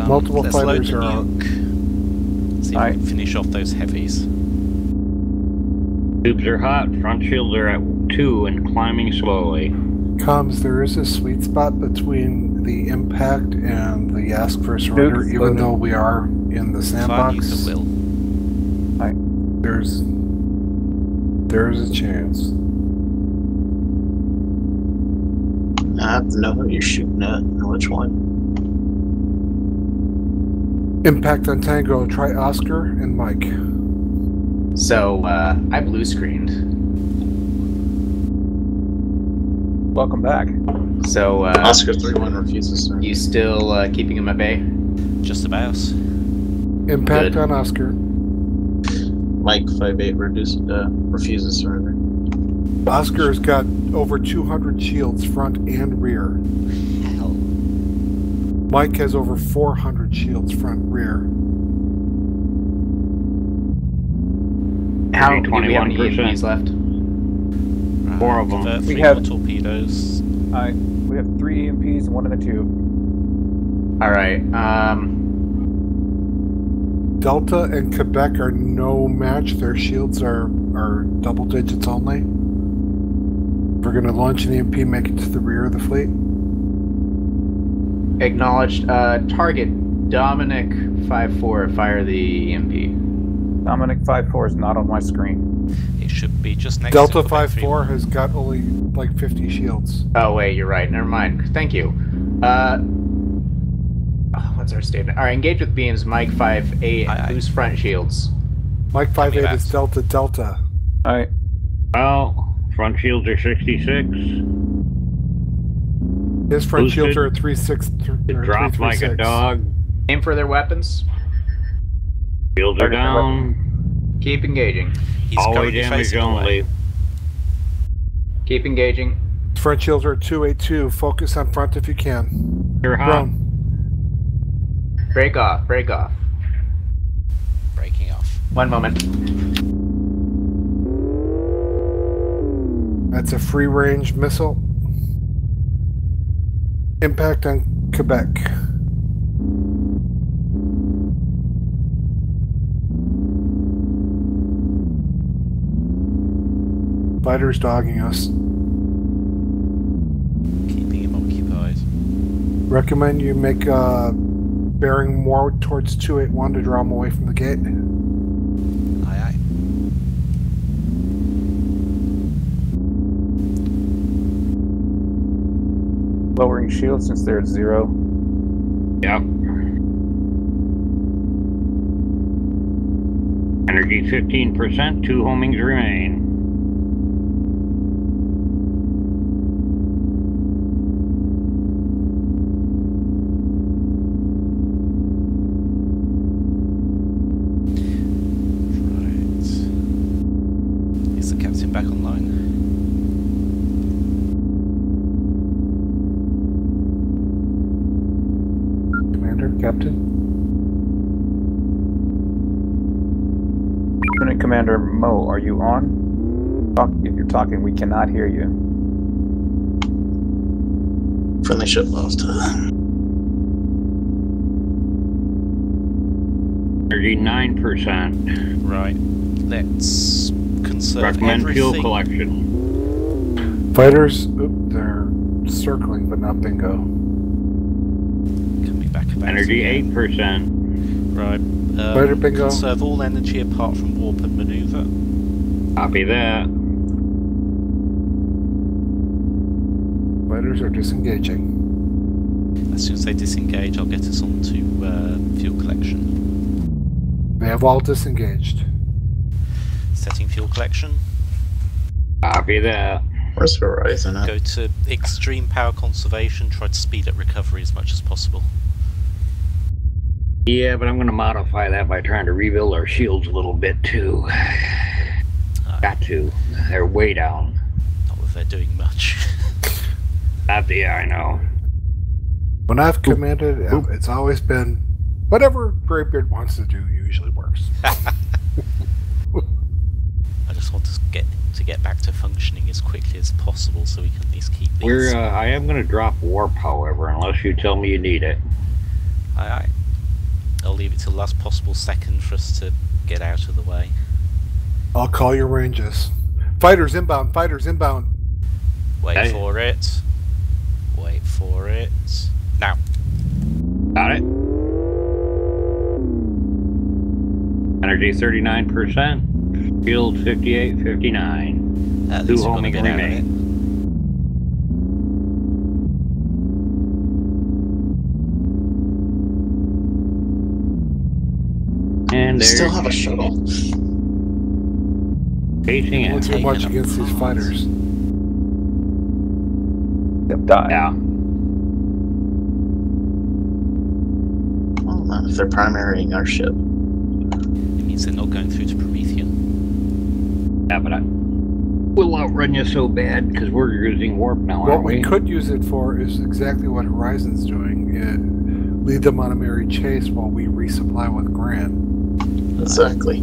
Speaker 10: Multiple
Speaker 9: let's load
Speaker 10: fighters
Speaker 9: the
Speaker 10: are out.
Speaker 9: nuke. See if we can finish off those heavies.
Speaker 21: Tubes are hot. Front shields are at 2 and climbing slowly.
Speaker 10: Comms, there is a sweet spot between the impact and the ask for surrender,
Speaker 1: Tubes
Speaker 10: even
Speaker 1: loaded.
Speaker 10: though we are in the sandbox.
Speaker 9: Fine use of will.
Speaker 10: There's a chance.
Speaker 15: I have to know who you're shooting at and which one.
Speaker 10: Impact on Tango. Try Oscar and Mike.
Speaker 4: So, I blue screened.
Speaker 1: Welcome back.
Speaker 4: So,
Speaker 15: Oscar 3-1 refuses, sir.
Speaker 4: You still keeping him at bay?
Speaker 9: Just about.
Speaker 10: Impact
Speaker 4: Good.
Speaker 10: on Oscar.
Speaker 15: Mike 5-8 refuses surrender.
Speaker 10: Oscar has got over 200 shields front and rear.
Speaker 9: Hell.
Speaker 10: Mike has over 400 shields front rear.
Speaker 4: How do we have any
Speaker 21: 21%.
Speaker 4: EMPs left?
Speaker 9: Right,
Speaker 21: 4 of them.
Speaker 9: convert 3
Speaker 1: We have-
Speaker 9: more torpedoes.
Speaker 1: Alright, we have 3 EMPs and 1 in the tube.
Speaker 4: Alright,
Speaker 10: Delta and Quebec are no match. Their shields are double digits only. We're going to launch an EMP, make it to the rear of the fleet.
Speaker 4: acknowledged. Target Dominic 5-4, fire the EMP.
Speaker 1: Dominic 5-4 is not on my screen.
Speaker 9: It should be just next
Speaker 10: Delta
Speaker 9: to
Speaker 10: 5-4 has got only like 50 shields.
Speaker 4: Oh wait, you're right. Never mind. Thank you. What's our statement? All right, engage with beams. Mike 5-8. Who's front shields?
Speaker 10: Mike 5-8 is Delta Delta.
Speaker 1: All right.
Speaker 21: Well, front shields are 66.
Speaker 10: His front
Speaker 21: Boosted.
Speaker 10: shields are at 3-6.
Speaker 21: Drop like a dog.
Speaker 4: Aim for their weapons.
Speaker 21: Shields are down.
Speaker 4: Keep engaging.
Speaker 21: Hallway damage only.
Speaker 4: Keep engaging.
Speaker 10: Front shields are at 282. Focus on front if you can.
Speaker 21: You're hot.
Speaker 4: Break off. Break off.
Speaker 9: Breaking off.
Speaker 4: 1 moment.
Speaker 10: That's a free range missile. Impact on Quebec. Fighters dogging us.
Speaker 9: Keeping him occupied.
Speaker 10: Recommend you make a bearing more towards 281 to draw him away from the gate.
Speaker 9: Aye, aye.
Speaker 1: Lowering shield since they're at 0.
Speaker 21: Yep. Energy 15%, 2 homings remain.
Speaker 9: Right. Is the captain back online?
Speaker 10: Captain?
Speaker 1: Lieutenant Commander Mo, are you on? If you're talking, we cannot hear you.
Speaker 15: Friendly ship lost.
Speaker 21: Energy 9%.
Speaker 9: Right. Let's conserve
Speaker 21: Recommend
Speaker 9: everything.
Speaker 21: fuel collection.
Speaker 10: Fighters, they're circling, but not bingo.
Speaker 9: Coming back about
Speaker 21: Energy
Speaker 9: again.
Speaker 21: 8%.
Speaker 9: Right.
Speaker 10: Fighter bingo.
Speaker 9: Conserve all energy apart from warp and maneuver.
Speaker 21: Copy that.
Speaker 10: Fighters are disengaging.
Speaker 9: As soon as they disengage, I'll get us on to fuel collection.
Speaker 10: They have all disengaged.
Speaker 9: Setting fuel collection.
Speaker 21: Copy that.
Speaker 15: Where's Horizon at?
Speaker 9: Go to extreme power conservation. Try to speed up recovery as much as possible.
Speaker 21: Yeah, but I'm going to modify that by trying to rebuild our shields a little bit too. Got to. They're way down.
Speaker 9: Not that they're doing much.
Speaker 21: Yeah, I know.
Speaker 10: When I've commanded, it's always been whatever Greybeard wants to do usually works.
Speaker 9: I just want to get back to functioning as quickly as possible so we can at least keep these.
Speaker 21: I am going to drop warp, however, unless you tell me you need it.
Speaker 9: Aye. I'll leave it till the last possible second for us to get out of the way.
Speaker 10: I'll call your ranges. Fighters inbound, fighters inbound.
Speaker 9: Wait for it. Wait for it. Now.
Speaker 21: Got it. Energy 39%. Shield 58, 59.
Speaker 9: At
Speaker 21: Two
Speaker 9: least we're gonna
Speaker 21: homing
Speaker 9: get out of it.
Speaker 21: remain. And
Speaker 15: We
Speaker 21: there
Speaker 15: still have a shuttle.
Speaker 21: Chasing
Speaker 10: Won't
Speaker 21: it.
Speaker 10: do much against these fighters.
Speaker 1: They'll die.
Speaker 21: Yeah.
Speaker 15: Oh man, if they're primarying our ship.
Speaker 9: It means they're not going through to Promethean.
Speaker 21: Yeah, but we'll outrun you so bad because we're using warp now,
Speaker 10: What
Speaker 21: aren't
Speaker 10: we
Speaker 21: we?
Speaker 10: could use it for is exactly what Horizon's doing. Lead them on a merry chase while we resupply with Grant.
Speaker 15: Exactly.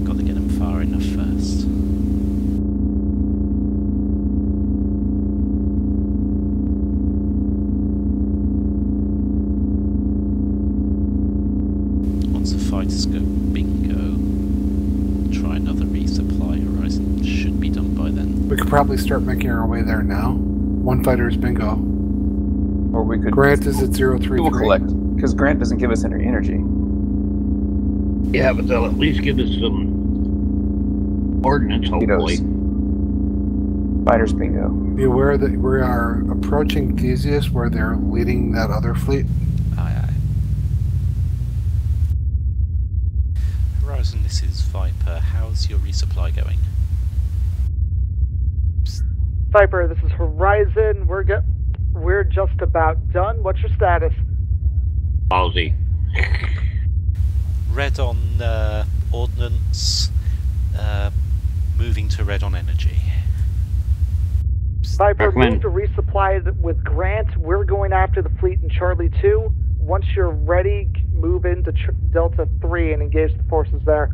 Speaker 9: Got to get them far enough first. Once the fighters go bingo, we'll try another resupply. Horizon should be done by then.
Speaker 10: We could probably start making our way there now. One fighter is bingo.
Speaker 1: Or we could.
Speaker 10: Grant is at 033.
Speaker 1: Fuel collect, because Grant doesn't give us any energy.
Speaker 21: Yeah, but they'll at least give us some ordnance, hopefully.
Speaker 1: Fighters bingo.
Speaker 10: Be aware that we are approaching Theseus where they're leading that other fleet.
Speaker 9: Aye, aye. Horizon, this is Viper. How's your resupply going?
Speaker 17: Viper, this is Horizon. We're just about done. What's your status?
Speaker 21: Lousy.
Speaker 9: Red on ordnance, moving to red on energy.
Speaker 17: Viper, move to resupply with Grant. We're going after the fleet in Charlie 2. Once you're ready, move into Delta 3 and engage the forces there.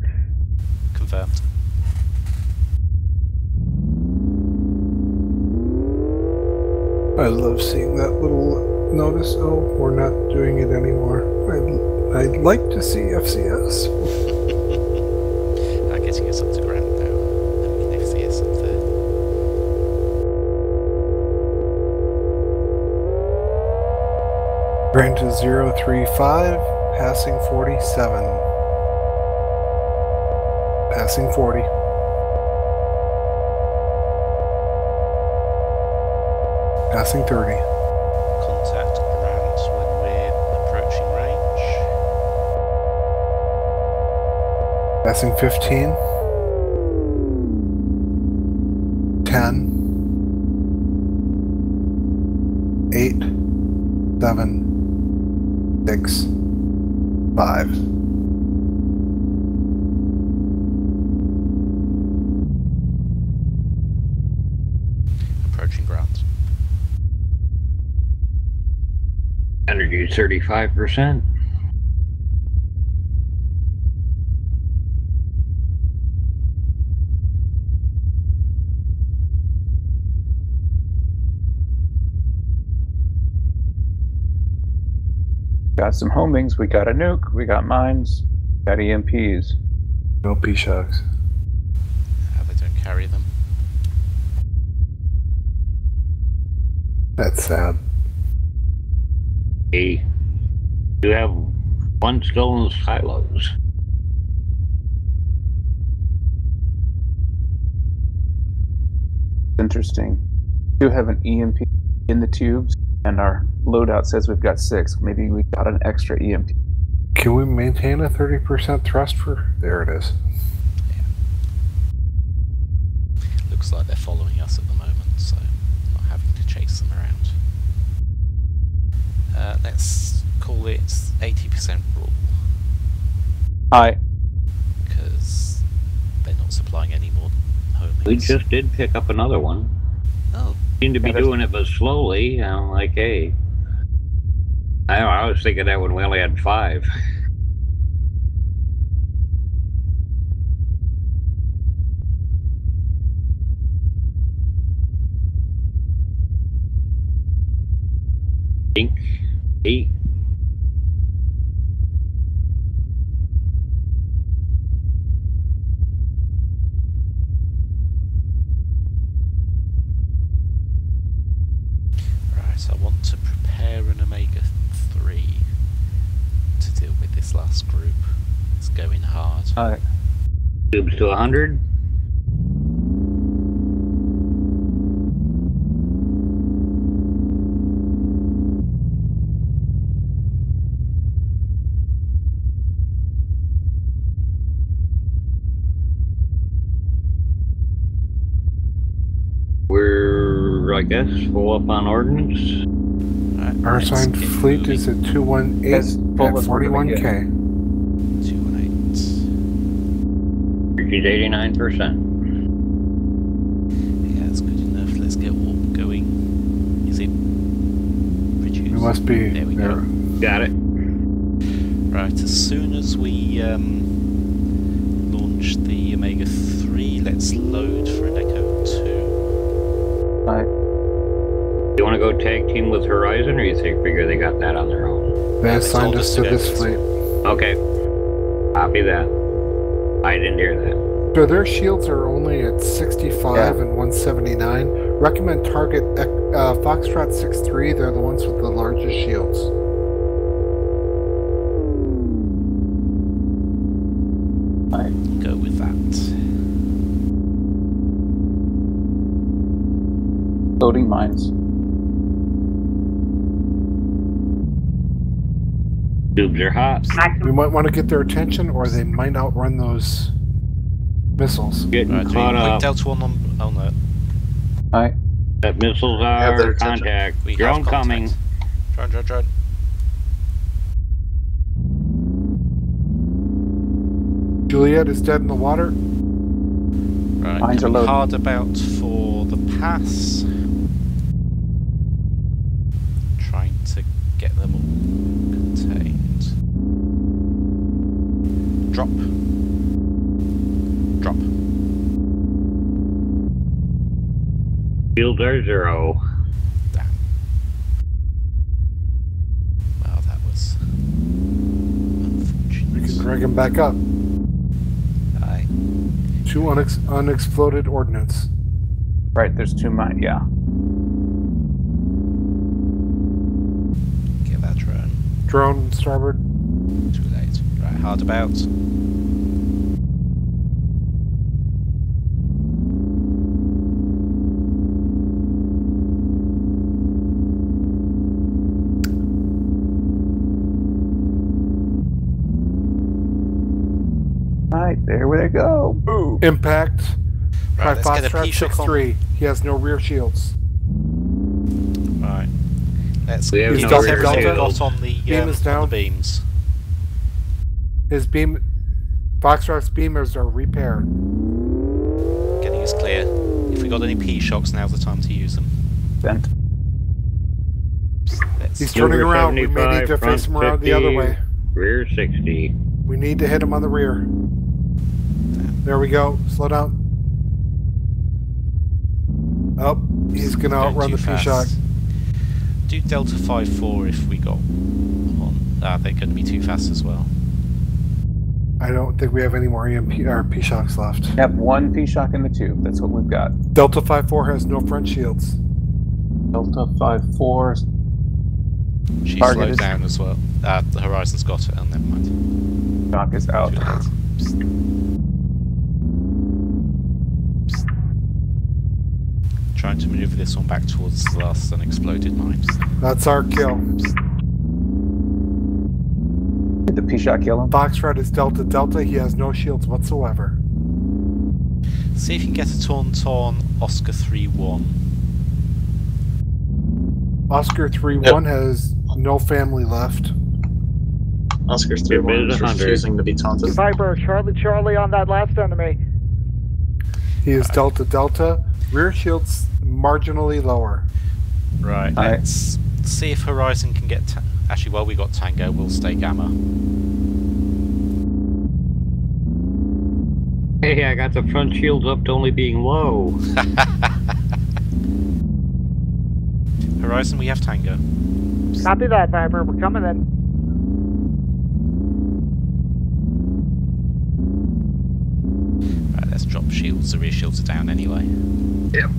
Speaker 9: Confirmed.
Speaker 10: I love seeing that little notice. Oh, we're not doing it anymore. I'd like to see FCS.
Speaker 9: I'm getting us up to Grant now. Then we can FCS up there.
Speaker 10: Grant is 035, passing 47. Passing 40. Passing 30.
Speaker 9: Contact Grant when we're approaching range.
Speaker 10: Passing 15. 10. 8. 7. 6. 5.
Speaker 9: Approaching Grant.
Speaker 21: Energy 35%.
Speaker 1: Got some homings, we got a nuke, we got mines, got EMPs.
Speaker 10: No P-shocks.
Speaker 9: They don't carry them.
Speaker 10: That's sad.
Speaker 21: Hey, you have one still in the silos.
Speaker 1: Interesting. We do have an EMP in the tubes, and our loadout says we've got 6. Maybe we got an extra EMP.
Speaker 10: Can we maintain a 30% thrust for... There it is.
Speaker 9: Yeah. Looks like they're following us at the moment, so not having to chase them around. Let's call it 80% rule.
Speaker 1: Aye.
Speaker 9: Because they're not supplying any more homings.
Speaker 21: We just did pick up another one.
Speaker 9: Oh.
Speaker 21: Seem to be doing it, but slowly. I'm like, hey. I was thinking that when we only had 5. Pink. 8.
Speaker 9: Right, I want to prepare an Omega-3 to deal with this last group. It's going hard.
Speaker 1: Alright.
Speaker 21: Tubes to 100. We're, I guess, full up on ordnance.
Speaker 9: Right,
Speaker 10: Our assigned fleet is at 218 at 41K.
Speaker 9: 218.
Speaker 21: She's 89%.
Speaker 9: Yeah, that's good enough. Let's get warp going. Is it reduced?
Speaker 10: We must be
Speaker 9: there. We
Speaker 10: there.
Speaker 9: go.
Speaker 21: Got it.
Speaker 9: Right, as soon as we launch the Omega-3, let's load for an Echo 2.
Speaker 1: Aye.
Speaker 21: You want to go tag team with Horizon, or you figure they got that on their own?
Speaker 10: They assigned us to this fleet.
Speaker 21: Okay. Copy that. I didn't hear that.
Speaker 10: So their shields are only at 65 and 179. Recommend target Foxtrot 6-3. They're the ones with the largest shields.
Speaker 9: I'd go with that.
Speaker 1: exploding mines.
Speaker 21: Tubes are hot.
Speaker 10: We might want to get their attention, or they might outrun those missiles.
Speaker 21: Getting caught up.
Speaker 9: Delta 1 on that.
Speaker 1: Alright.
Speaker 21: That missiles
Speaker 15: have their
Speaker 21: are
Speaker 15: attention.
Speaker 21: contact.
Speaker 9: We
Speaker 21: Drone
Speaker 9: have
Speaker 21: coming.
Speaker 9: Drone.
Speaker 10: Juliet is dead in the water.
Speaker 9: Right,
Speaker 1: Mines are loaded.
Speaker 9: hard about for the pass. Trying to get them all contained. Drop.
Speaker 21: Shields are 0.
Speaker 9: Damn. Well, that was unfortunate.
Speaker 10: We can drag him back up.
Speaker 9: Aye.
Speaker 10: 2 unexploded ordnance.
Speaker 1: Right, there's 2 mines, yeah.
Speaker 9: Get that drone.
Speaker 10: Drone starboard.
Speaker 9: Too late. Right, hard about.
Speaker 1: Alright, there they go. Boom.
Speaker 10: Impact.
Speaker 9: Right, let's get a
Speaker 10: Foxtrot
Speaker 9: P-shock on.
Speaker 10: 6-3. He has no rear shields.
Speaker 9: Right. Let's
Speaker 21: We have
Speaker 9: give
Speaker 10: no
Speaker 9: us
Speaker 10: rear
Speaker 9: everything
Speaker 10: shield.
Speaker 9: got on the,
Speaker 10: Beam is
Speaker 9: on
Speaker 10: down.
Speaker 9: the beams.
Speaker 10: His beam. Foxtrot's beamers are repaired.
Speaker 9: Getting us clear. If we got any P-shocks, now's the time to use them.
Speaker 1: Bent.
Speaker 10: He's turning around. We may need to face him around the other way.
Speaker 21: Rear 60.
Speaker 10: We need to hit him on the rear. There we go. Slow down. Oh, he's going to outrun the P-shock.
Speaker 9: Do Delta 5-4 if we got on. They're going to be too fast as well.
Speaker 10: I don't think we have any more EMP or P-shocks left.
Speaker 1: We have 1 P-shock in the tube. That's what we've got.
Speaker 10: Delta 5-4 has no front shields.
Speaker 1: Delta 5-4.
Speaker 9: She
Speaker 1: Target
Speaker 9: slowed
Speaker 1: is-
Speaker 9: down as well. The Horizon's got it. Oh, never mind.
Speaker 1: Shock is out.
Speaker 9: Trying to maneuver this one back towards the last unexploded mines.
Speaker 10: That's our kill.
Speaker 1: Did the P-shock kill him?
Speaker 10: Foxtrot is Delta Delta. He has no shields whatsoever.
Speaker 9: See if you can get a taunt on Oscar 3-1.
Speaker 10: Oscar 3-1 has no family left.
Speaker 15: Oscar 3-1 is refusing to be taunted.
Speaker 17: Viper, Charlie on that last enemy.
Speaker 10: He is Delta Delta. Rear shields marginally lower.
Speaker 9: Right, let's see if Horizon can get... Actually, while we got Tango, we'll stay Gamma.
Speaker 21: Hey, I got the front shields up to only being low.
Speaker 9: Horizon, we have Tango.
Speaker 17: Copy that, Viper. We're coming in.
Speaker 9: Right, let's drop shields. The rear shields are down anyway.
Speaker 21: Yep.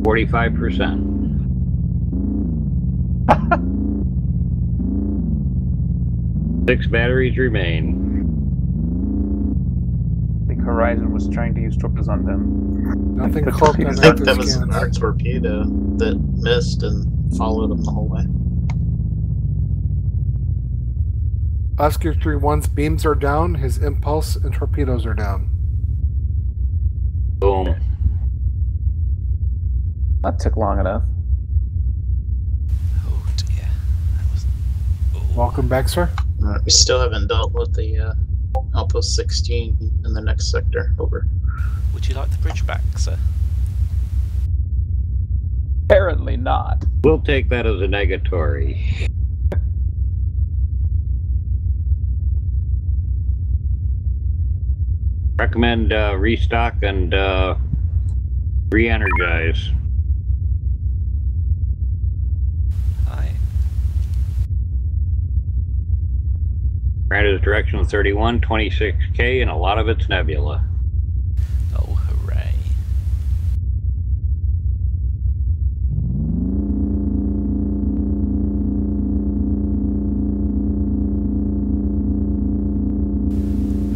Speaker 21: 45%. Six batteries remain.
Speaker 1: I think Horizon was trying to use torpedoes on them.
Speaker 10: Nothing
Speaker 1: Put
Speaker 10: cloaked on
Speaker 1: torpedoes
Speaker 15: I think
Speaker 10: active
Speaker 15: that was
Speaker 10: scans.
Speaker 15: our torpedo that missed and followed him the whole way.
Speaker 10: Oscar 3-1's beams are down. His impulse and torpedoes are down.
Speaker 21: Boom.
Speaker 1: That took long enough.
Speaker 9: Oh dear.
Speaker 10: Welcome back, sir.
Speaker 15: We still haven't dealt with the Outpost 16 in the next sector. Over.
Speaker 9: Would you like the bridge back, sir?
Speaker 1: Apparently not.
Speaker 21: We'll take that as a negatory. Recommend restock and re-energize.
Speaker 9: Aye.
Speaker 21: Granted direction 31, 26K, and a lot of it's nebula.
Speaker 9: Oh, hooray.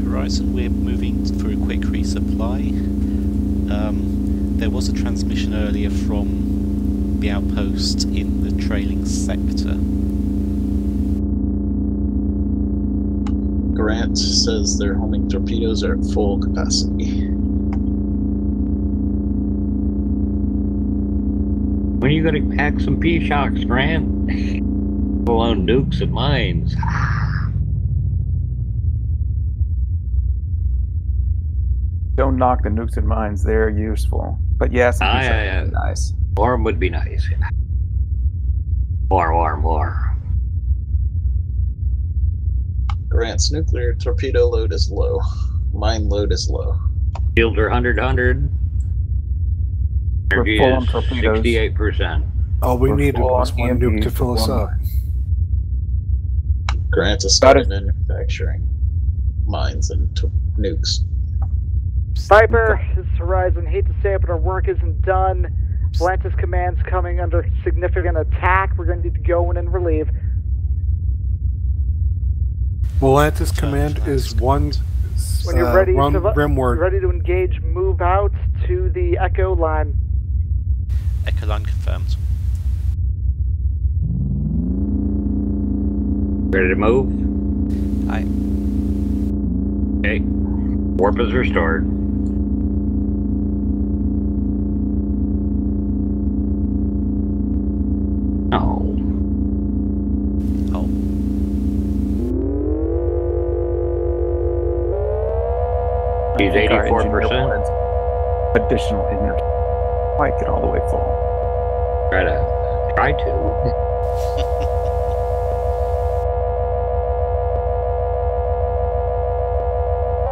Speaker 9: Horizon, we're moving for a quick resupply. There was a transmission earlier from the outpost in the trailing sector.
Speaker 15: Grant says their homing torpedoes are at full capacity.
Speaker 21: When are you gonna pack some P-shocks, Grant? Alone nukes and mines.
Speaker 1: Don't knock the nukes and mines; they're useful. But yeah, some P-shocks would be nice.
Speaker 21: Warm would be nice. More.
Speaker 15: Grant's nuclear torpedo load is low. Mine load is low.
Speaker 21: Shields are 100. Energy
Speaker 1: We're full on
Speaker 21: is
Speaker 1: torpedoes.
Speaker 21: 68%.
Speaker 10: All we
Speaker 1: We're
Speaker 10: needed
Speaker 1: full
Speaker 10: was
Speaker 1: on
Speaker 10: one nuke
Speaker 1: EMPs
Speaker 10: to fill us
Speaker 1: for
Speaker 10: up.
Speaker 15: Grant has started manufacturing mines and nukes.
Speaker 17: Viper, this is Horizon. Hate to say it, but our work isn't done. Atlantis Command's coming under significant attack. We're going to need to go in and relieve.
Speaker 10: Atlantis Command is one.
Speaker 17: When you're ready to
Speaker 10: rimward.
Speaker 17: ready to engage, move out to the Echo line.
Speaker 9: Echo line confirmed.
Speaker 21: Ready to move?
Speaker 9: Aye.
Speaker 21: Okay. Warp is restored. No.
Speaker 9: Oh.
Speaker 21: He's 84%.
Speaker 1: Additional energy. Might get all the way full.
Speaker 21: Try to.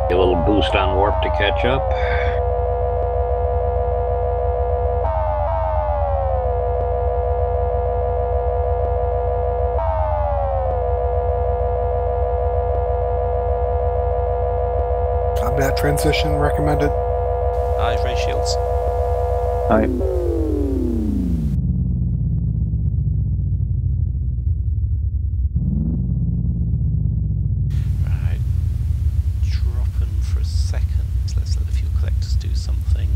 Speaker 21: A little boost on warp to catch up.
Speaker 10: Combat transition recommended.
Speaker 9: Aye, ray shields.
Speaker 1: Aye.
Speaker 9: Right. Dropping for a second. Let's let the fuel collectors do something.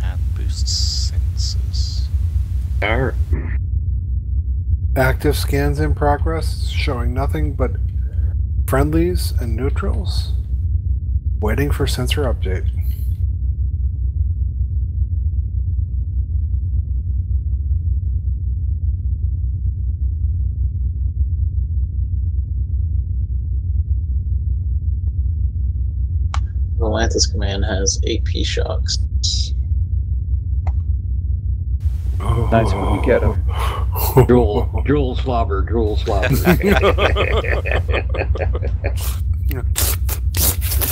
Speaker 9: And boost sensors.
Speaker 21: Alright.
Speaker 10: Active scans in progress, showing nothing but friendlies and neutrals. Waiting for sensor update.
Speaker 15: Atlantis Command has 8 P-shocks.
Speaker 1: Nice when you get them.
Speaker 21: Drool slobber.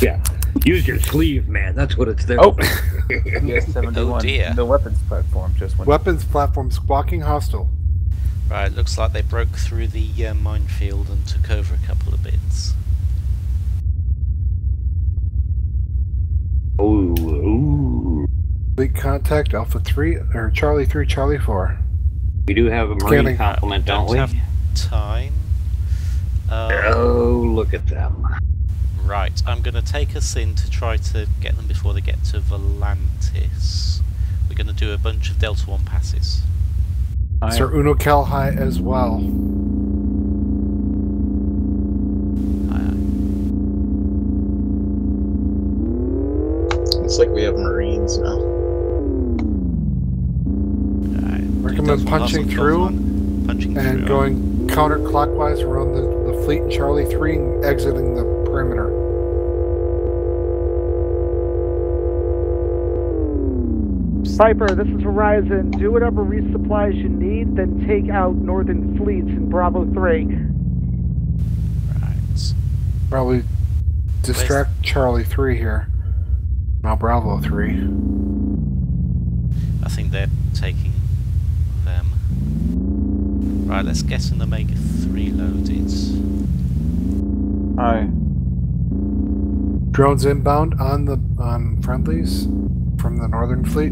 Speaker 21: Yeah, use your sleeve, man. That's what it's there.
Speaker 1: Oh, DS-71.
Speaker 9: Oh dear.
Speaker 1: The weapons platform just went.
Speaker 10: Weapons platform squawking hostile.
Speaker 9: Right, looks like they broke through the minefield and took over a couple of bits.
Speaker 21: Ooh.
Speaker 10: Fleet contact Alpha 3 or Charlie 3, Charlie 4.
Speaker 21: We do have a marine complement, don't we?
Speaker 9: Have time.
Speaker 21: Oh, look at them.
Speaker 9: Right, I'm going to take us in to try to get them before they get to Volantis. We're going to do a bunch of Delta 1 passes.
Speaker 10: Sir Uno Calhai as well.
Speaker 15: Looks like we have Marines now.
Speaker 10: Recommend punching through and going counterclockwise around the fleet in Charlie 3 and exiting the perimeter.
Speaker 17: Viper, this is Horizon. Do whatever resupplies you need, then take out northern fleets in Bravo 3.
Speaker 9: Right.
Speaker 10: Probably distract Charlie 3 here. Now Bravo 3.
Speaker 9: I think they're taking them. Right, let's get an Omega 3 loaded.
Speaker 1: Aye.
Speaker 10: Drones inbound on friendlies from the northern fleet.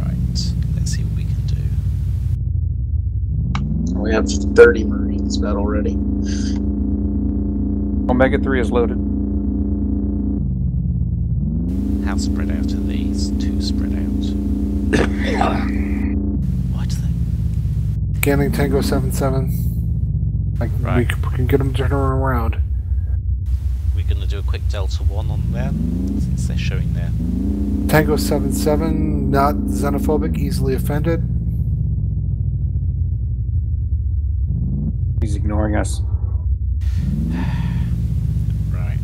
Speaker 9: Right, let's see what we can do.
Speaker 15: We have 30 Marines battle ready.
Speaker 1: Omega-3 is loaded.
Speaker 9: How spread out are these? Too spread out. What are they?
Speaker 10: Scanning Tango 77. Like, we can get them to turn around.
Speaker 9: We're going to do a quick Delta 1 on them, since they're showing there.
Speaker 10: Tango 77, not xenophobic, easily offended.
Speaker 1: He's ignoring us.
Speaker 9: Right.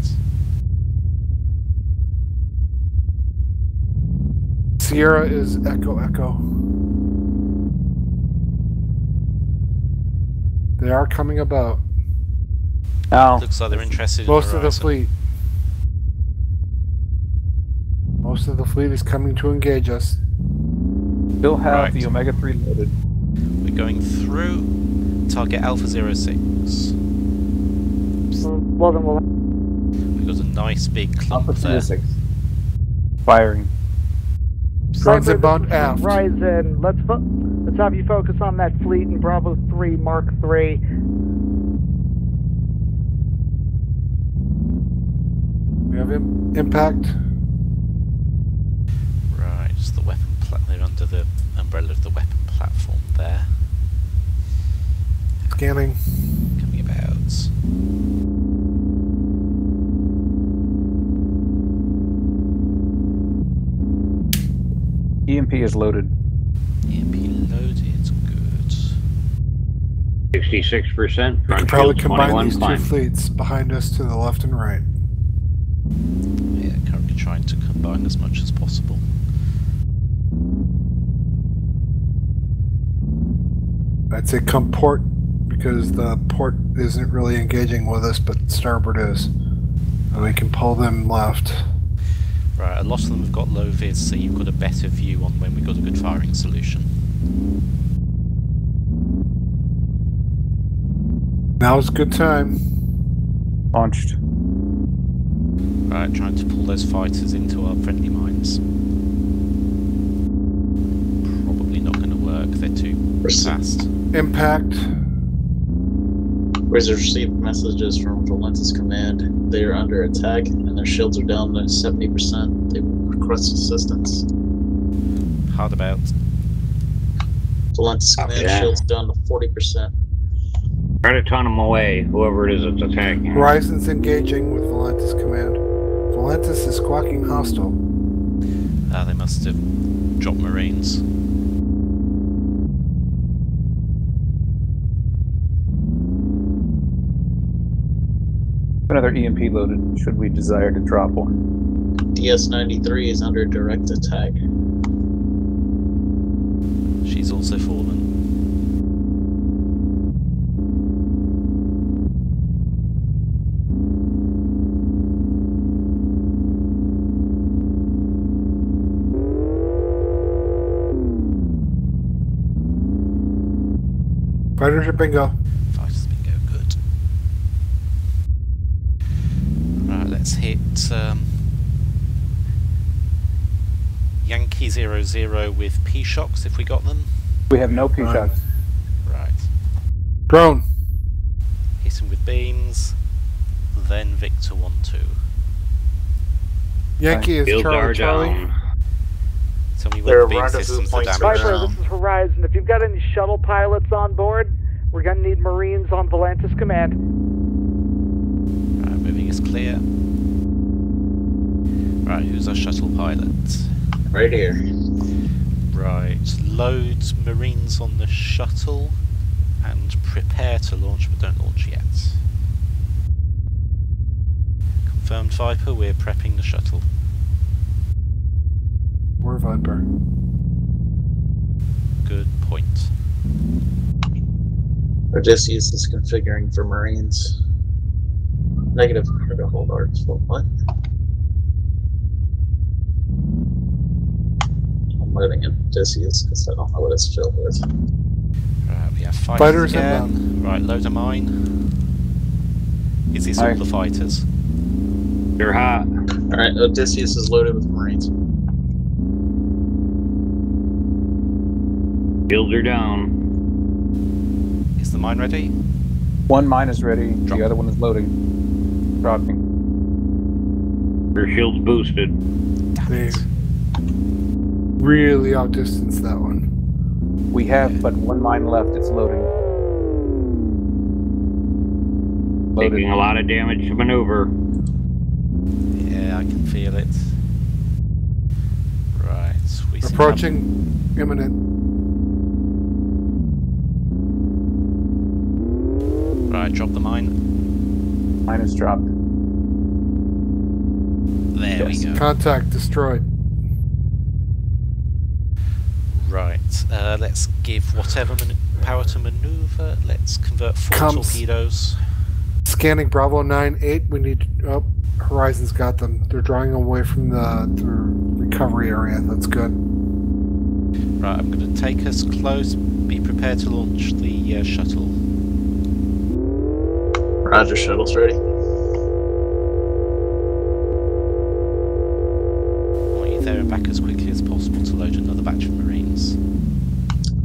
Speaker 10: Sierra is Echo Echo. They are coming about.
Speaker 1: Oh.
Speaker 9: Looks like they're interested
Speaker 10: Most
Speaker 9: in
Speaker 10: of the fleet. Most of the fleet is coming to engage us.
Speaker 1: Still have the Omega-3 loaded.
Speaker 9: We're going through target Alpha 06.
Speaker 17: Well, then we'll...
Speaker 9: We've got a nice big clump there.
Speaker 1: Firing.
Speaker 10: Drones inbound aft.
Speaker 17: Horizon. Let's have you focus on that fleet in Bravo 3 Mark 3.
Speaker 10: We have impact.
Speaker 9: Right, it's the weapon they're under the umbrella of the weapon platform there.
Speaker 10: Scanning.
Speaker 9: Coming about.
Speaker 1: EMP is loaded.
Speaker 9: EMP loaded, good.
Speaker 21: 66%.
Speaker 10: We can
Speaker 21: Front
Speaker 10: probably
Speaker 21: shield,
Speaker 10: combine
Speaker 21: 21
Speaker 10: these
Speaker 21: climb.
Speaker 10: two fleets behind us to the left and right.
Speaker 9: Yeah, currently trying to combine as much as possible.
Speaker 10: I'd say come port, because the port isn't really engaging with us, but starboard is. And we can pull them left.
Speaker 9: Right, a lot of them have got low vis, so you've got a better view on when we've got a good firing solution.
Speaker 10: Now's a good time.
Speaker 1: Launched.
Speaker 9: Right, trying to pull those fighters into our friendly mines. Probably not going to work, they're too fast.
Speaker 10: Impact.
Speaker 15: Razor received messages from Valentis Command. They are under attack and their shields are down to 70%. They request assistance.
Speaker 9: Hard about.
Speaker 15: Valentis Command
Speaker 21: yeah.
Speaker 15: shields down to 40%.
Speaker 21: Try to ton them away, whoever it is that's attacking.
Speaker 10: Horizon's engaging with Valentis Command. Valentis is squawking hostile.
Speaker 9: Ah, they must have dropped Marines.
Speaker 1: Another EMP loaded, should we desire to drop one.
Speaker 15: DS-93 is under direct attack.
Speaker 9: She's also fallen.
Speaker 10: Fighters are bingo.
Speaker 9: Fighters bingo, good. Right, let's hit Yankee 00 with P-Shocks if we got them.
Speaker 1: We have no P-Shocks.
Speaker 9: Right.
Speaker 10: Drone.
Speaker 9: Hit him with beams, then Victor 1-2.
Speaker 10: Yankee is Charlie.
Speaker 9: Tell me where the beam
Speaker 15: rendezvous
Speaker 9: systems are
Speaker 15: points
Speaker 9: damaged.
Speaker 17: Viper, this is Horizon. If you've got any shuttle pilots on board, we're going to need Marines on Valentis Command.
Speaker 9: Right, moving is clear. Right, who's our shuttle pilot?
Speaker 15: Right here.
Speaker 9: Right, load Marines on the shuttle and prepare to launch, but don't launch yet. Confirmed, Viper, we're prepping the shuttle.
Speaker 10: We're Viper.
Speaker 9: Good point.
Speaker 15: Odysseus is configuring for Marines. Negative cargo hold arts. What? I'm loading in Odysseus because I don't know what it's filled with.
Speaker 9: Right, we have
Speaker 10: Fighters
Speaker 9: again. Right, load a mine. Is this all the fighters?
Speaker 21: They're hot.
Speaker 15: Alright, Odysseus is loaded with Marines.
Speaker 21: Shields are down.
Speaker 9: Is the mine ready?
Speaker 1: One mine is ready, the other one is loading. Dropping.
Speaker 21: Their shield's boosted.
Speaker 10: They really outdistanced that one.
Speaker 1: We have but one mine left. It's loading.
Speaker 21: Taking a lot of damage to maneuver.
Speaker 9: Yeah, I can feel it. Right, we seem to
Speaker 10: Approaching imminent.
Speaker 9: Right, drop the mine.
Speaker 1: Mine is dropped.
Speaker 9: There we go.
Speaker 10: Contact destroyed.
Speaker 9: Right, let's give whatever power to maneuver. Let's convert 4 torpedoes.
Speaker 10: Scanning Bravo 9-8. We need. Oh, Horizon's got them. They're drawing away from the recovery area. That's good.
Speaker 9: Right, I'm going to take us close. Be prepared to launch the shuttle.
Speaker 15: Roger, shuttle's ready.
Speaker 9: Want you there and back as quickly as possible to load another batch of Marines.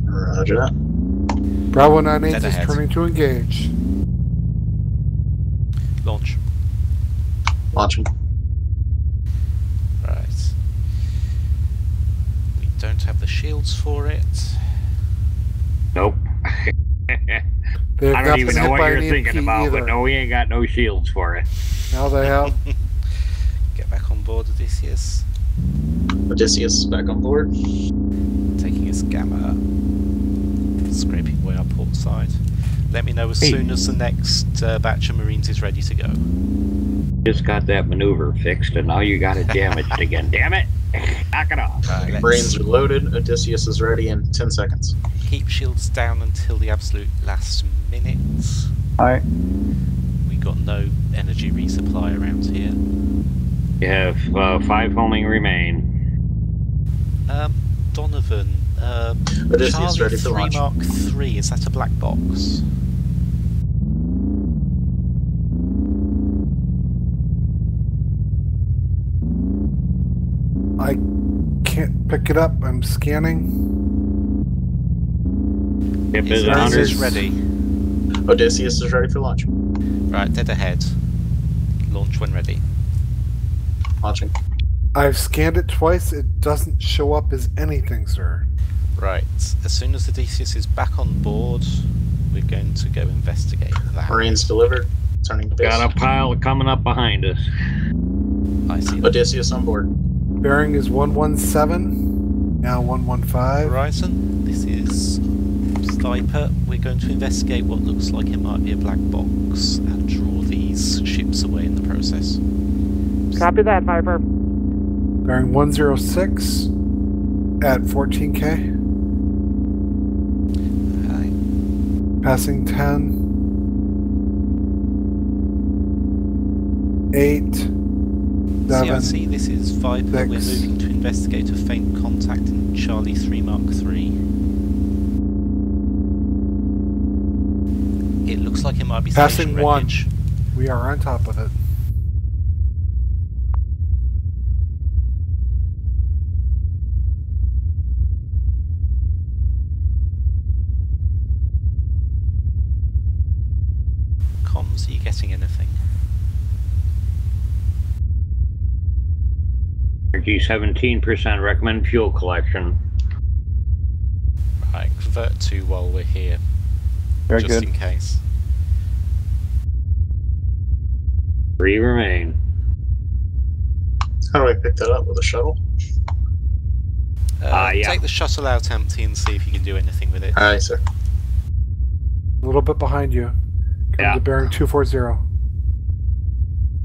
Speaker 15: Roger that.
Speaker 10: Bravo 9-8
Speaker 9: Dead
Speaker 10: is
Speaker 9: ahead.
Speaker 10: turning to engage.
Speaker 9: Launch.
Speaker 15: Launching.
Speaker 9: Right. We don't have the shields for it.
Speaker 21: Nope.
Speaker 10: They've
Speaker 21: I
Speaker 10: not
Speaker 21: don't even
Speaker 10: been
Speaker 21: know
Speaker 10: hit
Speaker 21: what
Speaker 10: by
Speaker 21: you're
Speaker 10: an
Speaker 21: thinking
Speaker 10: EMP
Speaker 21: about,
Speaker 10: either.
Speaker 21: but no, we ain't got no shields for it.
Speaker 10: Now they have.
Speaker 9: Get back on board, Odysseus.
Speaker 15: Odysseus is back on board.
Speaker 9: Taking his gamma. Scraping away our port side. Let me know as soon as the next batch of Marines is ready to go.
Speaker 21: Just got that maneuver fixed, and now you got it damaged again. Damn it! Knock it off.
Speaker 9: Right,
Speaker 15: Marines are loaded. Odysseus is ready in 10 seconds.
Speaker 9: Keep shields down until the absolute last minute.
Speaker 1: Alright.
Speaker 9: We got no energy resupply around here.
Speaker 21: You have 5 homing remain.
Speaker 9: Donovan,
Speaker 15: Odysseus
Speaker 9: Charlie
Speaker 15: ready for
Speaker 9: 3
Speaker 15: launch.
Speaker 9: Mark 3, is that a black box?
Speaker 10: I can't pick it up. I'm scanning.
Speaker 21: Ship is
Speaker 9: Odysseus ready?
Speaker 15: Odysseus is ready for launch.
Speaker 9: Right, dead ahead. Launch when ready.
Speaker 15: Launching.
Speaker 10: I've scanned it twice. It doesn't show up as anything, sir.
Speaker 9: Right, as soon as Odysseus is back on board, we're going to go investigate that.
Speaker 15: Marines delivered. Turning to base.
Speaker 21: Got a pile coming up behind us.
Speaker 9: I see that.
Speaker 15: Odysseus on board.
Speaker 10: Bearing is 117. Now 115.
Speaker 9: Horizon, this is Viper. We're going to investigate what looks like it might be a black box and draw these ships away in the process.
Speaker 17: Copy that, Viper.
Speaker 10: Bearing 106 at 14K. Passing 10. 8. 7.
Speaker 9: CIC, this is Viper.
Speaker 10: 6.
Speaker 9: We're moving to investigate a faint contact in Charlie 3 Mark 3. It looks like it might be
Speaker 10: Passing
Speaker 9: station
Speaker 10: 1.
Speaker 9: wreckage.
Speaker 10: We are on top of it.
Speaker 9: Comms, are you getting anything?
Speaker 21: Energy 17%. Recommend fuel collection.
Speaker 9: Right, convert 2 while we're here.
Speaker 1: Very
Speaker 9: just
Speaker 1: good.
Speaker 9: in case.
Speaker 21: 3 remain.
Speaker 15: How do I pick that up with a shuttle?
Speaker 21: Yeah.
Speaker 9: Take the shuttle out empty and see if you can do anything with it.
Speaker 15: Aye, sir.
Speaker 10: A little bit behind you. Come to bearing 240.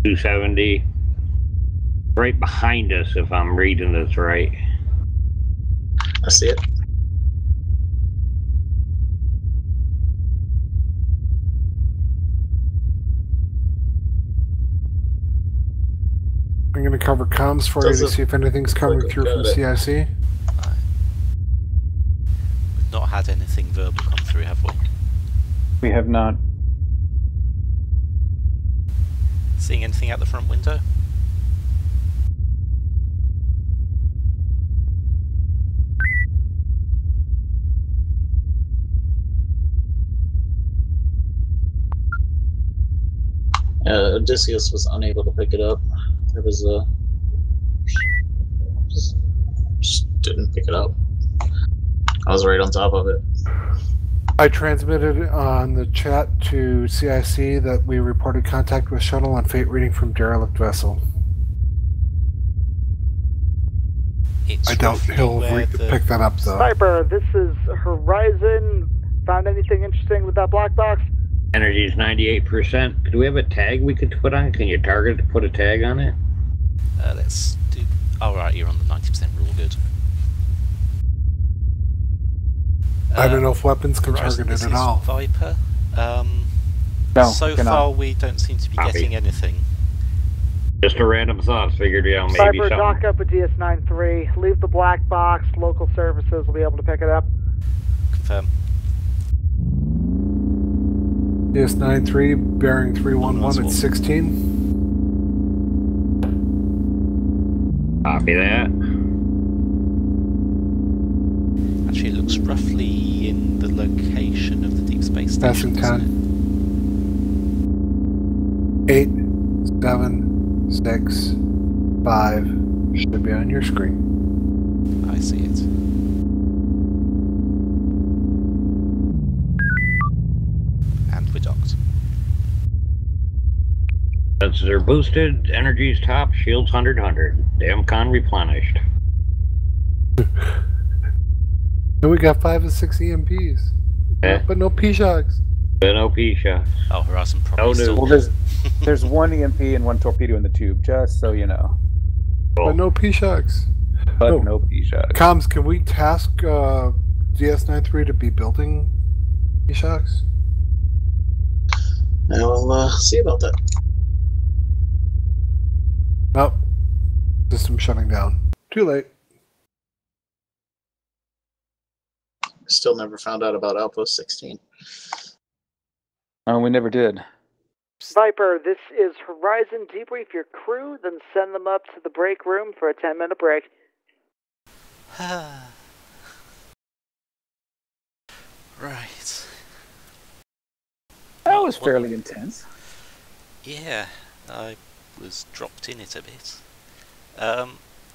Speaker 21: 270. Right behind us, if I'm reading this right.
Speaker 15: I see it.
Speaker 10: I'm going to cover comms for you to see if anything's coming through from CIC.
Speaker 9: We've not had anything verbal come through, have we?
Speaker 1: We have not.
Speaker 9: Seeing anything out the front window?
Speaker 15: Odysseus was unable to pick it up. There was a... Just didn't pick it up. I was right on top of it.
Speaker 10: I transmitted on the chat to CIC that we reported contact with shuttle on fate reading from derelict vessel.
Speaker 9: It's
Speaker 10: I doubt he'll pick that up though.
Speaker 17: Viper, this is Horizon. Found anything interesting with that black box?
Speaker 21: Energy's 98%. Do we have a tag we could put on? Can you target to put a tag on it?
Speaker 9: Let's do... Alright, you're on the 90% rule, good.
Speaker 10: I don't know if weapons can
Speaker 9: Horizon,
Speaker 10: target it
Speaker 9: this
Speaker 10: at
Speaker 9: is
Speaker 10: all.
Speaker 9: Viper.
Speaker 1: No,
Speaker 9: so far we don't seem to be getting anything.
Speaker 21: Just a random thought. Figured, maybe
Speaker 17: Viper,
Speaker 21: something.
Speaker 17: dock up with DS93. Leave the black box. Local services will be able to pick it up.
Speaker 9: Confirm.
Speaker 10: DS93, bearing 311 at 16.
Speaker 21: Copy that.
Speaker 9: Actually, it looks roughly in the location of the Deep Space Station.
Speaker 10: Passing 10. 8, 7, 6, 5. Should be on your screen.
Speaker 9: I see it. And we're docked.
Speaker 21: Sensors are boosted, energy's top, shields 100. Damn con replenished.
Speaker 10: And we got 5 and 6 EMPs. But no P-Shocks.
Speaker 21: But no P-Shocks.
Speaker 9: Oh, Horizon probably still...
Speaker 1: Well, there's one EMP and one torpedo in the tube, just so you know.
Speaker 10: But no P-Shocks.
Speaker 1: But no P-Shocks.
Speaker 10: Comms, can we task DS93 to be building P-Shocks?
Speaker 15: I'll see about that.
Speaker 10: Nope. System shutting down. Too late.
Speaker 15: Still never found out about Outpost 16.
Speaker 1: Oh, we never did.
Speaker 17: Viper, this is Horizon. Debrief your crew, then send them up to the break room for a 10-minute break.
Speaker 9: Right.
Speaker 1: That was fairly intense.
Speaker 9: Yeah, I was dropped in it a bit.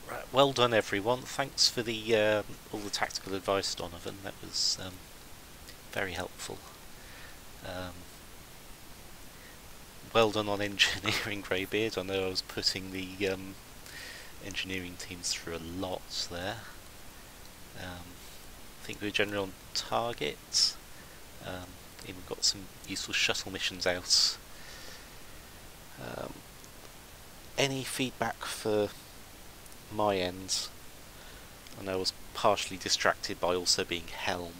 Speaker 9: Right, well done, everyone. Thanks for the all the tactical advice, Donovan. That was very helpful. Well done on engineering, Greybeard. I know I was putting the engineering teams through a lot there. I think we were generally on target. Even got some useful shuttle missions out. Any feedback for my end? I know I was partially distracted by also being Helm.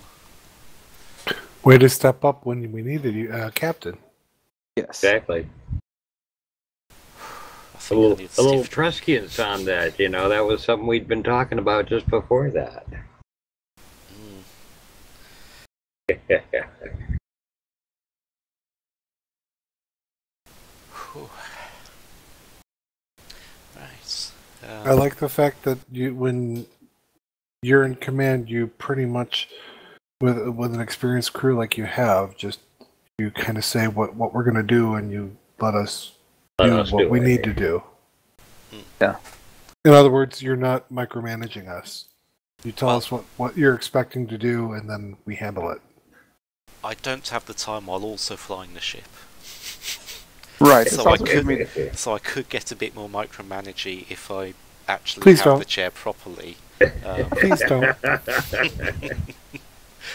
Speaker 10: Way to step up when we needed you, Captain.
Speaker 1: Yes.
Speaker 21: Exactly. A little Truskians on that, that was something we'd been talking about just before that.
Speaker 9: Right.
Speaker 10: I like the fact that when you're in command, you pretty much, with an experienced crew like you have, you kind of say what we're going to do, and you let us do what we need to do.
Speaker 1: Yeah.
Speaker 10: In other words, you're not micromanaging us. You tell us what you're expecting to do, and then we handle it.
Speaker 9: I don't have the time while also flying the ship.
Speaker 1: Right.
Speaker 9: So I could get a bit more micromanagey if I actually have the chair properly.
Speaker 10: Please don't.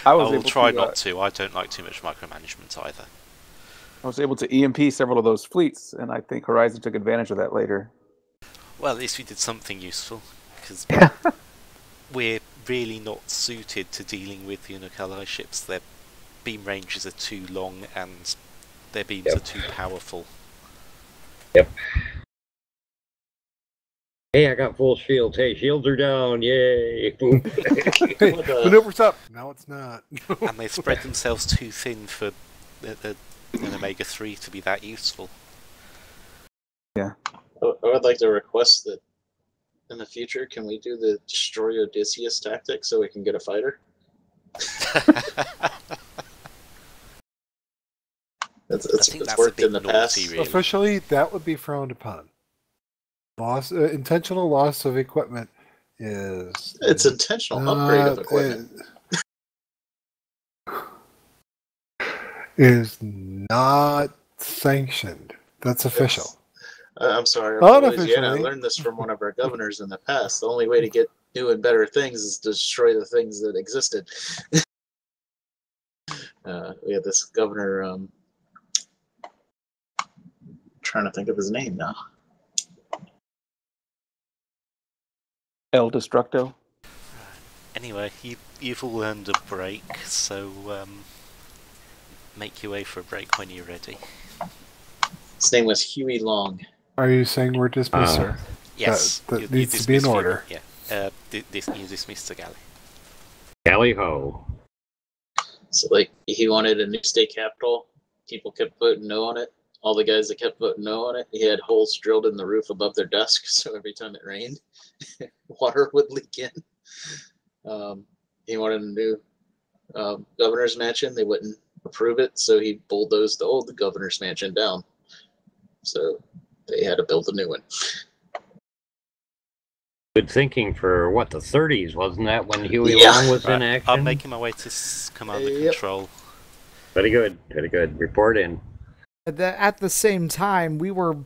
Speaker 9: I will try not to. I don't like too much micromanagement either.
Speaker 1: I was able to EMP several of those fleets, and I think Horizon took advantage of that later.
Speaker 9: Well, at least we did something useful, because we're really not suited to dealing with the Unokalai ships. Their beam ranges are too long, and their beams are too powerful.
Speaker 21: Yep. Hey, I got full shields. Hey, shields are down. Yay.
Speaker 10: Maneuver's up. No, it's not.
Speaker 9: And they spread themselves too thin for an Omega-3 to be that useful.
Speaker 1: Yeah.
Speaker 15: I would like to request that in the future, can we do the Destroy Odysseus tactic so we can get a fighter?
Speaker 9: That's
Speaker 7: worked in the past.
Speaker 9: really.
Speaker 10: Officially, that would be frowned upon. Intentional loss of equipment is...
Speaker 15: It's intentional upgrade of equipment.
Speaker 10: Is not sanctioned. That's official.
Speaker 15: I'm sorry.
Speaker 10: Unofficially.
Speaker 15: I learned this from one of our governors in the past. The only way to get new and better things is to destroy the things that existed. We had this governor, trying to think of his name now.
Speaker 1: El Destructo.
Speaker 9: Anyway, you've all earned a break, so make your way for a break when you're ready.
Speaker 15: His name was Huey Long.
Speaker 10: Are you saying we're dismissed, sir?
Speaker 9: Yes.
Speaker 10: That needs to be in order.
Speaker 9: Yeah. You're dismissed to galley.
Speaker 21: Galley ho.
Speaker 15: So, like, he wanted a new state capital. People kept voting no on it. All the guys that kept voting no on it, he had holes drilled in the roof above their desk, so every time it rained, water would leak in. He wanted a new governor's mansion. They wouldn't approve it, so he bulldozed the old governor's mansion down. So they had to build a new one.
Speaker 21: Good thinking for, what, the 30s, wasn't that, when Huey Long was in action?
Speaker 9: I'm making my way to command and control.
Speaker 21: Very good, very good. Report in.
Speaker 6: At the same time, we were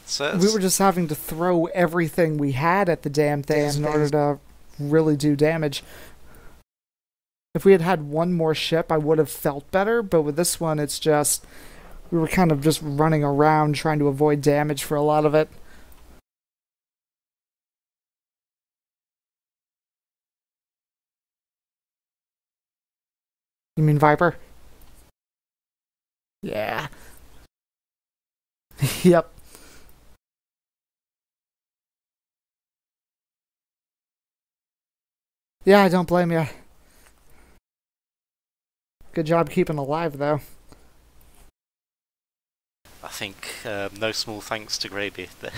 Speaker 6: just having to throw everything we had at the damn things in order to really do damage. If we had had one more ship, I would have felt better, but with this one, it's just... We were kind of just running around trying to avoid damage for a lot of it. You mean Viper? Yeah. Yep. Yeah, I don't blame you. Good job keeping alive, though.
Speaker 9: I think no small thanks to Greybeard there.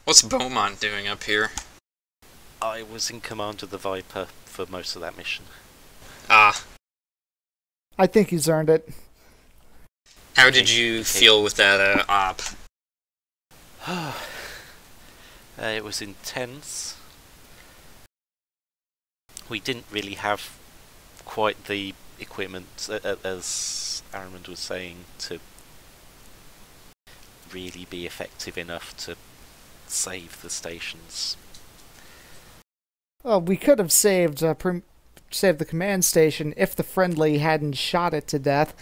Speaker 8: What's Beaumont doing up here?
Speaker 9: I was in command of the Viper for most of that mission.
Speaker 8: Ah.
Speaker 6: I think he's earned it.
Speaker 8: How did you feel with that op?
Speaker 9: It was intense. We didn't really have quite the equipment, as Aramond was saying, to really be effective enough to save the stations.
Speaker 6: Well, we could have saved the command station if the friendly hadn't shot it to death.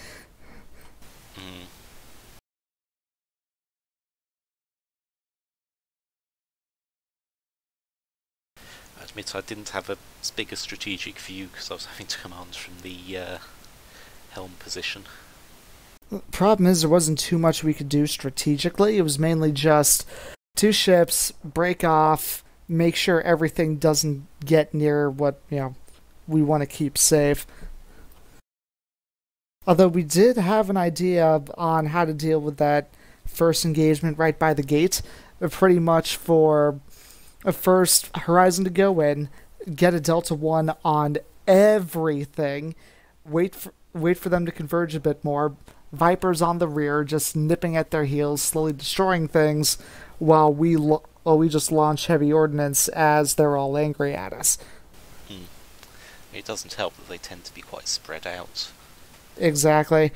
Speaker 9: I admit I didn't have as big a strategic view because I was having to command from the helm position.
Speaker 6: The problem is there wasn't too much we could do strategically. It was mainly just 2 ships, break off, make sure everything doesn't get near what, we want to keep safe. Although we did have an idea on how to deal with that first engagement right by the gate. Pretty much for a first Horizon to go in, get a Delta 1 on everything, wait for them to converge a bit more, Vipers on the rear, just nipping at their heels, slowly destroying things, while we just launch heavy ordnance as they're all angry at us.
Speaker 9: It doesn't help that they tend to be quite spread out.
Speaker 6: Exactly.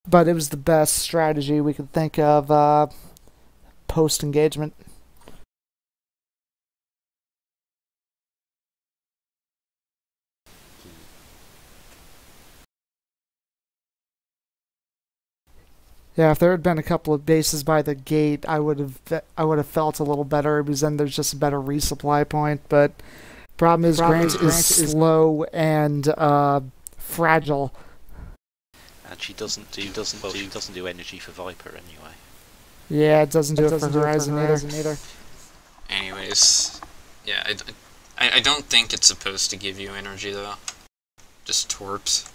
Speaker 6: But it was the best strategy we could think of post-engagement. Yeah, if there had been a couple of bases by the gate, I would have felt a little better, because then there's just a better resupply point. But problem is, Grant is slow and fragile.
Speaker 9: And she doesn't do energy for Viper anyway.
Speaker 6: Yeah, it doesn't do it for Horizon either.
Speaker 8: Anyways, yeah, I don't think it's supposed to give you energy though. Just torps.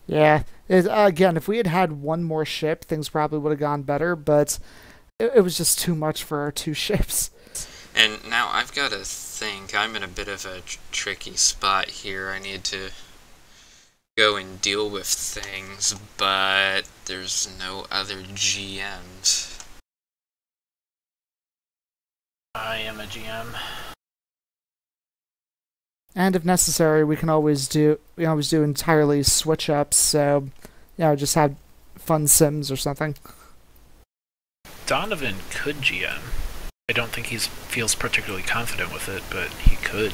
Speaker 6: Yeah, again, if we had had one more ship, things probably would have gone better, but it was just too much for our 2 ships.
Speaker 8: And now I've got to think. I'm in a bit of a tricky spot here. I need to go and deal with things, but there's no other GMs.
Speaker 12: I am a GM.
Speaker 6: And if necessary, we can always do entirely switch ups. So, just have fun sims or something.
Speaker 12: Donovan could GM. I don't think he feels particularly confident with it, but he could.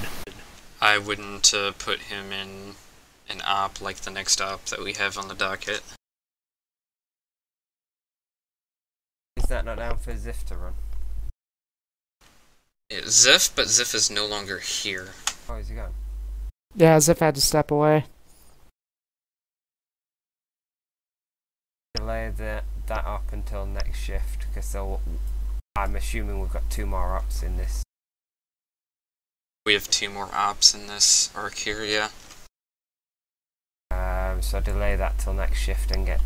Speaker 8: I wouldn't put him in an op like the next op that we have on the docket.
Speaker 7: Is that not down for Ziff to run?
Speaker 8: It's Ziff, but Ziff is no longer here.
Speaker 7: Oh, is he gone?
Speaker 6: Yeah, Ziff had to step away.
Speaker 7: Delay that up until next shift, because I'm assuming we've got 2 more ops in this.
Speaker 8: We have 2 more ops in this arc here, yeah.
Speaker 7: So delay that till next shift and get.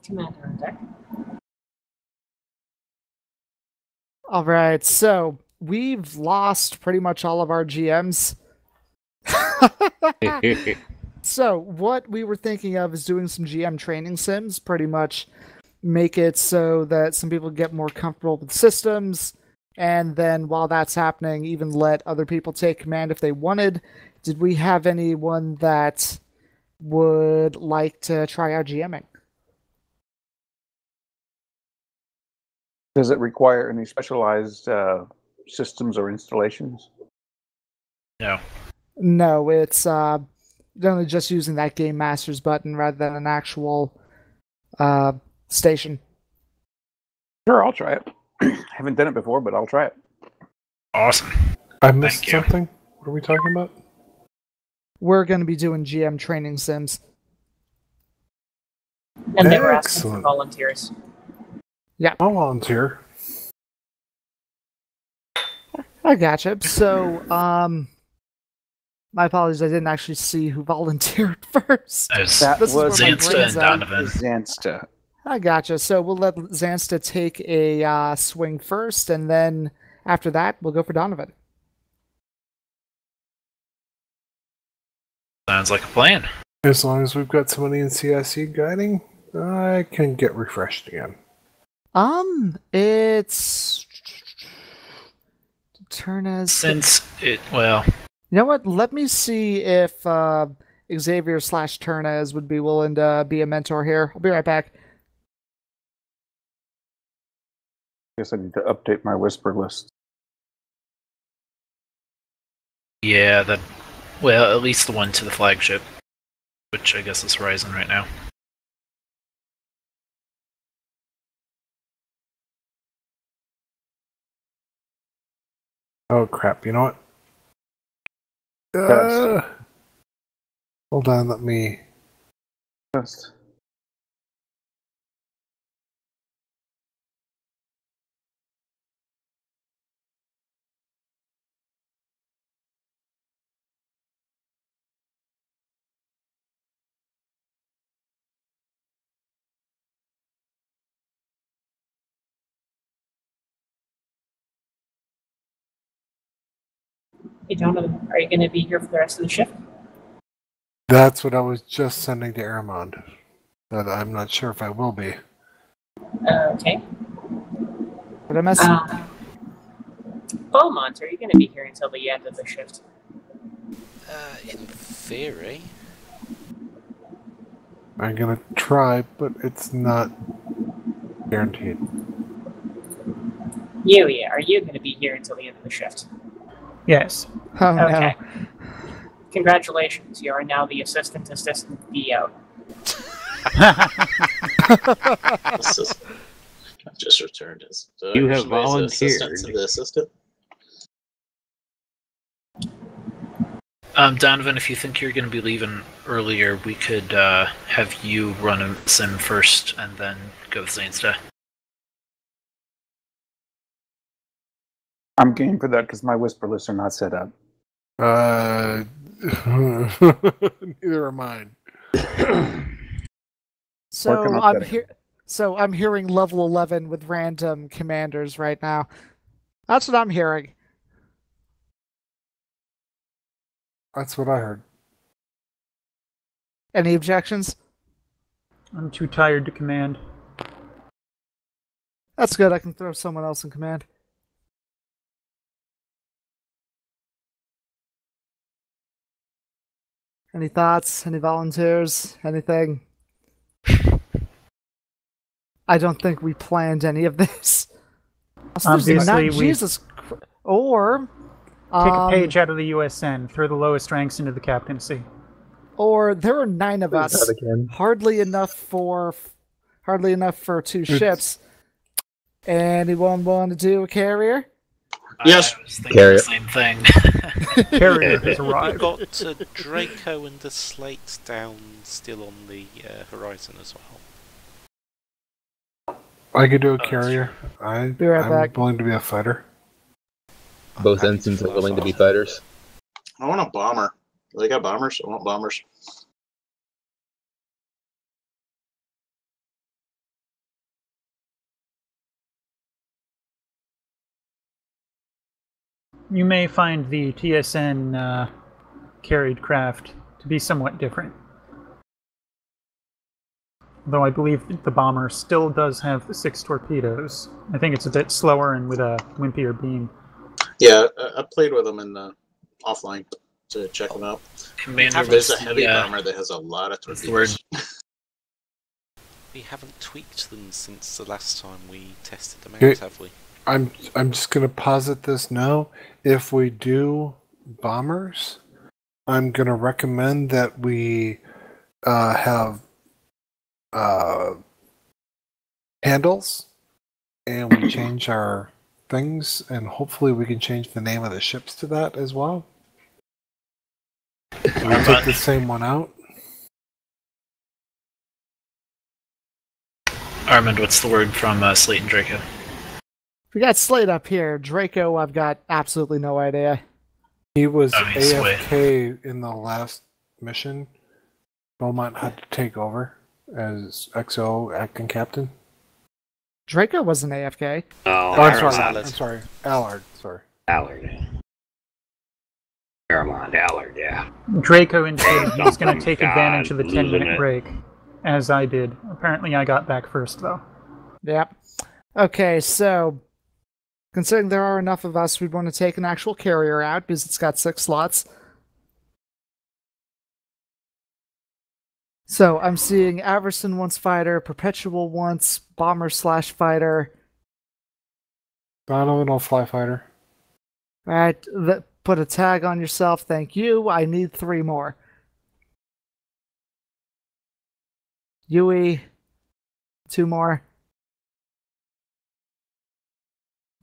Speaker 5: Commander on deck.
Speaker 6: All right, so we've lost pretty much all of our GMs. So what we were thinking of is doing some GM training sims, pretty much make it so that some people get more comfortable with systems, and then while that's happening, even let other people take command if they wanted. Did we have anyone that would like to try out GMing?
Speaker 1: Does it require any specialized systems or installations?
Speaker 12: No.
Speaker 6: No, it's only just using that Game Masters button rather than an actual station.
Speaker 1: Sure, I'll try it. Haven't done it before, but I'll try it.
Speaker 12: Awesome.
Speaker 10: I missed something. What are we talking about?
Speaker 6: We're going to be doing GM training sims.
Speaker 5: And they were asking for volunteers.
Speaker 6: Yeah.
Speaker 10: I'll volunteer.
Speaker 6: I gotcha. So, my apologies, I didn't actually see who volunteered first.
Speaker 1: That was
Speaker 12: Zansta and Donovan.
Speaker 1: Zansta.
Speaker 6: I gotcha. So we'll let Zansta take a swing first, and then after that, we'll go for Donovan.
Speaker 12: Sounds like a plan.
Speaker 10: As long as we've got somebody in CIC guiding, I can get refreshed again.
Speaker 6: It's turn as
Speaker 12: You
Speaker 6: know what? Let me see if Xavier / Turnez would be willing to be a mentor here. I'll be right back.
Speaker 1: Guess I need to update my whisper list.
Speaker 12: Yeah, at least the one to the flagship, which I guess is Horizon right now.
Speaker 10: Oh crap, you know what? Hold on, let me...
Speaker 1: Just.
Speaker 5: Hey, Donovan, are you going to be here for the rest of the shift?
Speaker 10: That's what I was just sending to Aramond. But I'm not sure if I will be.
Speaker 5: Okay.
Speaker 6: What am I
Speaker 5: Beaumont, are you going to be here until the end of the shift?
Speaker 9: In theory.
Speaker 10: I'm gonna try, but it's not guaranteed.
Speaker 5: Yui, are you going to be here until the end of the shift?
Speaker 14: Yes.
Speaker 6: Oh,
Speaker 5: okay. Congratulations, you are now the assistant DO.
Speaker 15: I've just returned as
Speaker 21: You have volunteered.
Speaker 15: Assistant to the assistant.
Speaker 12: Donovan, if you think you're going to be leaving earlier, we could have you run a sim first and then go with Zainsta.
Speaker 1: I'm game for that because my whisper lists are not set up.
Speaker 10: Neither are mine.
Speaker 6: So I'm hearing level 11 with random commanders right now. That's what I'm hearing.
Speaker 10: That's what I heard.
Speaker 6: Any objections?
Speaker 14: I'm too tired to command.
Speaker 6: That's good. I can throw someone else in command. Any thoughts? Any volunteers? Anything? I don't think we planned any of this.
Speaker 14: Obviously,
Speaker 6: Jesus. Or
Speaker 14: take a page out of the USN, throw the lowest ranks into the captaincy.
Speaker 6: Or there are 9 of us.
Speaker 3: that again.
Speaker 6: Hardly enough for 2 ships. Anyone want to do a carrier?
Speaker 15: Yes.
Speaker 12: I was thinking the same thing.
Speaker 14: Carrier has arrived.
Speaker 9: We've got Draco and the Slate down still on the horizon as well.
Speaker 10: I could do a carrier. I'm
Speaker 6: back.
Speaker 10: willing to be a fighter.
Speaker 22: Both ensigns are willing to be fighters.
Speaker 15: I want a bomber. They got bombers? I want bombers.
Speaker 14: You may find the TSN carried craft to be somewhat different. Though I believe the bomber still does have the 6 torpedoes. I think it's a bit slower and with a wimpier beam.
Speaker 15: Yeah, I played with them in offline to check them out.
Speaker 12: Commander,
Speaker 15: There's a heavy bomber that has a lot of torpedoes.
Speaker 9: We haven't tweaked them since the last time we tested them
Speaker 10: Okay.
Speaker 9: out, have we?
Speaker 10: I'm just gonna posit this now. If we do bombers, I'm gonna recommend that we have handles, and we change our things, and hopefully we can change the name of the ships to that as well. We take the same one out.
Speaker 12: Armand, what's the word from Slate and Draco?
Speaker 6: We got Slate up here. Draco, I've got absolutely no idea.
Speaker 10: He was
Speaker 12: he's
Speaker 10: AFK in the last mission. Beaumont had to take over as XO acting captain.
Speaker 6: Draco wasn't AFK.
Speaker 10: I'm sorry. Allard. Sorry.
Speaker 21: Allard. Paramount Allard, yeah.
Speaker 14: Draco indicated he was going to take advantage of the
Speaker 21: losing
Speaker 14: 10-minute
Speaker 21: it.
Speaker 14: break, as I did. Apparently I got back first, though.
Speaker 6: Yep. Okay, so considering there are enough of us, we'd want to take an actual carrier out because it's got 6 slots. So I'm seeing Averson wants fighter, Perpetual wants bomber/fighter.
Speaker 10: Donovan will fly fighter.
Speaker 6: Alright, put a tag on yourself, thank you. I need 3 more. Yui, 2 more.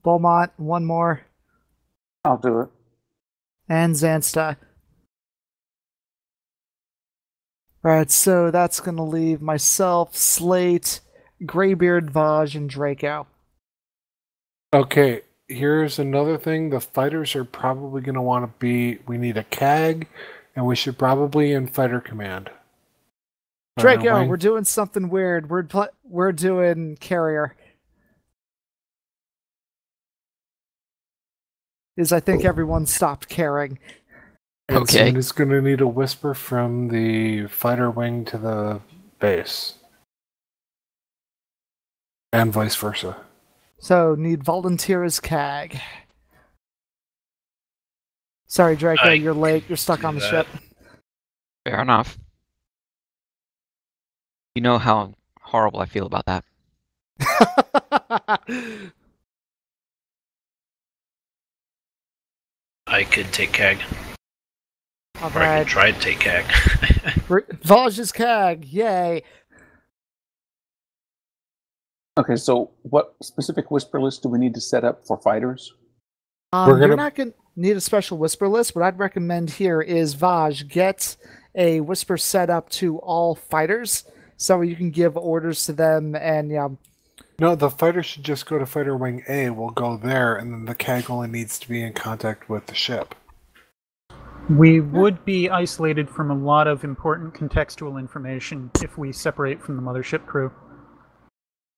Speaker 6: Beaumont, 1 more.
Speaker 1: I'll do it.
Speaker 6: And Zansta. Alright, so that's going to leave myself, Slate, Greybeard, Vaj, and Draco.
Speaker 10: Okay, here's another thing. The fighters are probably going to want to be... We need a CAG, and we should probably in fighter command.
Speaker 6: Draco, we're doing something weird. We're doing carrier. is I think everyone stopped caring.
Speaker 10: And somebody's going to need a whisper from the fighter wing to the base. And vice versa.
Speaker 6: So, need volunteer as CAG. Sorry, Draco, you're late. You're stuck on the ship.
Speaker 13: Fair enough. You know how horrible I feel about that.
Speaker 12: I could take CAG.
Speaker 6: All
Speaker 12: or I could try to take CAG.
Speaker 6: Vaj is CAG. Yay.
Speaker 1: Okay, so what specific whisper list do we need to set up for fighters?
Speaker 6: You're not going to need a special whisper list. What I'd recommend here is Vaj, get a whisper set up to all fighters so you can give orders to them and
Speaker 10: No, the fighter should just go to Fighter Wing A. We'll go there, and then the CAG only needs to be in contact with the ship.
Speaker 14: We would be isolated from a lot of important contextual information if we separate from the mothership crew.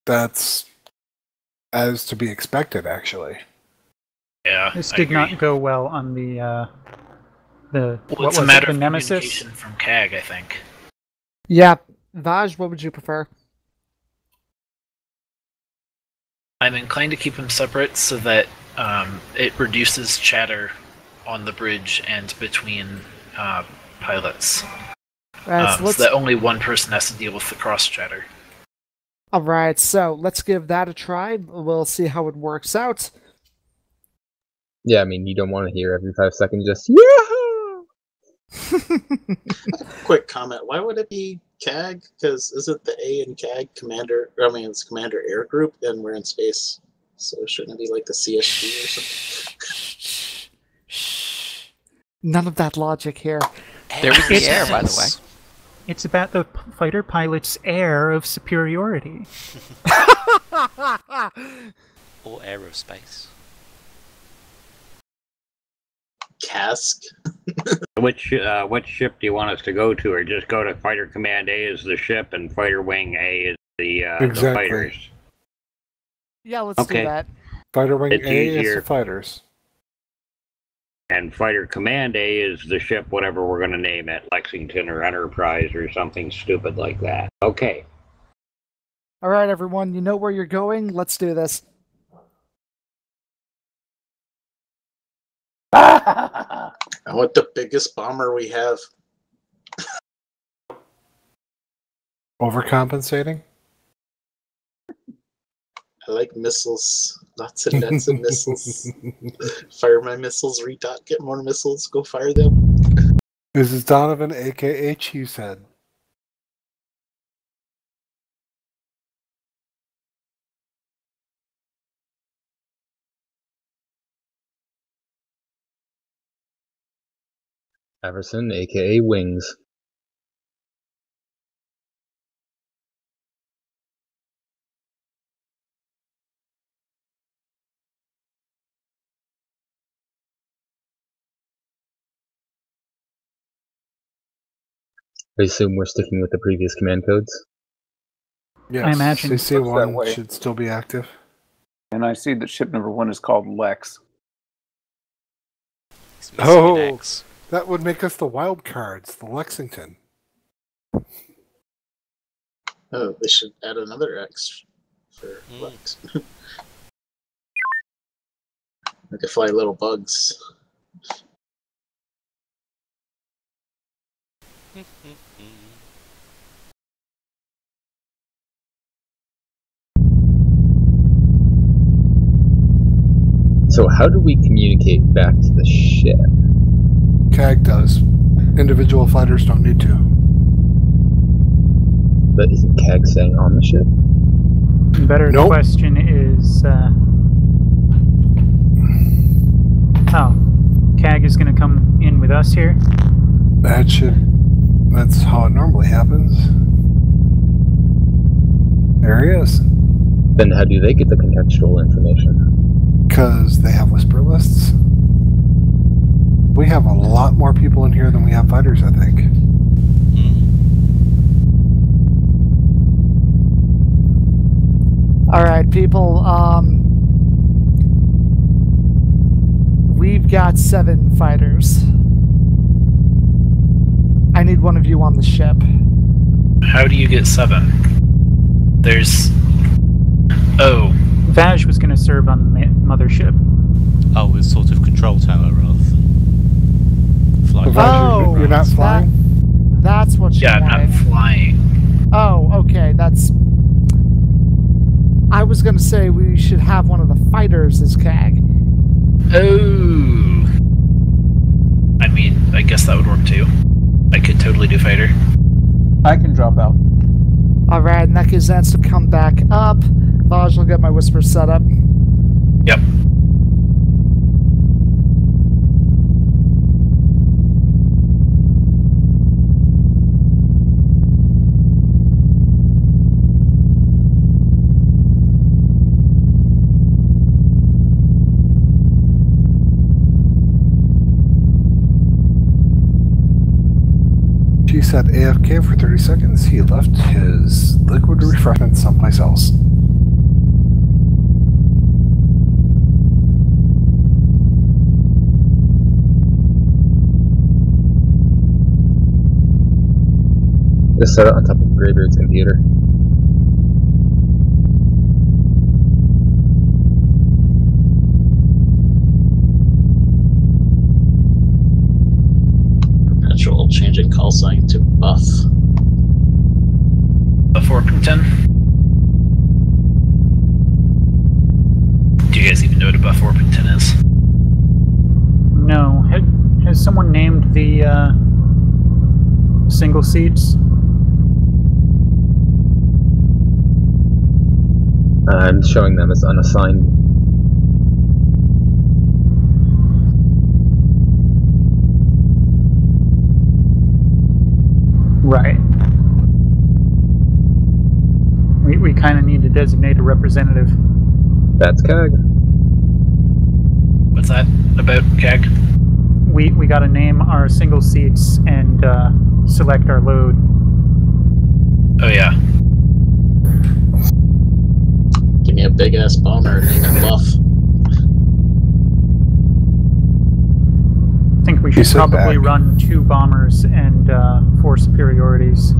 Speaker 10: That's as to be expected, actually.
Speaker 12: Yeah,
Speaker 14: this did not go well on the
Speaker 12: well,
Speaker 14: what
Speaker 12: it's a
Speaker 14: was
Speaker 12: matter
Speaker 14: it, the
Speaker 12: of
Speaker 14: Nemesis?
Speaker 12: communication from CAG, I think.
Speaker 6: Yeah. Vaj, what would you prefer?
Speaker 12: I'm inclined to keep them separate so that it reduces chatter on the bridge and between pilots.
Speaker 6: Right,
Speaker 12: so that only one person has to deal with the cross chatter.
Speaker 6: Alright, so let's give that a try. We'll see how it works out.
Speaker 22: Yeah, I mean, you don't want to hear every 5 seconds just, Yahoo!
Speaker 15: Quick comment. Why would it be CAG? Because isn't the A in CAG commander? I mean, it's Commander Air Group, and we're in space. So shouldn't it be like the CSG or something?
Speaker 6: None of that logic here.
Speaker 13: There was the air, by the way.
Speaker 14: It's about the fighter pilot's air of superiority.
Speaker 9: Or aerospace.
Speaker 15: Cask.
Speaker 21: Which ship do you want us to go to, or just go to Fighter Command A is the ship and Fighter Wing A is the fighters?
Speaker 6: Yeah, let's do that.
Speaker 10: Fighter Wing
Speaker 21: It's
Speaker 10: A
Speaker 21: easier.
Speaker 10: is the fighters.
Speaker 21: And Fighter Command A is the ship, whatever we're going to name it, Lexington or Enterprise or something stupid like that. Okay.
Speaker 6: Alright, everyone, you know where you're going. Let's do this.
Speaker 15: I want the biggest bomber we have.
Speaker 10: Overcompensating?
Speaker 15: I like missiles. Lots and lots of missiles. Fire my missiles, redot, get more missiles, go fire them.
Speaker 10: This is Donovan, aka Cheesehead.
Speaker 22: Everson, aka Wings. I assume we're sticking with the previous command codes?
Speaker 10: Yes,
Speaker 14: I imagine.
Speaker 10: CC1 should still be active.
Speaker 1: And I see that ship number 1 is called Lex.
Speaker 10: Oh, that would make us the wild cards, the Lexington.
Speaker 15: Oh, they should add another X for Lex. I could fly little bugs.
Speaker 22: So how do we communicate back to the ship?
Speaker 10: CAG does. Individual fighters don't need to.
Speaker 22: But isn't CAG saying on the ship?
Speaker 14: Better question is, CAG is going to come in with us here?
Speaker 10: That's how it normally happens. There he is.
Speaker 22: Then how do they get the contextual information?
Speaker 10: Because they have whisper lists. We have a lot more people in here than we have fighters, I think.
Speaker 6: Alright, people, we've got 7 fighters. I need one of you on the ship.
Speaker 12: How do you get 7? There's... Oh.
Speaker 14: Vaj was going to serve on the mothership.
Speaker 9: Oh, as sort of control tower rather than flying.
Speaker 6: Oh,
Speaker 10: you're not flying?
Speaker 6: That's what you wanted.
Speaker 12: Yeah, I'm not flying.
Speaker 6: Oh, okay, that's... I was going to say we should have one of the fighters as CAG.
Speaker 12: Oh. I mean, I guess that would work too. I could totally do fighter.
Speaker 1: I can drop out.
Speaker 6: Alright, in that case, that's to come back up. Vaj will get my whisper set up.
Speaker 12: Yep.
Speaker 10: She said AFK for 30 seconds. He left his liquid refreshment someplace else.
Speaker 22: Just set it on top of Greybeard's computer.
Speaker 15: Perpetual changing call sign to Buff.
Speaker 12: Buff Orpington? Do you guys even know what a Buff Orpington is?
Speaker 14: No. Has someone named the single seats?
Speaker 22: I'm showing them as unassigned.
Speaker 14: Right. We kind of need to designate a representative.
Speaker 22: That's CAG.
Speaker 12: What's that about, CAG?
Speaker 14: We got to name our single seats and select our load.
Speaker 12: Oh yeah.
Speaker 15: Give me a big ass bomber and name it Buff.
Speaker 14: I think we should probably run 2 bombers and 4 superiorities.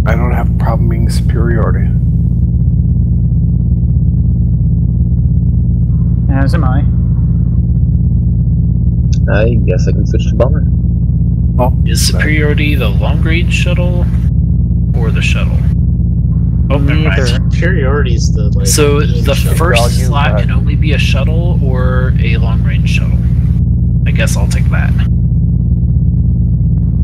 Speaker 10: I don't have a problem being superiority.
Speaker 14: As am I.
Speaker 22: I guess I can switch to bomber.
Speaker 10: Oh,
Speaker 12: is superiority the long range shuttle or the shuttle? Oh,
Speaker 14: neither.
Speaker 15: Superiority is the like.
Speaker 12: So the first slot can only be a shuttle or a long range shuttle. I guess I'll take that.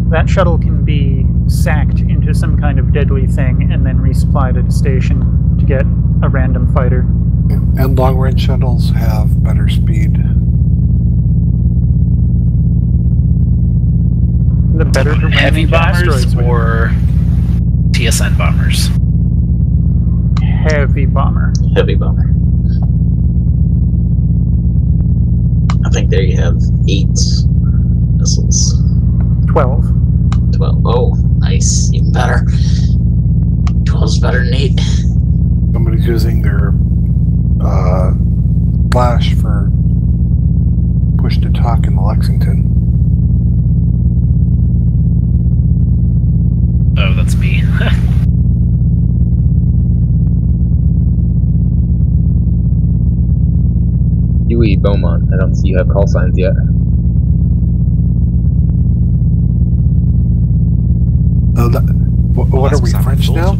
Speaker 14: That shuttle can be sacked into some kind of deadly thing and then resupplied at a station to get a random fighter.
Speaker 10: And long-range shuttles have better speed.
Speaker 14: The better to
Speaker 12: heavy bombers or TSN bombers?
Speaker 14: Heavy bomber.
Speaker 15: Heavy bomber. I think there you have 8 missiles.
Speaker 14: 12.
Speaker 15: 12. Oh, nice. Even better. 12's better than 8.
Speaker 10: Somebody's using their flash for push to talk in the Lexington.
Speaker 12: Oh, that's me.
Speaker 22: Huey Beaumont, I don't see you have call signs yet.
Speaker 10: What are we, French now?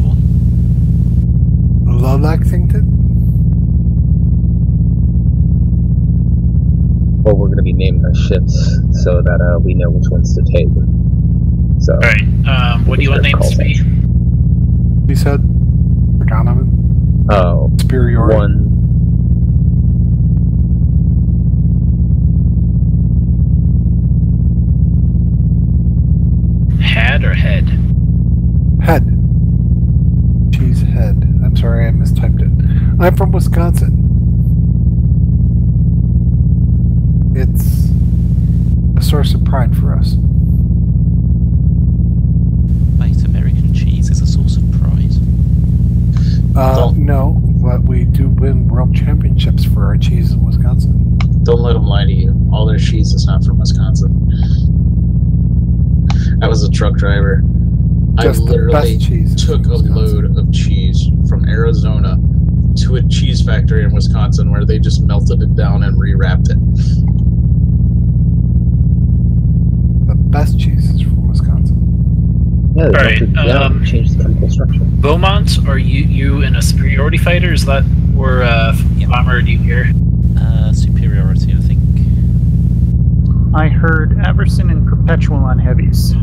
Speaker 10: The Lexington?
Speaker 22: Well, we're going to be naming our ships so that we know which ones to take. So,
Speaker 12: alright, what do you want names to be?
Speaker 10: He said Donovan.
Speaker 22: Oh,
Speaker 10: superiority.
Speaker 22: 1.
Speaker 12: Had or head?
Speaker 10: Head. She's head. I'm sorry, I mistyped it. I'm from Wisconsin. It's a source of pride for us. win world championships for our cheese in Wisconsin.
Speaker 15: Don't let them lie to you. All their cheese is not from Wisconsin. I was a truck driver.
Speaker 10: Just
Speaker 15: I literally took a load of cheese from Arizona to a cheese factory in Wisconsin where they just melted it down and rewrapped it.
Speaker 10: The best cheese is from Wisconsin.
Speaker 22: Yeah,
Speaker 12: Alright,
Speaker 22: change the chemical structure.
Speaker 12: Beaumont, are you in a superiority fighter? Is that or Bomber? Do you hear?
Speaker 9: Superiority, I think.
Speaker 14: I heard Everson and Perpetual on heavies.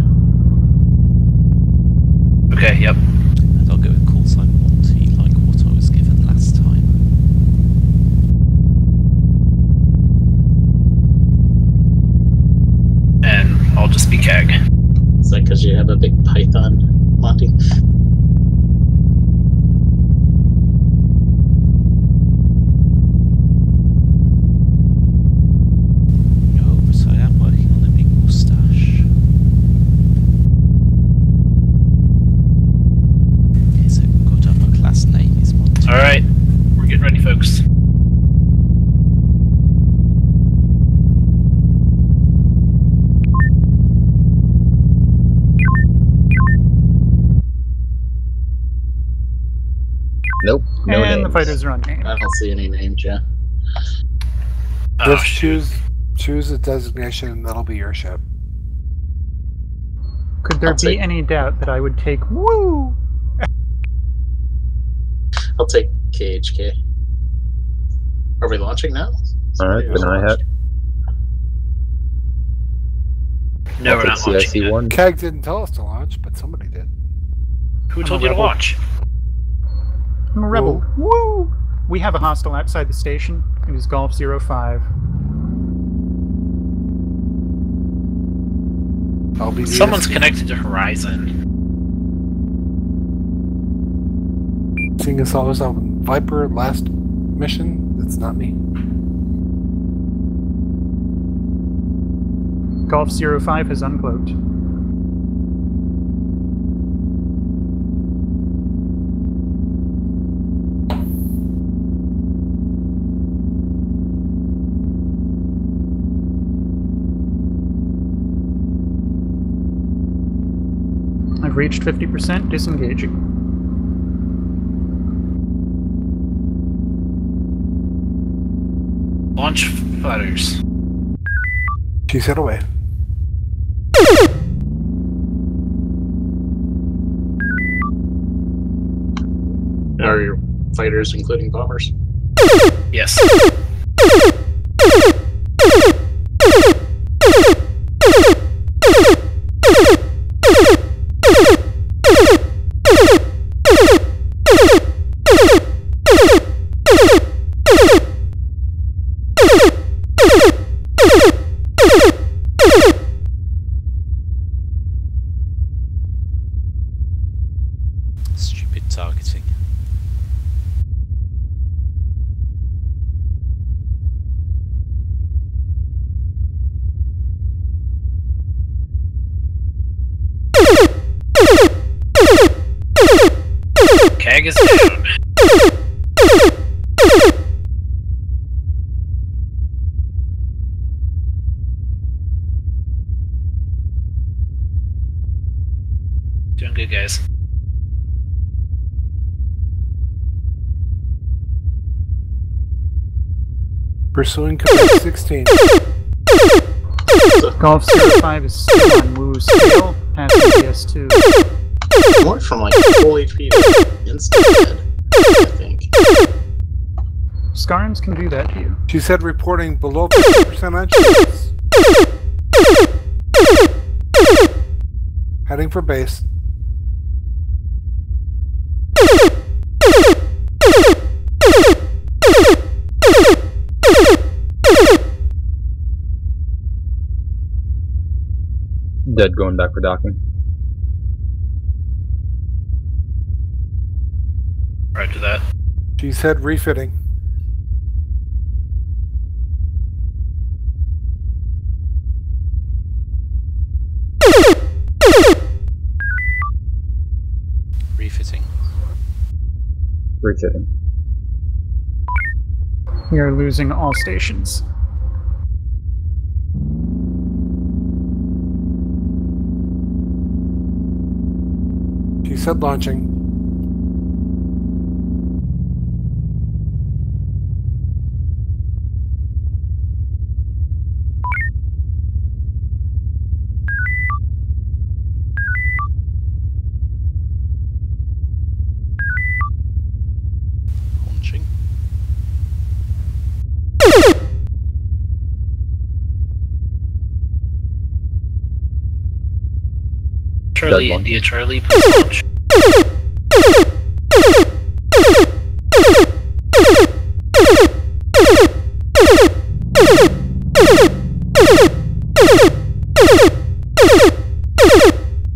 Speaker 12: Okay, yep.
Speaker 9: And I'll go with call sign Monty, like what I was given last time.
Speaker 12: And I'll just be CAG.
Speaker 15: Is that because you have a big python, Monty?
Speaker 9: No, but I am working on a big moustache. Okay, so good upper class name is Monty.
Speaker 12: Alright, we're getting ready, folks.
Speaker 22: Nope. No
Speaker 14: And
Speaker 22: names.
Speaker 14: the fighters are unnamed.
Speaker 15: I don't see any names yet.
Speaker 10: Just choose a designation and that'll be your ship.
Speaker 14: Could there be any doubt that I would take woo?
Speaker 15: I'll take KHK. Are we launching now?
Speaker 22: Alright, then I have.
Speaker 12: No, we're not launching yet.
Speaker 10: CIC-1. didn't tell us to launch, but somebody did.
Speaker 12: Who
Speaker 14: I'm
Speaker 12: told
Speaker 14: a
Speaker 12: you to
Speaker 14: rebel.
Speaker 12: launch?
Speaker 14: I'm a rebel. Woo! We have a hostile outside the station. It is Golf 05.
Speaker 10: I'll be
Speaker 12: Someone's connected to Horizon.
Speaker 10: Seeing us all was on Viper last mission. It's not me.
Speaker 14: Golf 05 has uncloaked. I've reached 50%, disengaging.
Speaker 12: Launch fighters.
Speaker 10: She's hit away.
Speaker 15: Are your fighters including bombers?
Speaker 12: Yes.
Speaker 9: Stupid targeting.
Speaker 12: CAG is down. Doing good, guys.
Speaker 10: Pursuing Command 16.
Speaker 14: Golf 05 is still on Woo's tail, passing DS2.
Speaker 15: More from like full HP to instant dead, I think.
Speaker 14: Scarms can do that to you.
Speaker 10: She said reporting below 50% on shields. Heading for base.
Speaker 22: Dead going back for docking.
Speaker 12: Roger that.
Speaker 10: She said refitting.
Speaker 9: Refitting.
Speaker 22: Refitting.
Speaker 14: We are losing all stations.
Speaker 10: She said launching.
Speaker 9: Launching.
Speaker 12: Charlie, India, Charlie, please launch.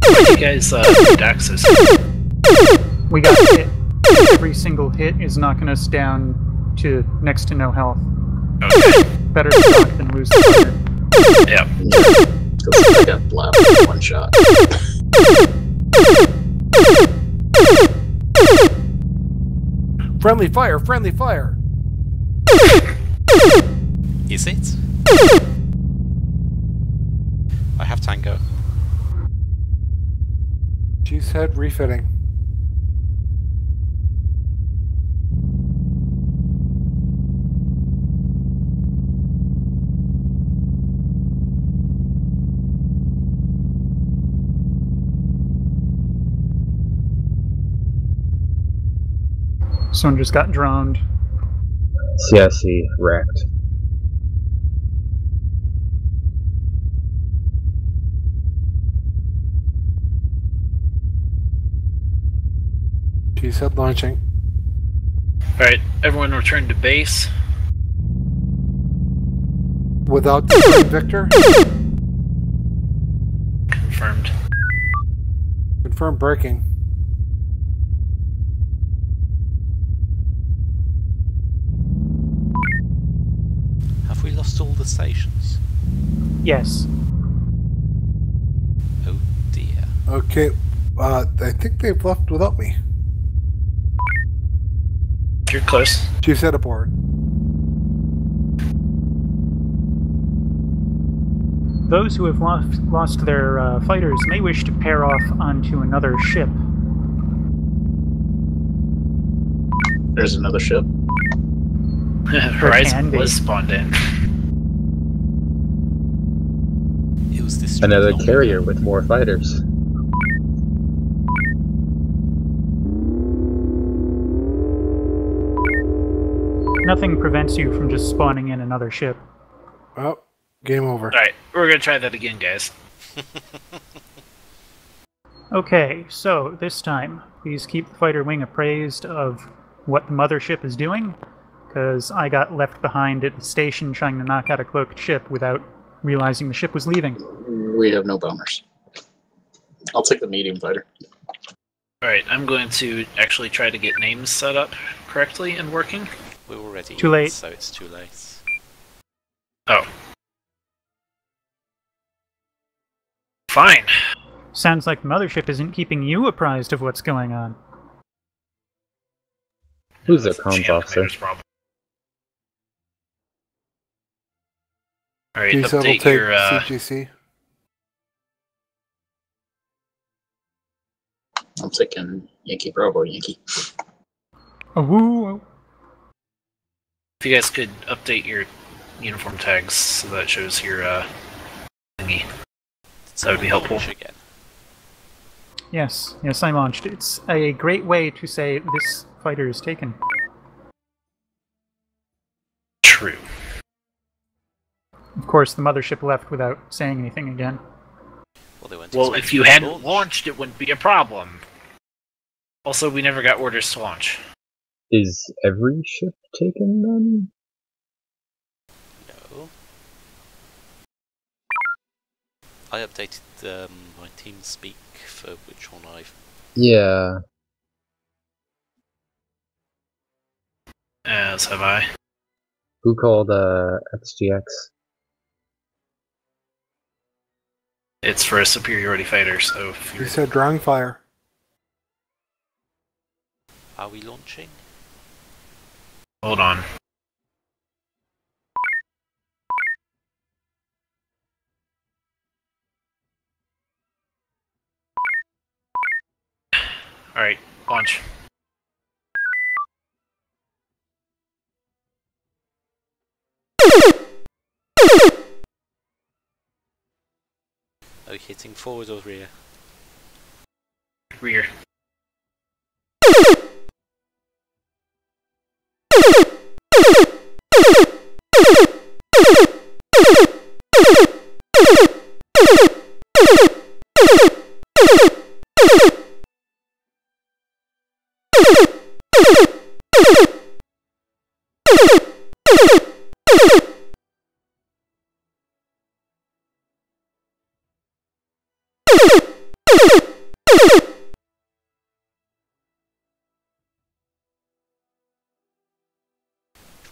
Speaker 12: Where do you guys need access?
Speaker 14: We got hit. Every single hit is knocking us down to next to no health.
Speaker 12: Okay.
Speaker 14: Better to knock than lose the fighter.
Speaker 12: Yeah.
Speaker 15: Because I got blapped with one shot.
Speaker 10: Friendly fire! Friendly fire!
Speaker 9: Is it? I have Tango.
Speaker 10: She said refitting.
Speaker 14: Someone just got droned.
Speaker 22: CIC wrecked.
Speaker 10: She said launching.
Speaker 12: Alright, everyone return to base.
Speaker 10: Without the Victor?
Speaker 12: Confirmed.
Speaker 10: Confirmed breaking.
Speaker 9: Have we lost all the stations?
Speaker 14: Yes.
Speaker 9: Oh dear.
Speaker 10: Okay, I think they've left without me.
Speaker 12: You're close.
Speaker 10: She said aboard.
Speaker 14: Those who have lost their fighters may wish to pair off onto another ship.
Speaker 15: There's another ship.
Speaker 12: Horizon was spawned in.
Speaker 9: It was this
Speaker 22: Another carrier with more fighters.
Speaker 14: Nothing prevents you from just spawning in another ship.
Speaker 10: Oh, game over.
Speaker 12: Alright, we're gonna try that again, guys.
Speaker 14: Okay, so this time, please keep the fighter wing appraised of what the mothership is doing, because I got left behind at the station trying to knock out a cloaked ship without realizing the ship was leaving.
Speaker 15: We have no bombers. I'll take the medium fighter.
Speaker 12: Alright, I'm going to actually try to get names set up correctly and working.
Speaker 9: We're already
Speaker 14: Too
Speaker 9: in,
Speaker 14: late.
Speaker 9: so it's too late.
Speaker 12: Oh. Fine.
Speaker 14: Sounds like the mothership isn't keeping you apprised of what's going on.
Speaker 22: Who's their comms officer?
Speaker 12: Alright,
Speaker 10: She said we'll
Speaker 12: update
Speaker 10: take
Speaker 12: your
Speaker 10: CGC.
Speaker 15: I'm taking Yankee Bravo Yankee.
Speaker 14: Woo!
Speaker 12: if you guys could update your uniform tags so that shows your thingy. That would be helpful.
Speaker 9: Again.
Speaker 14: Yes, I launched. It's a great way to say this fighter is taken.
Speaker 12: True.
Speaker 14: Of course, the mothership left without saying anything again.
Speaker 12: Well, if you hadn't launched, it wouldn't be a problem. Also, we never got orders to launch.
Speaker 22: Is every ship taken then?
Speaker 9: No. I updated my team speak for which one I've...
Speaker 22: Yeah.
Speaker 12: As have I.
Speaker 22: Who called XGX?
Speaker 12: It's for a superiority fighter, so if
Speaker 10: You
Speaker 12: you're...
Speaker 10: said drawing fire.
Speaker 9: Are we launching?
Speaker 12: Hold on. Alright, launch.
Speaker 9: Are you hitting forward or rear?
Speaker 12: Rear.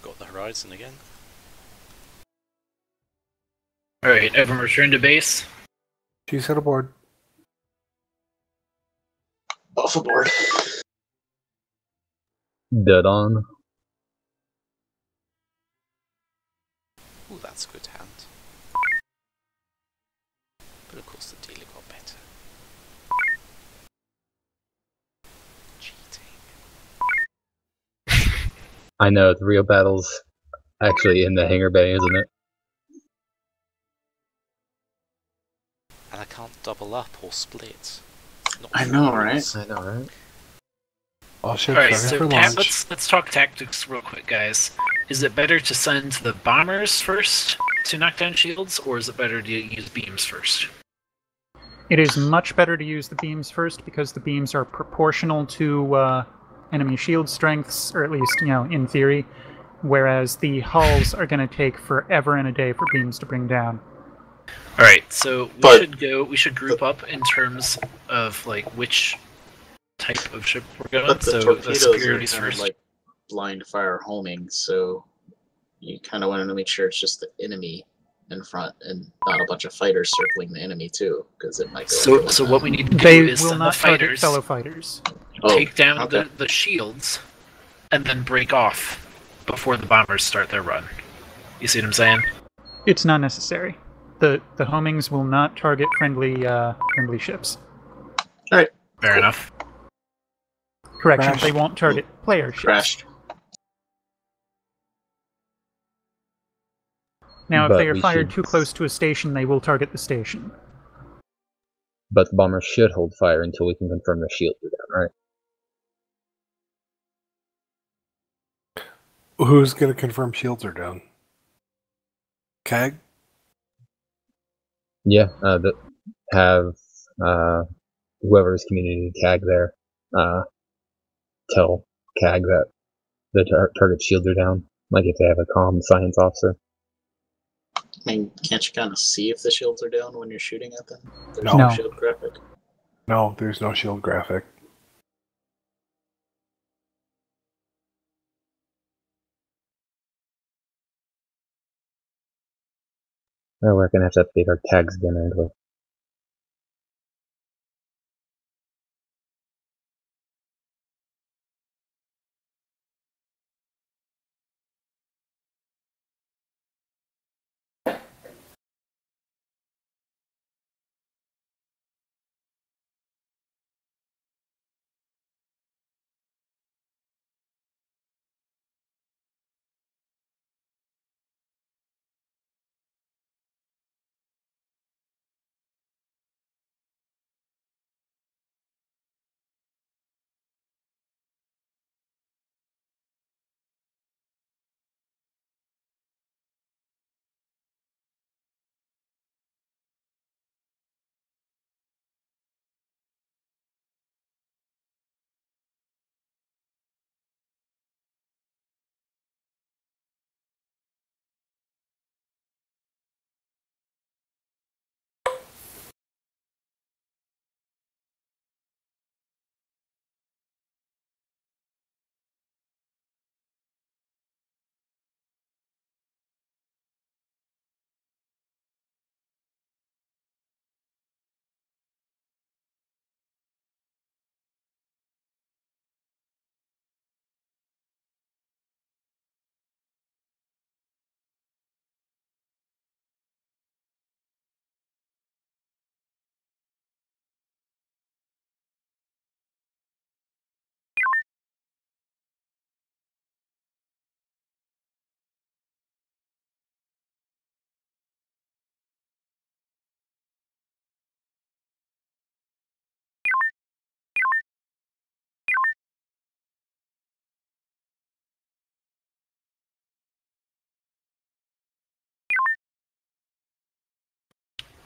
Speaker 9: Got the horizon again.
Speaker 12: Alright, everyone return to base.
Speaker 10: She's hit aboard.
Speaker 15: Off aboard.
Speaker 22: Dead on.
Speaker 9: Ooh, that's a good hand. But of course the dealer got better.
Speaker 22: I know, the real battle's actually in the hangar bay, isn't it?
Speaker 9: And I can't double up or split. Not
Speaker 15: I know,
Speaker 9: fair.
Speaker 15: right?
Speaker 22: I know, right?
Speaker 10: All ships
Speaker 12: Alright,
Speaker 10: ready
Speaker 12: so
Speaker 10: for launch.
Speaker 12: let's talk tactics real quick, guys. Is it better to send the bombers first to knock down shields, or is it better to use beams first?
Speaker 14: It is much better to use the beams first because the beams are proportional to enemy shield strengths, or at least, in theory, whereas the hulls are going to take forever and a day for beams to bring down.
Speaker 12: Alright, so we should group up in terms of like which type of ship we're going.
Speaker 15: But the
Speaker 12: So
Speaker 15: torpedoes are
Speaker 12: superiorities
Speaker 15: kind of
Speaker 12: first.
Speaker 15: like blind fire homing, so you kind of want to make sure it's just the enemy in front and not a bunch of fighters circling the enemy too, because it might go.
Speaker 12: So what we need to do
Speaker 14: They
Speaker 12: is
Speaker 14: will
Speaker 12: send the
Speaker 14: not target
Speaker 12: fighters,
Speaker 14: fellow fighters.
Speaker 12: take down
Speaker 15: okay.
Speaker 12: the shields, and then break off before the bombers start their run. You see what I'm saying?
Speaker 14: It's not necessary. The homings will not target friendly ships.
Speaker 15: Alright.
Speaker 12: Fair enough.
Speaker 14: Correction,
Speaker 10: Crashed.
Speaker 14: they won't target player ships.
Speaker 15: Crashed.
Speaker 14: Now, if
Speaker 22: But
Speaker 14: they are
Speaker 22: we
Speaker 14: fired
Speaker 22: should-
Speaker 14: too close to a station, they will target the station.
Speaker 22: But the bombers should hold fire until we can confirm their shields are down, right?
Speaker 10: Who's going to confirm shields are down? CAG?
Speaker 22: Yeah, have whoever's community CAG there tell CAG that the target shields are down. Like if they have a comm science officer.
Speaker 15: I mean, can't you kind of see if the shields are down when you're shooting at them? There's
Speaker 10: No.
Speaker 15: no shield graphic.
Speaker 10: No, there's no shield graphic.
Speaker 22: Well, we're gonna have to update our tags again, aren't we?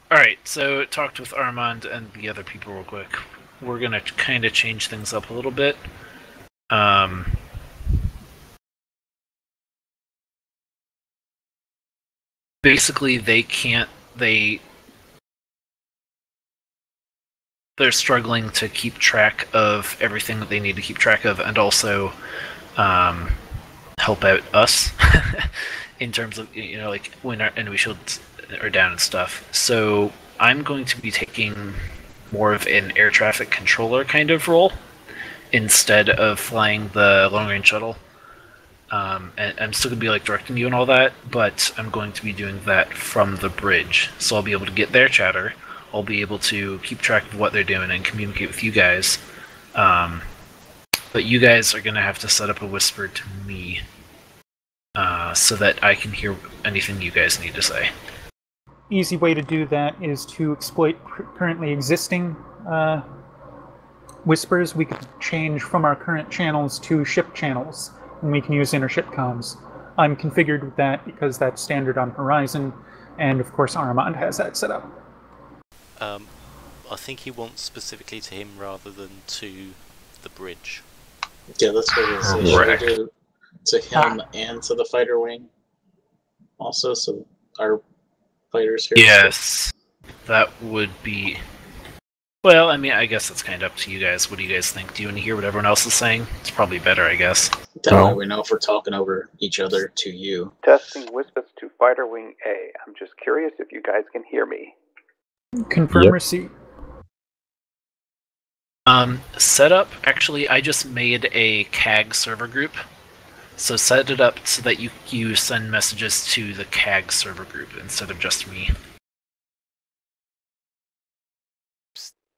Speaker 12: Alright, so talked with Armand and the other people real quick. We're gonna kind of change things up a little bit. Basically, they're struggling to keep track of everything that they need to keep track of, and also help out us in terms of, like when our enemy shields are down and stuff. So I'm going to be taking more of an air traffic controller kind of role instead of flying the long range shuttle. And I'm still going to be like directing you and all that, but I'm going to be doing that from the bridge. So I'll be able to get their chatter. I'll be able to keep track of what they're doing and communicate with you guys. But you guys are going to have to set up a whisper to me so that I can hear anything you guys need to say.
Speaker 14: Easy way to do that is to exploit currently existing whispers. We could change from our current channels to ship channels, and we can use intership comms. I'm configured with that because that's standard on Horizon, and of course Armand has that set up.
Speaker 9: I think he wants specifically to him rather than to the bridge.
Speaker 15: Yeah, that's what I was saying. Should I do to him and to the fighter wing also, so our fighters here?
Speaker 12: Yes, that would be... Well, I mean, I guess that's kind of up to you guys. What do you guys think? Do you want to hear what everyone else is saying? It's probably better, I guess.
Speaker 15: That way we know if we're talking over each other to you.
Speaker 11: Testing whispers to Fighter Wing A. I'm just curious if you guys can hear me.
Speaker 14: Confirm receipt.
Speaker 12: Setup, actually, I just made a CAG server group. So set it up so that you send messages to the CAG server group instead of just me.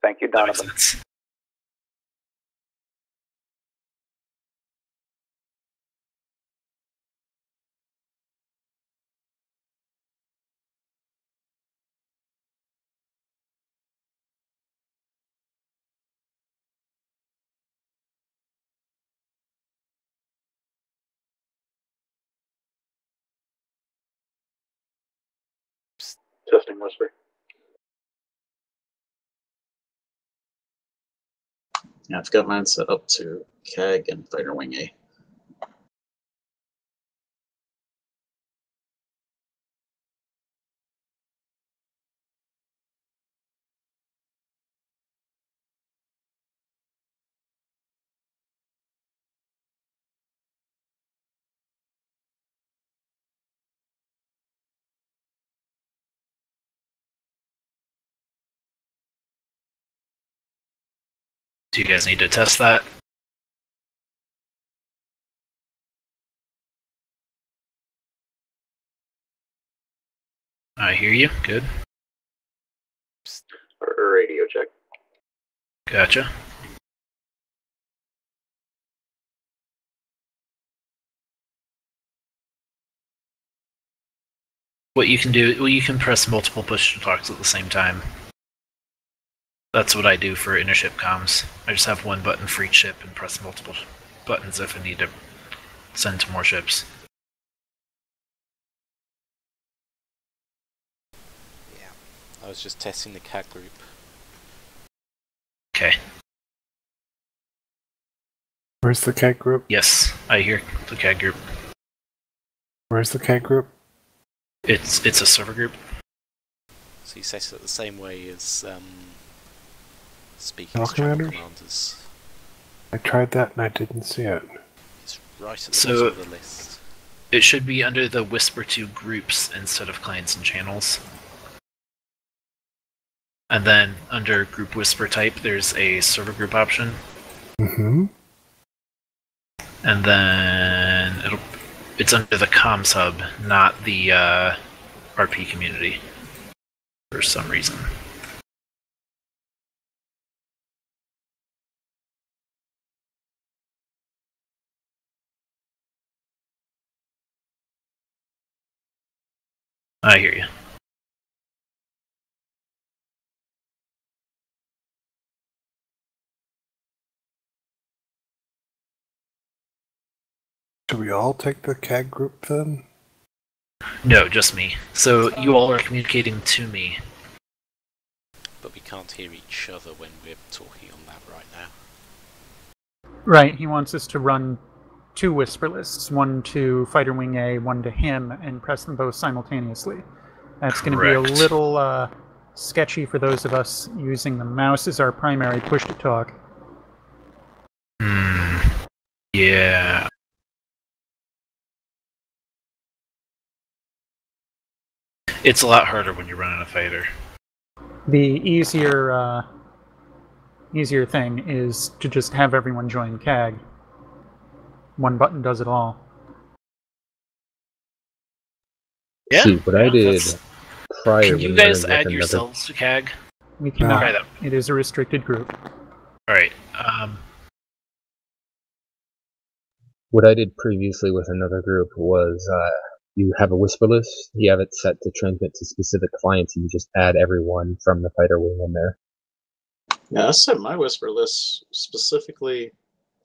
Speaker 11: Thank you, Donovan.
Speaker 15: Testing whisper. Yeah, I've got mine set up to CAG and Fighter Wing A.
Speaker 12: Do you guys need to test that? I hear you. Good.
Speaker 15: Radio check.
Speaker 12: Gotcha. What you can do, well, you can press multiple push-to-talks at the same time. That's what I do for intership comms. I just have one button for each ship and press multiple buttons if I need to send to more ships.
Speaker 9: Yeah, I was just testing the CAG group.
Speaker 12: Okay.
Speaker 10: Where's the CAG group?
Speaker 12: Yes, I hear the CAG group.
Speaker 10: Where's the CAG group?
Speaker 12: It's a server group.
Speaker 9: So you set it the same way as speaking
Speaker 10: Channel
Speaker 9: to channel
Speaker 10: commanders?
Speaker 9: commanders.
Speaker 10: I tried that and I didn't see it.
Speaker 9: It's right at the bottom of the list.
Speaker 12: It should be under the whisper to groups instead of clients and channels. And then under group whisper type, there's a server group option.
Speaker 10: Mm-hmm.
Speaker 12: And then it's under the comms hub, not the RP community, for some reason. I hear you.
Speaker 10: Should we all take the CAG group then?
Speaker 12: No, just me. So you all are communicating to me.
Speaker 9: can't hear each other when we're talking on that right now.
Speaker 14: Right, he wants us to run 2 whisper lists, one to Fighter Wing A, one to him, and press them both simultaneously. That's going to be a little sketchy for those of us using the mouse as our primary push-to-talk.
Speaker 12: Yeah. It's a lot harder when you're running a fighter.
Speaker 14: The easier thing is to just have everyone join CAG. One button does it all.
Speaker 12: Yeah.
Speaker 22: See, what I did prior
Speaker 12: Can you
Speaker 22: when
Speaker 12: guys
Speaker 22: running with
Speaker 12: add
Speaker 22: another-
Speaker 12: yourselves to CAG?
Speaker 14: We cannot.
Speaker 12: Try that.
Speaker 14: It is a restricted group.
Speaker 12: Alright.
Speaker 22: What I did previously with another group was you have a whisper list, you have it set to transmit to specific clients, and you just add everyone from the fighter wing in there.
Speaker 15: Yeah, I set my whisper list specifically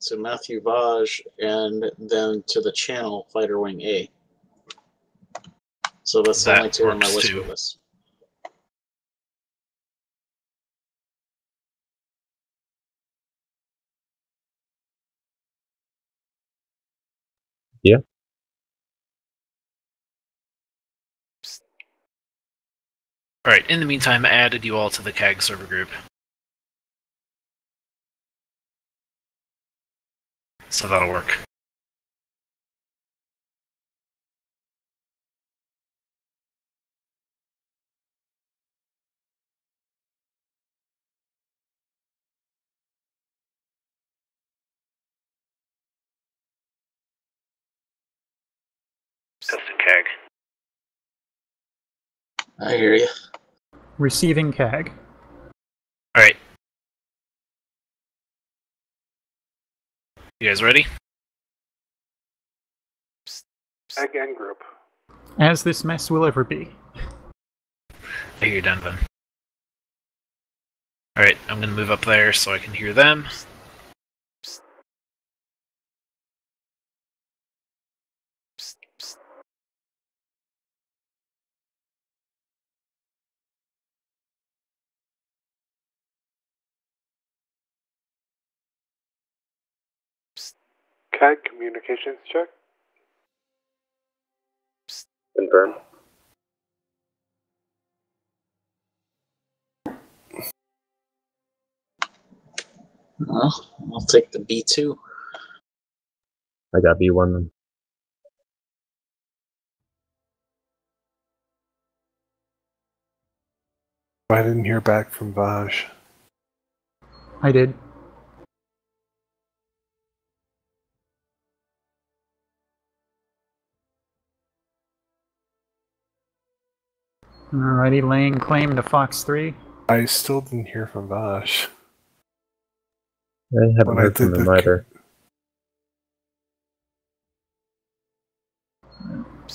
Speaker 15: to Matthew Vaj and then to the channel Fighter Wing A. So that's the
Speaker 12: That
Speaker 15: only 2 on my
Speaker 12: works
Speaker 15: whisper
Speaker 12: too.
Speaker 15: list.
Speaker 22: Yeah.
Speaker 12: Alright, in the meantime, I added you all to the CAG server group. So that'll work. Testing CAG.
Speaker 15: I hear you.
Speaker 14: Receiving CAG.
Speaker 12: Alright. You guys ready?
Speaker 10: Again, group.
Speaker 14: As this mess will ever be.
Speaker 12: I hear you, Donovan. Alright, I'm gonna move up there so I can hear them.
Speaker 10: CAG communications check.
Speaker 22: Confirm.
Speaker 15: Well, I'll take the B2.
Speaker 22: I got B1 then.
Speaker 10: I didn't hear back from Vaj.
Speaker 14: I did. Alrighty, laying claim to Fox 3.
Speaker 10: I still didn't hear from Vaj.
Speaker 22: I haven't
Speaker 10: When I
Speaker 22: heard from
Speaker 10: did
Speaker 22: him
Speaker 10: the
Speaker 22: either.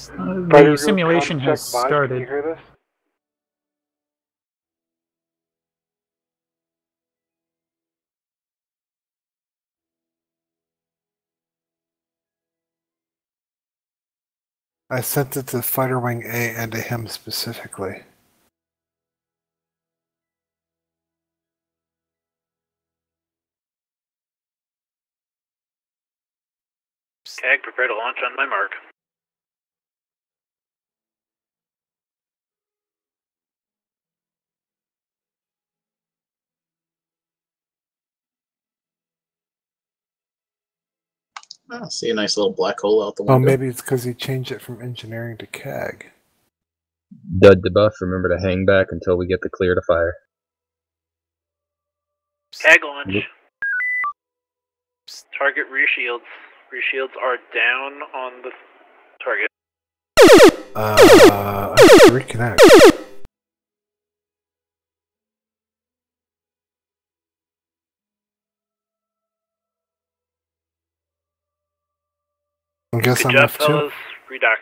Speaker 14: The simulation has started.
Speaker 10: Can you hear this? I sent it to Fighter Wing A and to him specifically.
Speaker 12: CAG, prepare to launch on my mark.
Speaker 15: I see a nice little black hole out the
Speaker 10: Well,
Speaker 15: window.
Speaker 10: maybe it's because he changed it from engineering to CAG.
Speaker 22: Dud debuff, remember to hang back until we get the clear to fire.
Speaker 12: CAG launch.
Speaker 22: Yep.
Speaker 12: Target rear shields. Rear shields are down on the target.
Speaker 10: I have to reconnect. I guess
Speaker 12: Good
Speaker 10: I'm
Speaker 12: job,
Speaker 10: off too.
Speaker 12: fellas. Redock.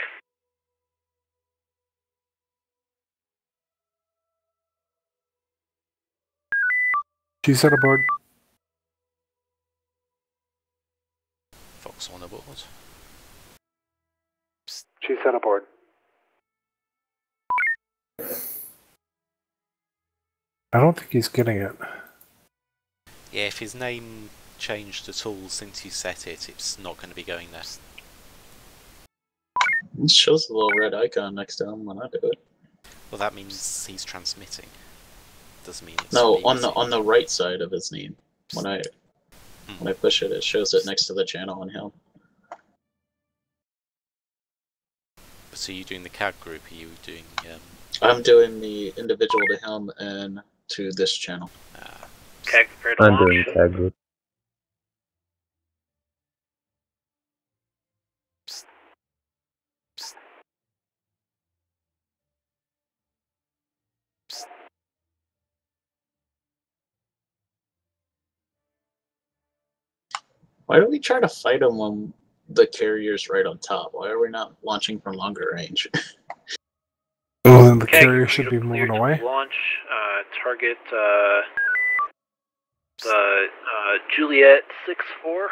Speaker 10: She's on aboard.
Speaker 9: Fox on aboard.
Speaker 10: She's on aboard. I don't think he's getting it.
Speaker 9: Yeah, if his name changed at all since you set it, it's not going to be going there.
Speaker 15: It shows a little red icon next to him when I do it.
Speaker 9: Well, that means he's transmitting. Doesn't mean it's
Speaker 15: No,
Speaker 9: being
Speaker 15: on the right side of his name. When I push it, it shows it next to the channel on him.
Speaker 9: So you doing the CAD group? Are you doing?
Speaker 15: I'm doing the individual to him and to this channel.
Speaker 12: CAG prepared to
Speaker 22: I'm
Speaker 12: launch.
Speaker 22: doing tag group.
Speaker 15: Why do we try to fight him when the carrier's right on top? Why are we not launching from longer range?
Speaker 10: Well, then the
Speaker 12: CAG,
Speaker 10: carrier
Speaker 12: you're
Speaker 10: should be
Speaker 12: cleared
Speaker 10: moving
Speaker 12: to
Speaker 10: away.
Speaker 12: launch. Target the Juliet 6-4.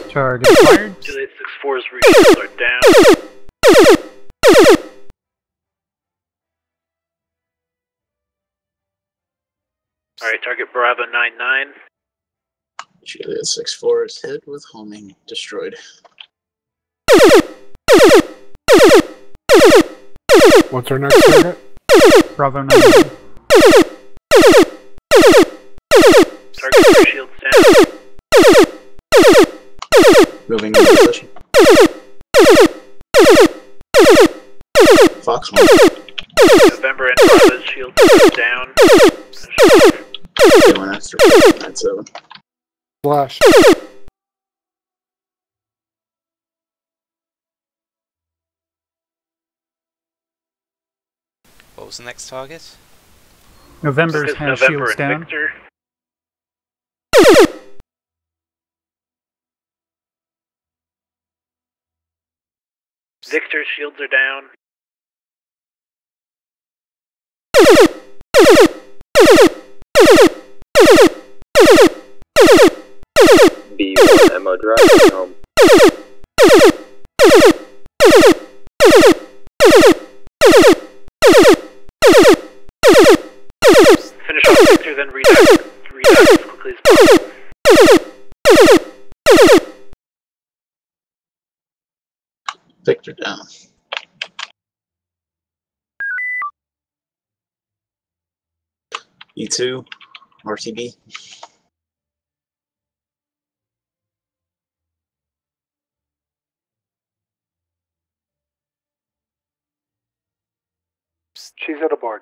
Speaker 14: Target acquired.
Speaker 12: Juliet 6-4's routes are down. Alright, target Bravo 9-9.
Speaker 15: Juliet 6-4 is hit with homing. Destroyed.
Speaker 10: What's our next target?
Speaker 14: Bravo 9.
Speaker 12: Target 3 shields down.
Speaker 15: Moving into position. Fox 1.
Speaker 12: November and Bravo's shields down.
Speaker 15: They went after 9-7.
Speaker 10: Flash.
Speaker 9: What was the next target?
Speaker 14: November's has
Speaker 12: November
Speaker 14: shields
Speaker 12: and
Speaker 14: down.
Speaker 12: Victor. Victor's shields are down.
Speaker 22: B1 ammo driving home.
Speaker 12: Finish off Victor, then redact as quickly as possible.
Speaker 15: Victor down. E2. RTB.
Speaker 17: She's at a board.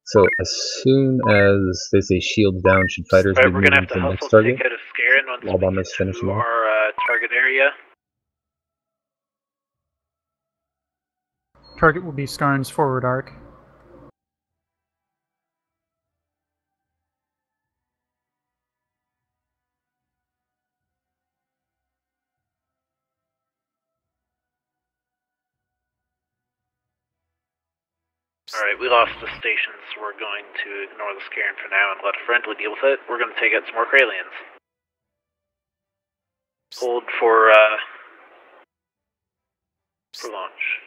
Speaker 22: So as soon as they say shield down, should fighters be
Speaker 12: Alright, we're
Speaker 22: moving
Speaker 12: gonna have
Speaker 22: to
Speaker 12: to
Speaker 22: the
Speaker 12: hustle
Speaker 22: next
Speaker 12: to
Speaker 22: target?
Speaker 12: take out a Scarin once
Speaker 22: While
Speaker 12: we
Speaker 22: bombers
Speaker 12: get
Speaker 22: finish
Speaker 12: to
Speaker 22: them off?
Speaker 12: our target area.
Speaker 14: Target will be Skarn's forward arc.
Speaker 12: Alright, we lost the stations, so we're going to ignore the Scarin for now and let a friendly deal with it. We're going to take out some more Kralians. Hold for launch.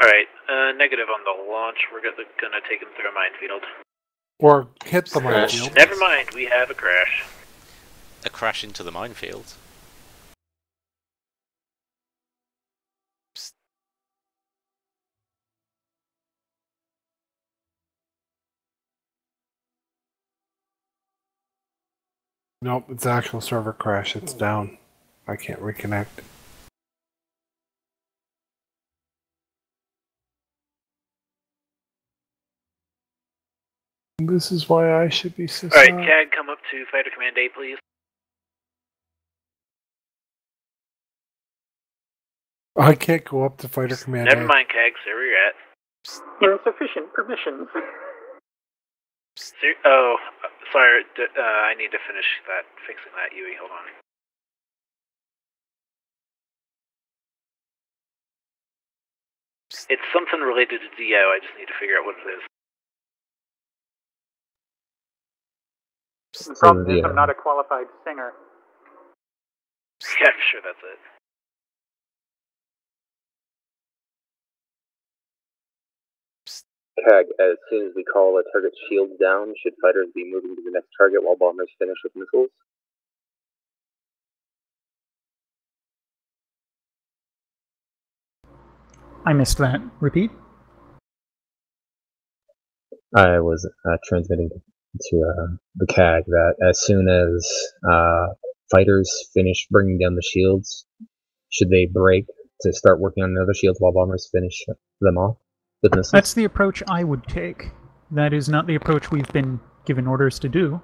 Speaker 12: Alright, negative on the launch. We're gonna take him through a minefield.
Speaker 10: Or hit the minefield.
Speaker 12: Never mind, we have a crash.
Speaker 9: A crash into the minefield.
Speaker 10: Nope, it's actual server crash. It's down. I can't reconnect. This is why I should be so
Speaker 12: Alright, CAG, come up to Fighter Command A, please.
Speaker 10: I can't go up to Fighter Command
Speaker 12: Never
Speaker 10: A.
Speaker 12: mind, CAG, stay where you're at.
Speaker 14: Insufficient permissions.
Speaker 12: Oh, sorry, I need to finish that, fixing that, Yui, hold on. It's something related to DO, I just need to figure out what it is.
Speaker 14: The problem is I'm not a qualified singer.
Speaker 12: Yeah, I'm sure that's it.
Speaker 22: CAG, as soon as we call a target shield down, should fighters be moving to the next target while bombers finish with missiles?
Speaker 14: I missed that. Repeat?
Speaker 22: I was transmitting to the CAG that as soon as fighters finish bringing down the shields, should they break to start working on another shields while bombers finish them off with missiles?
Speaker 14: That's the approach I would take. That is not the approach we've been given orders to do.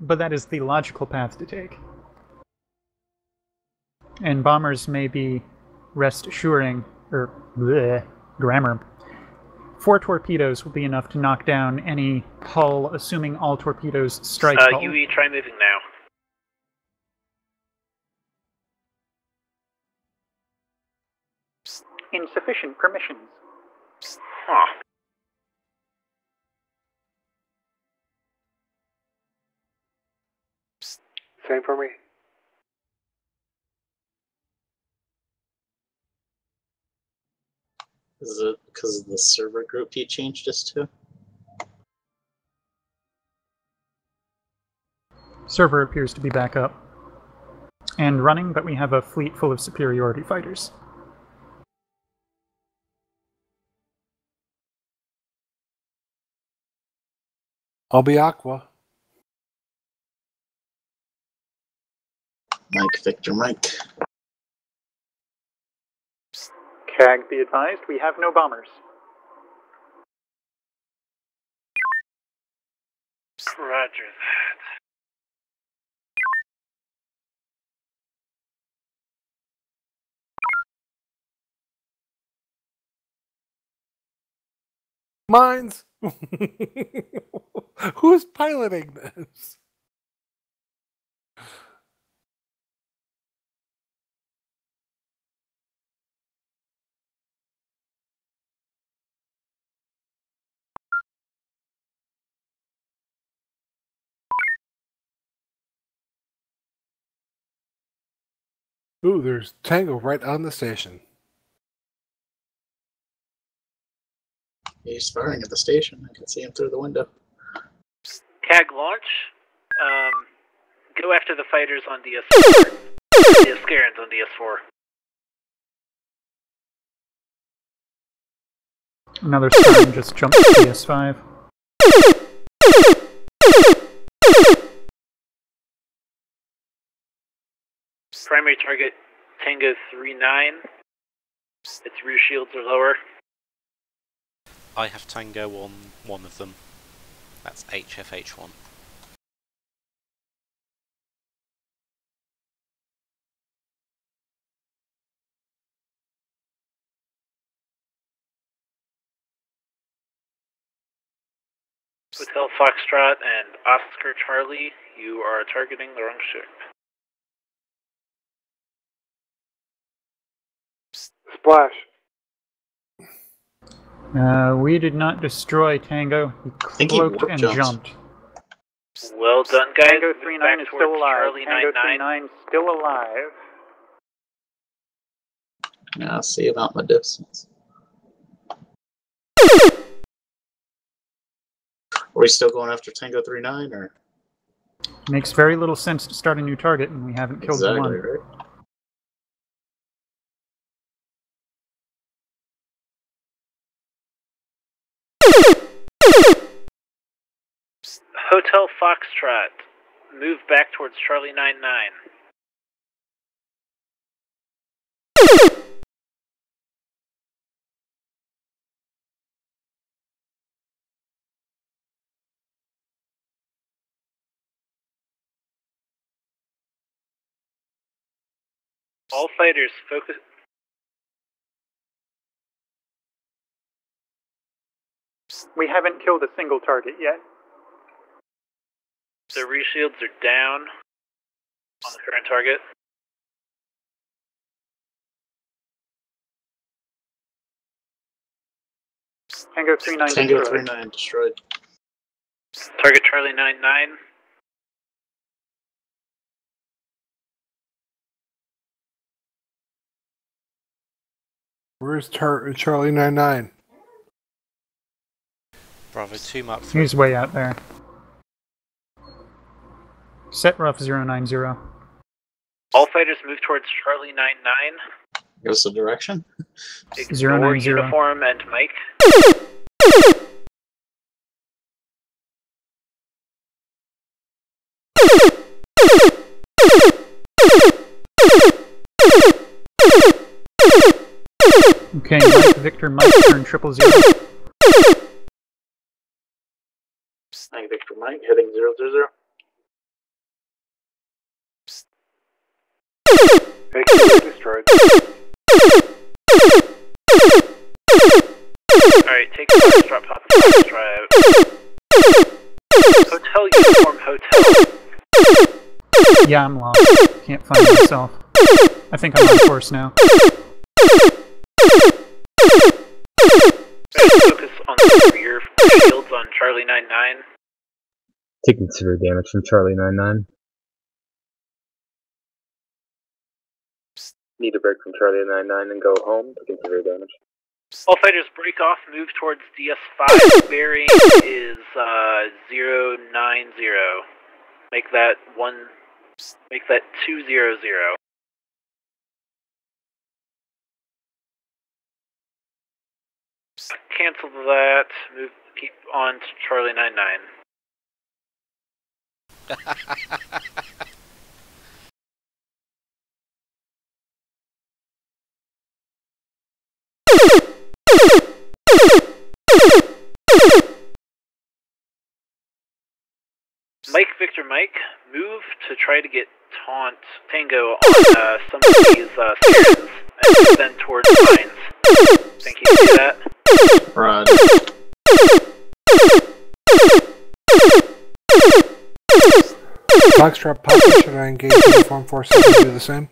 Speaker 14: But that is the logical path to take. And bombers may be rest assuring, or bleh, grammar. 4 torpedoes will be enough to knock down any hull, assuming all torpedoes strike hull.
Speaker 12: Yui, try moving now.
Speaker 14: Insufficient permissions.
Speaker 12: Huh.
Speaker 10: Same for me.
Speaker 15: Is it because of the server group he changed us to?
Speaker 14: Server appears to be back up and running, but we have a fleet full of superiority fighters.
Speaker 10: I'll be Aqua.
Speaker 15: Mike, Victor, Mike.
Speaker 14: CAG, be advised, we have no bombers.
Speaker 12: Roger that.
Speaker 10: Mines! Who's piloting this? Ooh, there's Tango right on the station.
Speaker 15: He's firing at the station. I can see him through the window.
Speaker 12: CAG launch. Go after the fighters on DS4. The Scarans on DS4.
Speaker 14: Another Scaran just jumped to DS5.
Speaker 12: Primary target Tango 3-9. Its rear shields are lower.
Speaker 9: I have Tango on one of them. That's HFH1.
Speaker 12: Hotel Foxtrot and Oscar Charlie, you are targeting the wrong ship.
Speaker 10: Splash.
Speaker 14: We did not destroy Tango. He cloaked and jumped.
Speaker 12: Well done, guys.
Speaker 14: Tango 3-9 is still alive.
Speaker 12: Charlie
Speaker 14: Tango
Speaker 12: 9-9.
Speaker 14: 3-9 still alive.
Speaker 15: Now I'll see about my distance. Are we still going after Tango 3-9 or?
Speaker 14: Makes very little sense to start a new target, and we haven't killed the one.
Speaker 15: Right?
Speaker 12: Hotel Foxtrot, move back towards Charlie 9-9. All fighters, focus.
Speaker 14: We haven't killed a single target yet.
Speaker 12: The reshields are down on the current target.
Speaker 14: Tango 39
Speaker 15: Tango
Speaker 14: destroyed.
Speaker 15: 39 destroyed.
Speaker 12: Target Charlie 99.
Speaker 10: Where's Charlie 99?
Speaker 9: Bravo 2 Mark 3.
Speaker 14: He's way out there. Set rough 090.
Speaker 12: All fighters move towards Charlie 99.
Speaker 15: Goes the direction.
Speaker 12: Ignore
Speaker 14: 090.
Speaker 12: uniform and Mike.
Speaker 14: Okay, Mike, Victor, Mike, turn 000.
Speaker 15: Mike Victor Mike, heading 000.
Speaker 11: Destroyed.
Speaker 12: Alright, take the Foxtrot, pop the Foxtrot out. Hotel uniform, hotel.
Speaker 14: Yeah, I'm lost. Can't find myself. I think I'm on course now.
Speaker 12: Focus on the rear shields on Charlie 99.
Speaker 22: Taking severe damage from Charlie 99. Need a break from Charlie 99 and go home. Taking severe damage.
Speaker 12: All fighters break off, move towards DS5. Bearing is 090. Make that 200. Cancel that. Move. Keep on to Charlie 99. Mike Victor Mike, move to try to get Tango on some of these stairs and then towards mines. Think you can do that?
Speaker 15: Roger.
Speaker 10: Foxtrot Papa, should I engage uniform forces to do the same?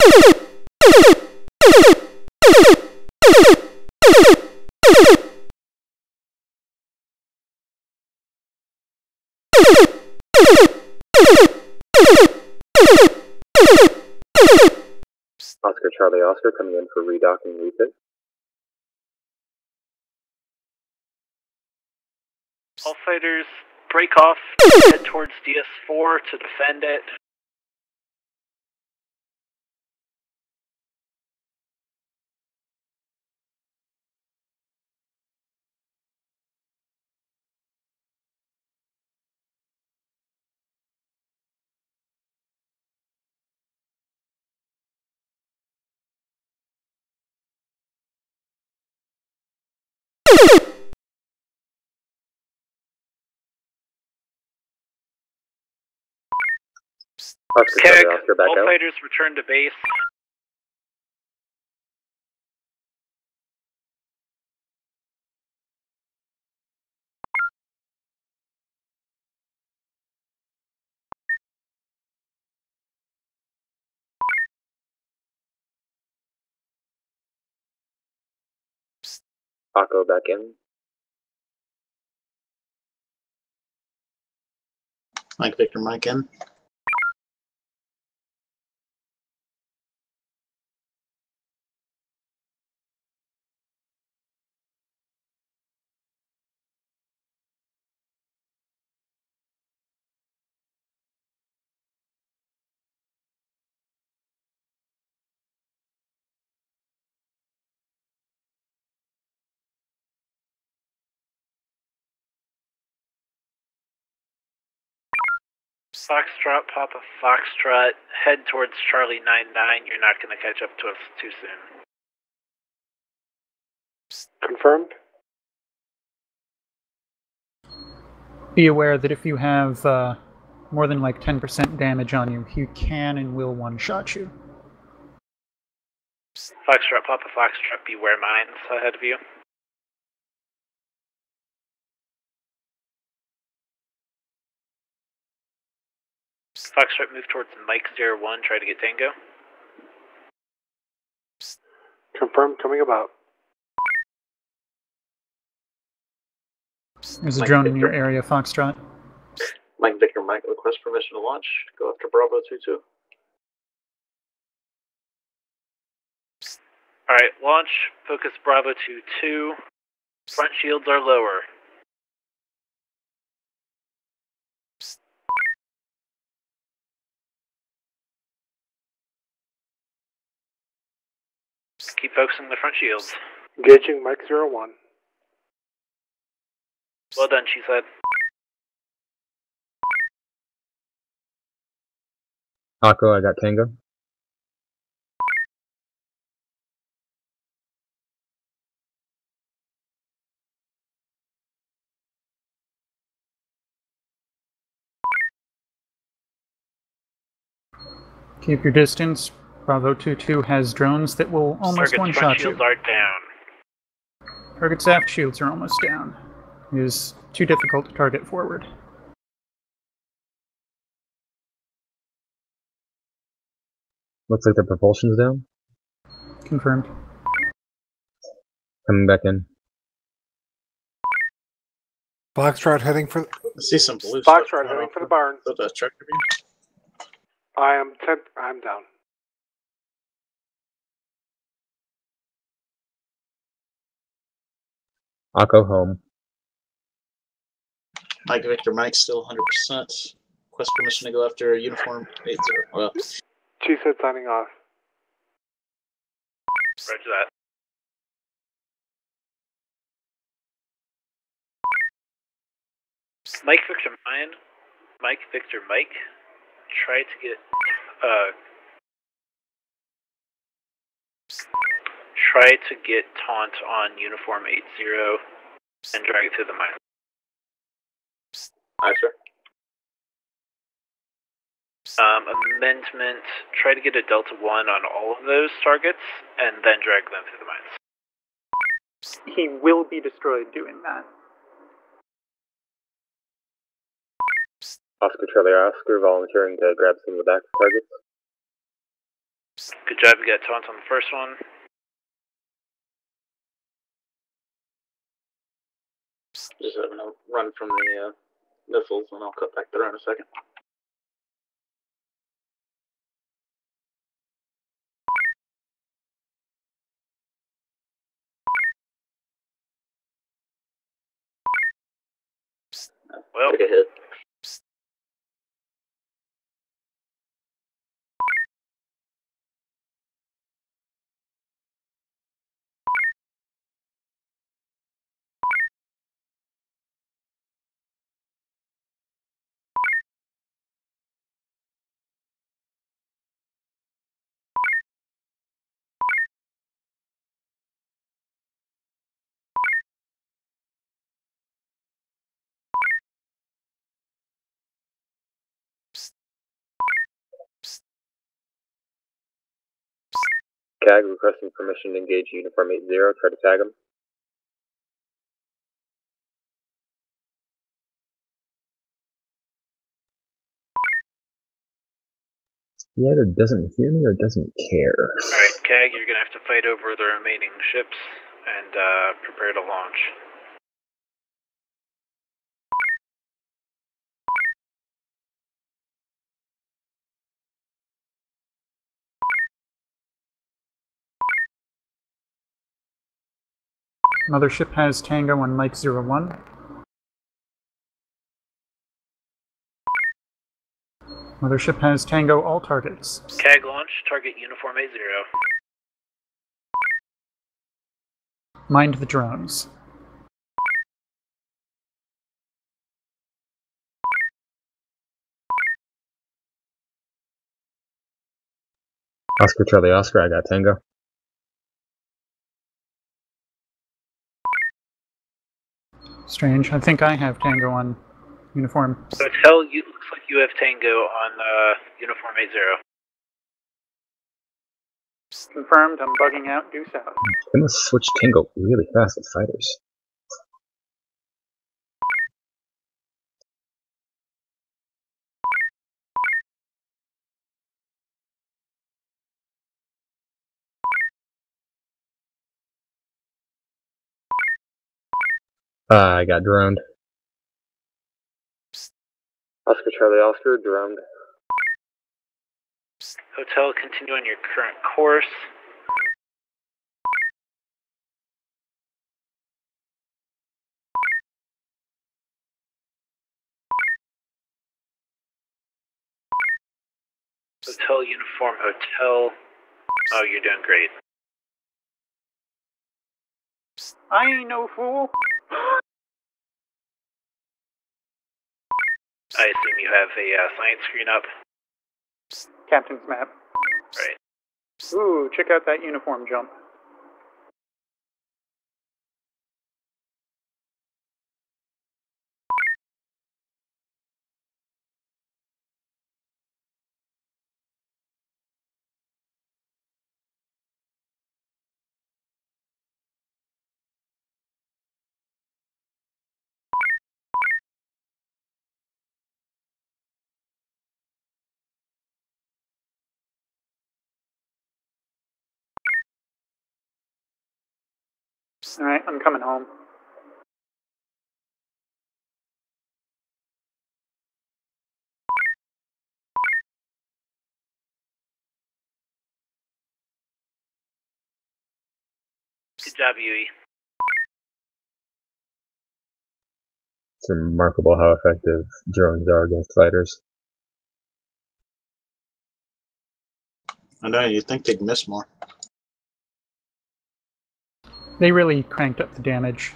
Speaker 22: Oscar Charlie Oscar coming in for redocking refit.
Speaker 12: All fighters break off, head towards DS4 to defend it.
Speaker 22: Oscar
Speaker 12: Keg,
Speaker 22: Charlie Oscar back
Speaker 12: all
Speaker 22: out.
Speaker 12: fighters return to base.
Speaker 22: Paco back in.
Speaker 15: Mike Victor Mike in.
Speaker 12: Foxtrot, Papa Foxtrot, head towards Charlie 99. You're not going to catch up to us too soon.
Speaker 11: Confirmed.
Speaker 14: Be aware that if you have more than like 10% damage on you, he can and will one-shot you.
Speaker 12: Foxtrot, Papa Foxtrot, beware mines ahead of you. Foxtrot, move towards Mike 01, try to get Tango.
Speaker 10: Confirm, coming about.
Speaker 14: There's a
Speaker 15: Mike
Speaker 14: drone in
Speaker 15: Victor.
Speaker 14: your area, Foxtrot.
Speaker 15: Mike Victor, Mike, request permission to launch. Go after Bravo 2-2. Alright, launch. Focus Bravo 2-2. Front shields are lower. Keep focusing the front shields.
Speaker 10: Engaging Mike 01.
Speaker 15: Well done, she said.
Speaker 22: Akko, I got Tango.
Speaker 14: Keep your distance. Bravo 2-2 has drones that will almost
Speaker 15: Target's
Speaker 14: one-shot
Speaker 15: front
Speaker 14: you.
Speaker 15: shields are down.
Speaker 14: Target's aft shields are almost down. It is too difficult to target forward.
Speaker 22: Looks like the propulsion's down.
Speaker 14: Confirmed.
Speaker 22: Coming back in.
Speaker 10: Foxtrot heading for.
Speaker 15: I see some blue
Speaker 10: Foxtrot heading for the barn.
Speaker 15: Is that a tractor beam?
Speaker 10: I'm down.
Speaker 22: Akko home.
Speaker 15: Mike Victor, Mike still 100%. Request permission to go after uniform 80. Well,
Speaker 10: Chief said signing off.
Speaker 15: roger that. Mike Victor Mine. Mike Victor Mike. Try to get taunt on uniform 80 and drag it through the mine. Aye, sir. Amendment, try to get a Delta 1 on all of those targets, and then drag them through the mines.
Speaker 14: He will be destroyed doing that.
Speaker 22: Oscar Charlie Oscar volunteering to grab some of the back targets.
Speaker 15: Good job, you got taunt on the first one. Just having a run from the missiles, and I'll cut back there in a second. Well, take a hit.
Speaker 22: CAG requesting permission to engage uniform 80. Try to tag him. He either doesn't hear me or doesn't care.
Speaker 15: Alright, CAG, you're gonna have to fight over the remaining ships and prepare to launch.
Speaker 14: Mothership has Tango on Mike 01. Mothership has Tango all targets.
Speaker 15: CAG launch, target uniform 80.
Speaker 14: Mind the drones.
Speaker 22: Oscar Charlie Oscar, I got Tango.
Speaker 14: Strange. I think I have Tango on uniform.
Speaker 15: So looks like you have Tango on uniform 80.
Speaker 14: Confirmed, I'm bugging out due south.
Speaker 22: They must switch Tango really fast with fighters. I got droned.
Speaker 2: Oscar Charlie Oscar, droned.
Speaker 12: Hotel, continue on your current course. Hotel, uniform, hotel. Oh, you're doing great.
Speaker 14: I ain't no fool.
Speaker 12: I assume you have a science screen up.
Speaker 14: Captain's map.
Speaker 12: Right.
Speaker 14: Ooh, check out that uniform jump. Alright, I'm coming home.
Speaker 12: Good job, Yui.
Speaker 22: It's remarkable how effective drones are against fighters.
Speaker 15: I know, you'd think they'd miss more.
Speaker 14: They really cranked up the damage.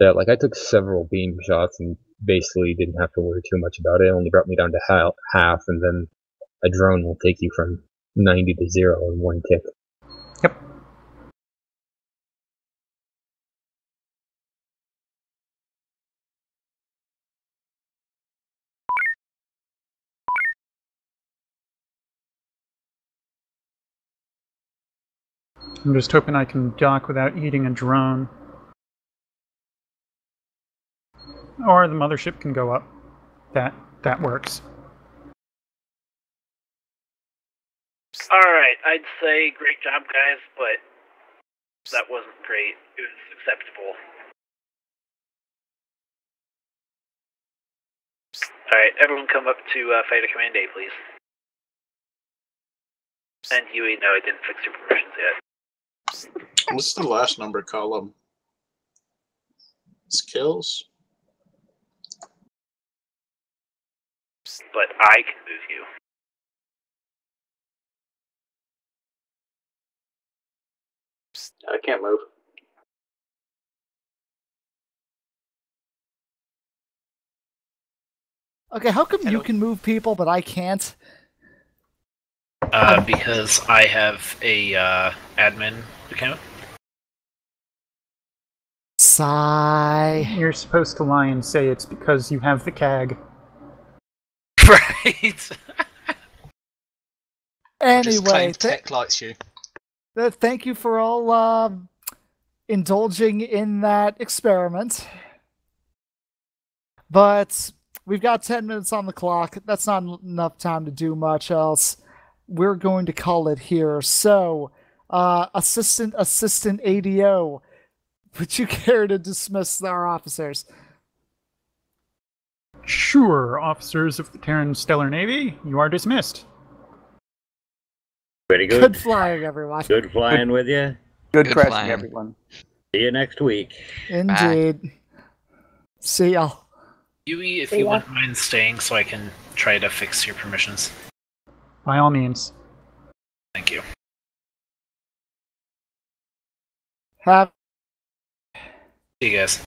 Speaker 22: Yeah, like I took several beam shots and basically didn't have to worry too much about it. It only brought me down to half, and then a drone will take you from 90 to 0 in one tick.
Speaker 14: Yep. I'm just hoping I can dock without eating a drone. Or the mothership can go up. That works.
Speaker 12: Alright, I'd say great job, guys, but that wasn't great. It was acceptable. Alright, everyone come up to Fighter Command A, please. And Yui, no, I didn't fix your permissions yet.
Speaker 15: What's the last number column? It's kills?
Speaker 12: But I can move you.
Speaker 2: I can't move.
Speaker 6: Okay, how come you can move people but I can't?
Speaker 12: Because I have a admin account.
Speaker 6: Sigh.
Speaker 14: You're supposed to lie and say it's because you have the CAG.
Speaker 12: Right.
Speaker 6: Anyway,
Speaker 18: tech likes you.
Speaker 6: Thank you for all indulging in that experiment. But we've got 10 minutes on the clock. That's not enough time to do much else. We're going to call it here. So, Assistant ADO, would you care to dismiss our officers?
Speaker 14: Sure, officers of the Terran Stellar Navy, you are dismissed.
Speaker 21: Pretty good.
Speaker 6: Good flying, everyone.
Speaker 21: Good flying with you.
Speaker 1: Good crashing, everyone.
Speaker 21: See you next week.
Speaker 6: Indeed. Bye. See y'all.
Speaker 12: Yui, if you wouldn't mind staying so I can try to fix your permissions.
Speaker 14: By all means.
Speaker 12: Thank you.
Speaker 6: See
Speaker 12: you guys.